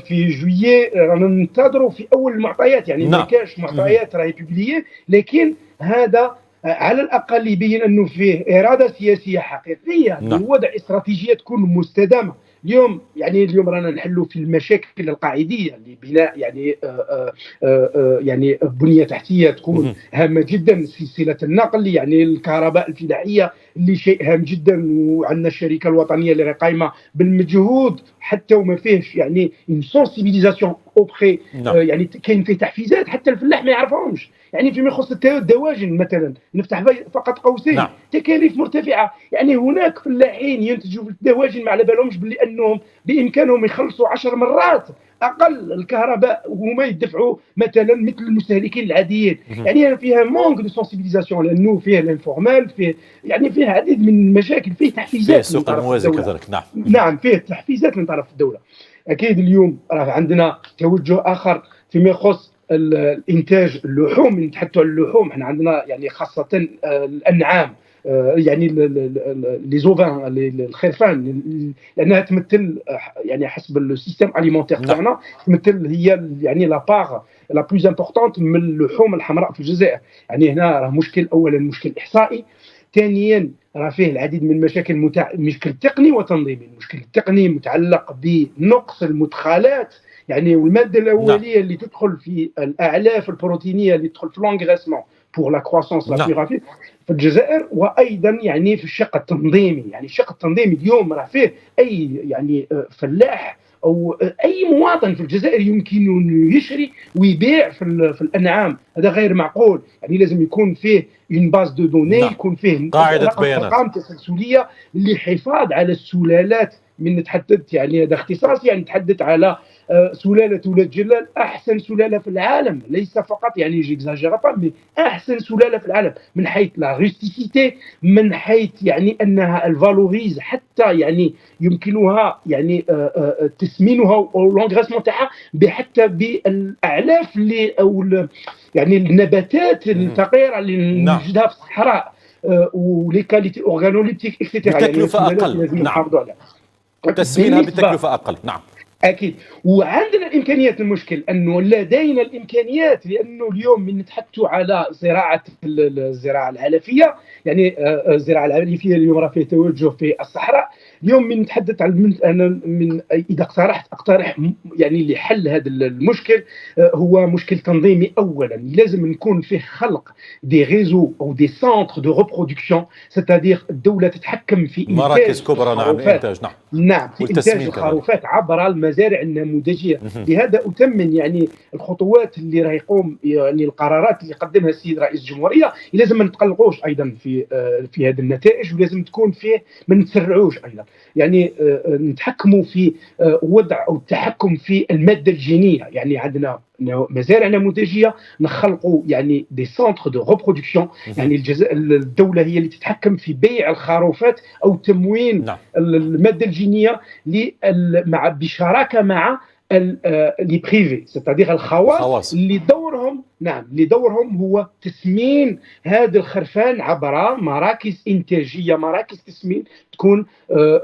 في جويي، رانا ننتظروا في اول المعطيات، يعني ما كانش معطيات راهي بوبلييه، لكن هذا على الاقل يبين انه فيه اراده سياسيه حقيقيه لوضع استراتيجيه تكون مستدامه اليوم يعني اليوم رانا نحلوا في المشاكل القاعديه لبناء يعني يعني بنيه تحتيه تكون هامه جدا، سلسله النقل يعني الكهرباء الفلاحيه اللي شيء هام جدا، وعندنا الشركه الوطنيه اللي قايمه بالمجهود حتى وما فيهش يعني اون سونسيبيليزاسيون اوبخي، يعني كاين فيه تحفيزات حتى الفلاح ما يعرفهمش. يعني فيما يخص الدواجن مثلا نفتح فقط قوسين، تكاليف مرتفعه، يعني هناك فلاحين ينتجوا في الدواجن ما على بالهمش بلي انهم بامكانهم يخلصوا 10 مرات اقل الكهرباء وهما يدفعوا مثلا مثل المستهلكين العاديين. يعني فيها مونك دو سونسيبيليزاسيون، لانه فيه الانفورمال، فيه يعني فيه عديد من المشاكل، فيه تحفيزات فيه السوق الموازي كذلك. نعم فيه تحفيزات من طرف الدوله. اكيد اليوم راه عندنا توجه اخر فيما يخص الانتاج اللحوم. نتحدثوا عن اللحوم، احنا عندنا يعني خاصه الانعام، يعني لي زوفان الخرفان، لانها تمثل يعني حسب السيستم اليمونتير تاعنا تمثل هي يعني لا باغ لا بلوز امبورطونت من اللحوم الحمراء في الجزائر. يعني هنا راه مشكل، اولا مشكل احصائي، ثانيا راه فيه العديد من المشاكل مشكل تقني وتنظيمي. المشكل التقني متعلق بنقص المدخلات، يعني والماده الاوليه اللي تدخل في الاعلاف البروتينيه اللي تدخل في لونغريسمون بور لا كرواسونس لا بلو رابيد في الجزائر، وايضا يعني في الشق التنظيمي. يعني الشق التنظيمي اليوم راه فيه اي يعني فلاح او اي مواطن في الجزائر يمكن يشري ويبيع في الانعام، هذا غير معقول. يعني لازم يكون فيه اون باز دو دوني، يكون فيه قاعده بيانات، ارقام تسلسليه للحفاظ على السلالات. من نتحدث يعني هذا اختصاص، يعني نتحدث على سلاله ولاد جلال، احسن سلاله في العالم، ليس فقط يعني جيكزاجيرا با، مي احسن سلاله في العالم من حيث لا روستيسيتي، من حيث يعني انها الفالوريز، حتى يعني يمكنها يعني تسمينها او لونغريسمون تاعها حتى بالاعلاف اللي او يعني النباتات الفقيره اللي نوجدها في الصحراء، ولي كاليتي اورغانوليبتيك اكسيتيرا، بتكلفه اقل. نحافظوا عليها، تسمينها بتكلفه اقل. نعم اكيد. وعندنا الامكانيات. المشكل انه لدينا الامكانيات، لانه اليوم من نتحدثوا على الزراعه العلفيه، يعني الزراعه العلفيه اليوم راه فيه توجه في الصحراء. اليوم من نتحدث عن انا من اذا اقترح يعني لحل هذا المشكل، هو مشكل تنظيمي. اولا لازم نكون فيه خلق دي ريزو او دي سونتر دو ريبرودكسيون، سيتادير الدوله تتحكم في مراكز كبرى. نعم انتاج. نعم في انتاج الخروفات عبر المزارع النموذجيه. لهذا أثمن يعني الخطوات اللي راح يقوم، يعني القرارات اللي قدمها السيد رئيس الجمهوريه. لازم ما نتقلقوش ايضا في هذه النتائج، ولازم تكون فيه ما نتسرعوش ايضا، يعني نتحكموا في وضع او التحكم في الماده الجينيه. يعني عندنا مزارع نموذجيه، نخلقوا يعني دي سونتر دو ريبرودكسيون، يعني الدوله هي اللي تتحكم في بيع الخروفات او تموين الماده الجينيه مع بشراكه مع لي بريفي، سيتادير الخواص اللي دورهم هو تسمين هذا الخرفان عبر مراكز انتاجيه، مراكز تسمين تكون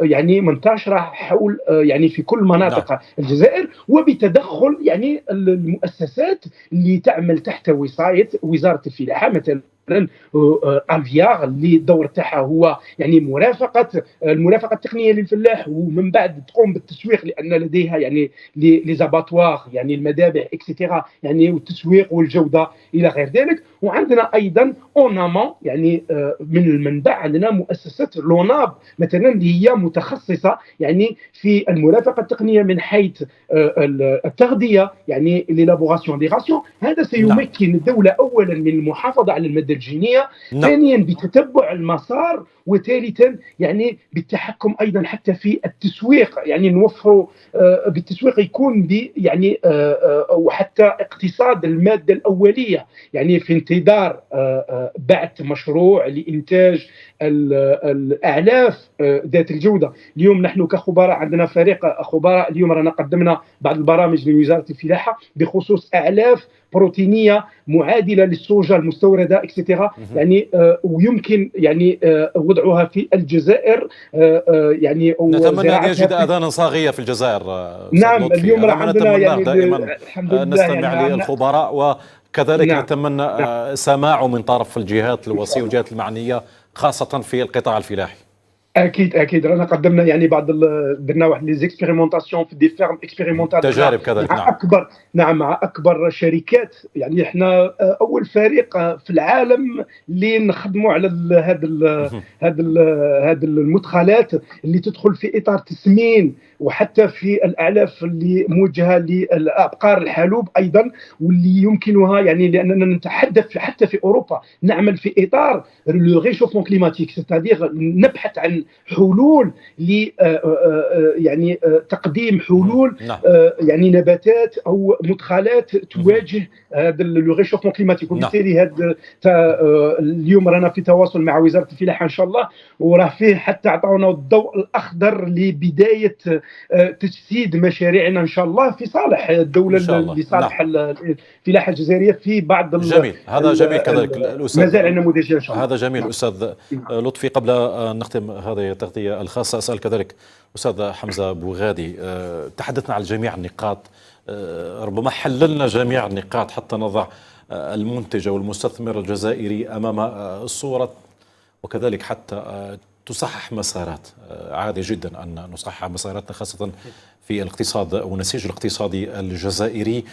يعني منتشره حول يعني في كل مناطق الجزائر، وبتدخل يعني المؤسسات اللي تعمل تحت وصايه وزاره الفلاحه. مثلا الفيار اللي الدور تاعها هو يعني المرافقه التقنيه للفلاح، ومن بعد تقوم بالتسويق، لان لديها يعني لي زاباتوار، يعني المذابح اكسيتيرا، يعني والتسويق والجوده الى غير ذلك. وعندنا ايضا اونامون، يعني من المنبع عندنا مؤسسه لوناب مثلا اللي هي متخصصه يعني في المرافقه التقنيه من حيث التغذيه، يعني ليلابوراسيون دي راسيون. هذا سيمكن الدوله اولا من المحافظه على الماده الجينيه، ثانيا بتتبع المسار، وثالثا يعني بالتحكم ايضا حتى في التسويق، يعني نوفروا بالتسويق يكون يعني وحتى اقتصاد الماده الاوليه، يعني في انتظار بعث مشروع لانتاج الاعلاف ذات الجوده. اليوم نحن كخبراء عندنا فريق خبراء، اليوم رانا قدمنا بعض البرامج لوزاره الفلاحه بخصوص اعلاف بروتينيه معادله للسوجا المستورده اكسترا، يعني ويمكن يعني وضعها في الجزائر، يعني نتمنى ان يجد اذانا صاغيه في الجزائر. نعم اليوم راح عندنا يعني دائما نستمع يعني للخبراء، وكذلك نتمنى سماعه من طرف الجهات الوصيه والجهات المعنيه خاصه في القطاع الفلاحي. اكيد رانا قدمنا يعني درنا واحد لي زيكسبيريمونطاسيون في دي فيرم اكسبيريمونتال تجارب كذلك. مع اكبر مع اكبر شركات. يعني احنا اول فريق في العالم اللي نخدموا على هذا المدخلات اللي تدخل في اطار تسمين، وحتى في الاعلاف اللي موجهه لابقار الحلوب ايضا، واللي يمكنها يعني لاننا نتحدث حتى في اوروبا نعمل في اطار لو ريشوفمون كليماتيك، ستادير نبحث عن حلول ل يعني تقديم حلول يعني نباتات او مدخلات تواجه هذا لو ريشوفمون كليماتيك. وبالتالي هذا اليوم رانا في تواصل مع وزاره الفلاحه ان شاء الله، وراه فيه حتى عطاونا الضوء الاخضر لبدايه تجسيد مشاريعنا ان شاء الله في صالح الدوله، لصالح الفلاحه الجزائريه في بعض جميل. هذا جميل كذلك المزارع النموذجيه ان شاء الله. هذا جميل. استاذ لطفي، قبل ان نختم هذه التغطيه الخاصه اسال كذلك استاذ حمزه بوغادي، تحدثنا عن جميع النقاط، ربما حللنا جميع النقاط حتى نضع المنتج او المستثمر الجزائري امام الصوره، وكذلك حتى تصحح مسارات. عادي جدا أن نصحح مساراتنا خاصة في الاقتصاد والنسيج الاقتصادي الجزائري.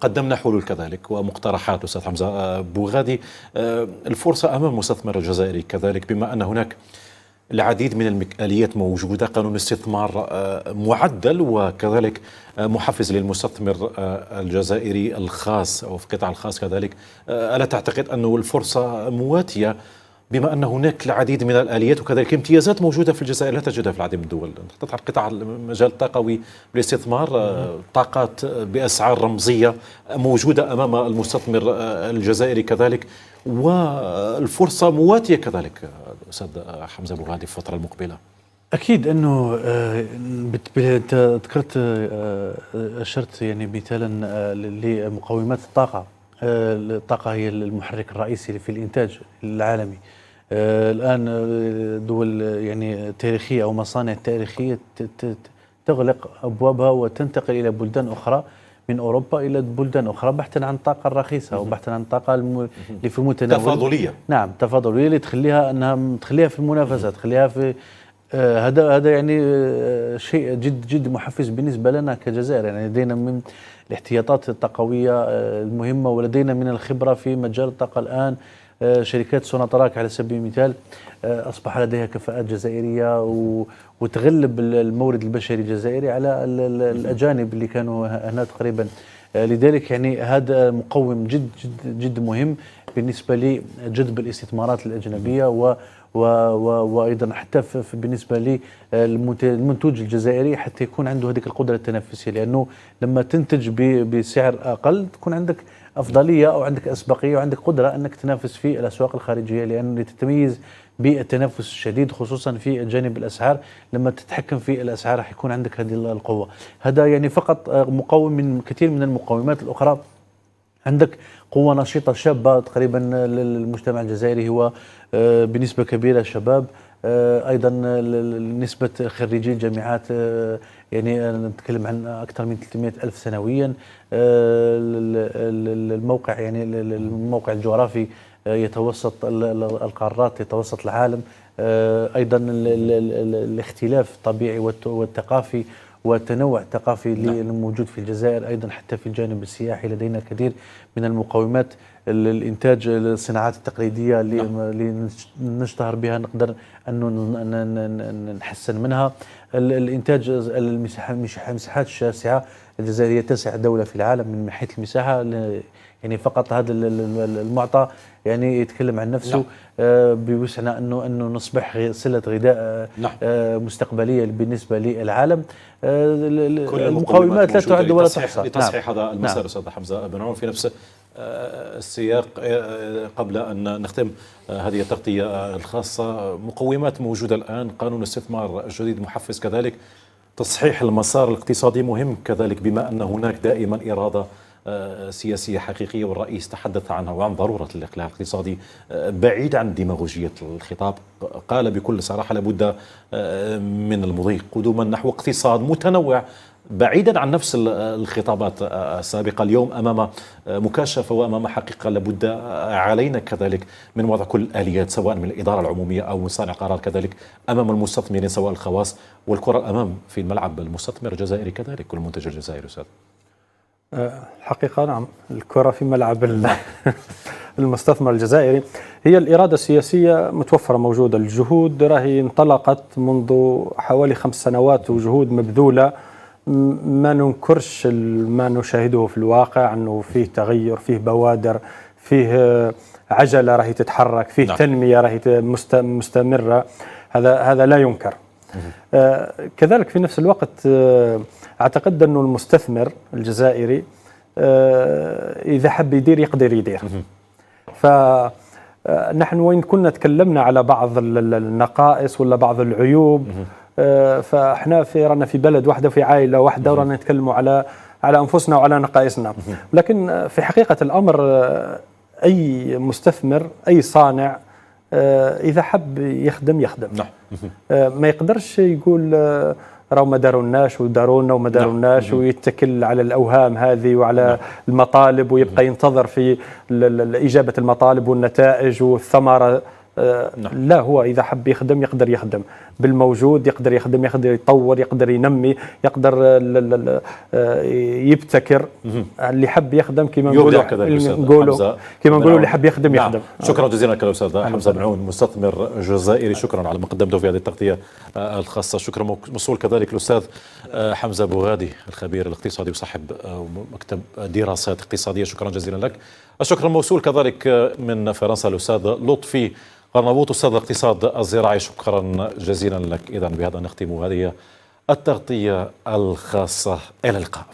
قدمنا حلول كذلك ومقترحات. أستاذ حمزة بوغادي، الفرصة أمام المستثمر الجزائري كذلك، بما أن هناك العديد من الآليات موجودة، قانون استثمار معدل وكذلك محفز للمستثمر الجزائري الخاص أو في القطاع الخاص كذلك. ألا تعتقد أنه الفرصة مواتية بما أن هناك العديد من الآليات وكذلك امتيازات موجودة في الجزائر لا تجدها في العديد من الدول؟ نتحدث عن قطاع المجال الطاقوي بالاستثمار، طاقات بأسعار رمزية موجودة أمام المستثمر الجزائري كذلك، والفرصة مواتية كذلك. أستاذ حمزة بوغادي في الفترة المقبلة. أكيد أنه ذكرت أشرت يعني مثالا لمقومات الطاقة. الطاقة هي المحرك الرئيسي في الإنتاج العالمي. الآن دول يعني تاريخية أو مصانع تاريخية تغلق أبوابها وتنتقل إلى بلدان أخرى من أوروبا إلى بلدان أخرى بحثا عن الطاقة الرخيصة وبحثا عن الطاقة اللي في المتناول. تفاضلية. نعم، تفاضلية اللي تخليها في المنافسة، تخليها في هذا يعني شيء جد محفز بالنسبة لنا كجزائر. يعني لدينا من الاحتياطات الطاقوية المهمة، ولدينا من الخبرة في مجال الطاقة الآن. شركات سوناتراك على سبيل المثال أصبح لديها كفاءات جزائرية وتغلب المورد البشري الجزائري على الأجانب اللي كانوا هنا تقريبا. لذلك يعني هذا مقوم جد مهم بالنسبة لجذب الاستثمارات الأجنبية وأيضا حتى بالنسبة للمنتوج الجزائري حتى يكون عنده هذه القدرة التنافسية، لأنه لما تنتج بسعر أقل تكون عندك أفضلية أو عندك أسبقية وعندك قدرة أنك تنافس في الأسواق الخارجية، لأن تتميز بالتنافس الشديد خصوصا في جانب الأسعار. لما تتحكم في الأسعار راح يكون عندك هذه القوة. هذا يعني فقط مقوم من كثير من المقومات الأخرى. عندك قوة نشيطة شابة تقريبا للمجتمع الجزائري هو بنسبة كبيرة شباب. أيضا نسبة خريجي الجامعات يعني نتكلم عن أكثر من 300 ألف سنويا. الموقع يعني الموقع الجغرافي يتوسط القارات، يتوسط العالم. أيضا الاختلاف الطبيعي والثقافي والتنوع الثقافي اللي موجود في الجزائر. أيضا حتى في الجانب السياحي لدينا كثير من المقومات. الإنتاج الصناعات التقليدية اللي نشتهر بها نقدر أن نحسن منها. الإنتاج المساحات الشاسعة، الجزائر هي تسع دولة في العالم من حيث المساحة. يعني فقط هذا المعطى يعني يتكلم عن نفسه. بوسعنا أنه نصبح سلة غذاء مستقبلية بالنسبة للعالم. المقومات لا تعد ولا تحصى لتصحيح هذا المسار. أستاذ حمزة بن عون في نفس السياق، قبل أن نختم هذه التغطية الخاصة، مقومات موجودة الآن، قانون استثمار جديد محفز كذلك، تصحيح المسار الاقتصادي مهم كذلك، بما أن هناك دائما إرادة سياسية حقيقية والرئيس تحدث عنها وعن ضرورة الإقلاع الاقتصادي بعيد عن ديماغوجية الخطاب. قال بكل صراحة لابد من المضي قدما نحو اقتصاد متنوع بعيدا عن نفس الخطابات السابقة، اليوم أمام مكاشفة وأمام حقيقة لابد علينا كذلك من وضع كل الآليات، سواء من الإدارة العمومية أو من صانع قرار كذلك أمام المستثمرين سواء الخواص، والكرة الأمام في الملعب المستثمر الجزائري كذلك والمنتج الجزائري. أستاذ الحقيقة نعم، الكرة في ملعب المستثمر الجزائري. هي الإرادة السياسية متوفرة موجودة، الجهود راهي انطلقت منذ حوالي 5 سنوات وجهود مبذولة، ما ننكرش ما نشاهده في الواقع أنه فيه تغير، فيه بوادر، فيه عجلة راهي تتحرك، فيه نعم. تنمية راهي مستمرة، هذا لا ينكر. كذلك في نفس الوقت أعتقد أنه المستثمر الجزائري إذا حب يدير يقدر يدير. فنحن وين كنا تكلمنا على بعض النقائص ولا بعض العيوب، فاحنا رانا في بلد واحدة في عائلة واحدة ورانا نتكلموا على أنفسنا وعلى نقائصنا، لكن في حقيقة الأمر أي مستثمر أي صانع إذا حب يخدم ما يقدرش يقول راهو ما دارولناش ودارونا وما دارولناش ويتكل على الأوهام هذه وعلى المطالب ويبقى ينتظر في إجابة المطالب والنتائج والثمرة. لا، هو إذا حب يخدم يقدر يخدم بالموجود، يقدر يخدم، يقدر يطور، يقدر ينمي، يقدر يبتكر. اللي حب يخدم كما نقولوا اللي حب يخدم يخدم. شكرا جزيلا لك الأستاذ حمزة بنعون، مستثمر جزائري، شكرا على ما قدمته في هذه التغطية الخاصة. شكرا موصول كذلك الأستاذ حمزة بوغادي الخبير الاقتصادي وصاحب مكتب دراسات اقتصادية، شكرا جزيلا لك. الشكر موصول كذلك من فرنسا الأستاذ لطفي قرنبوط أستاذ الاقتصاد الزراعي، شكرا جزيلا لك. إذن بهذا نختم هذه التغطية الخاصة، إلى اللقاء.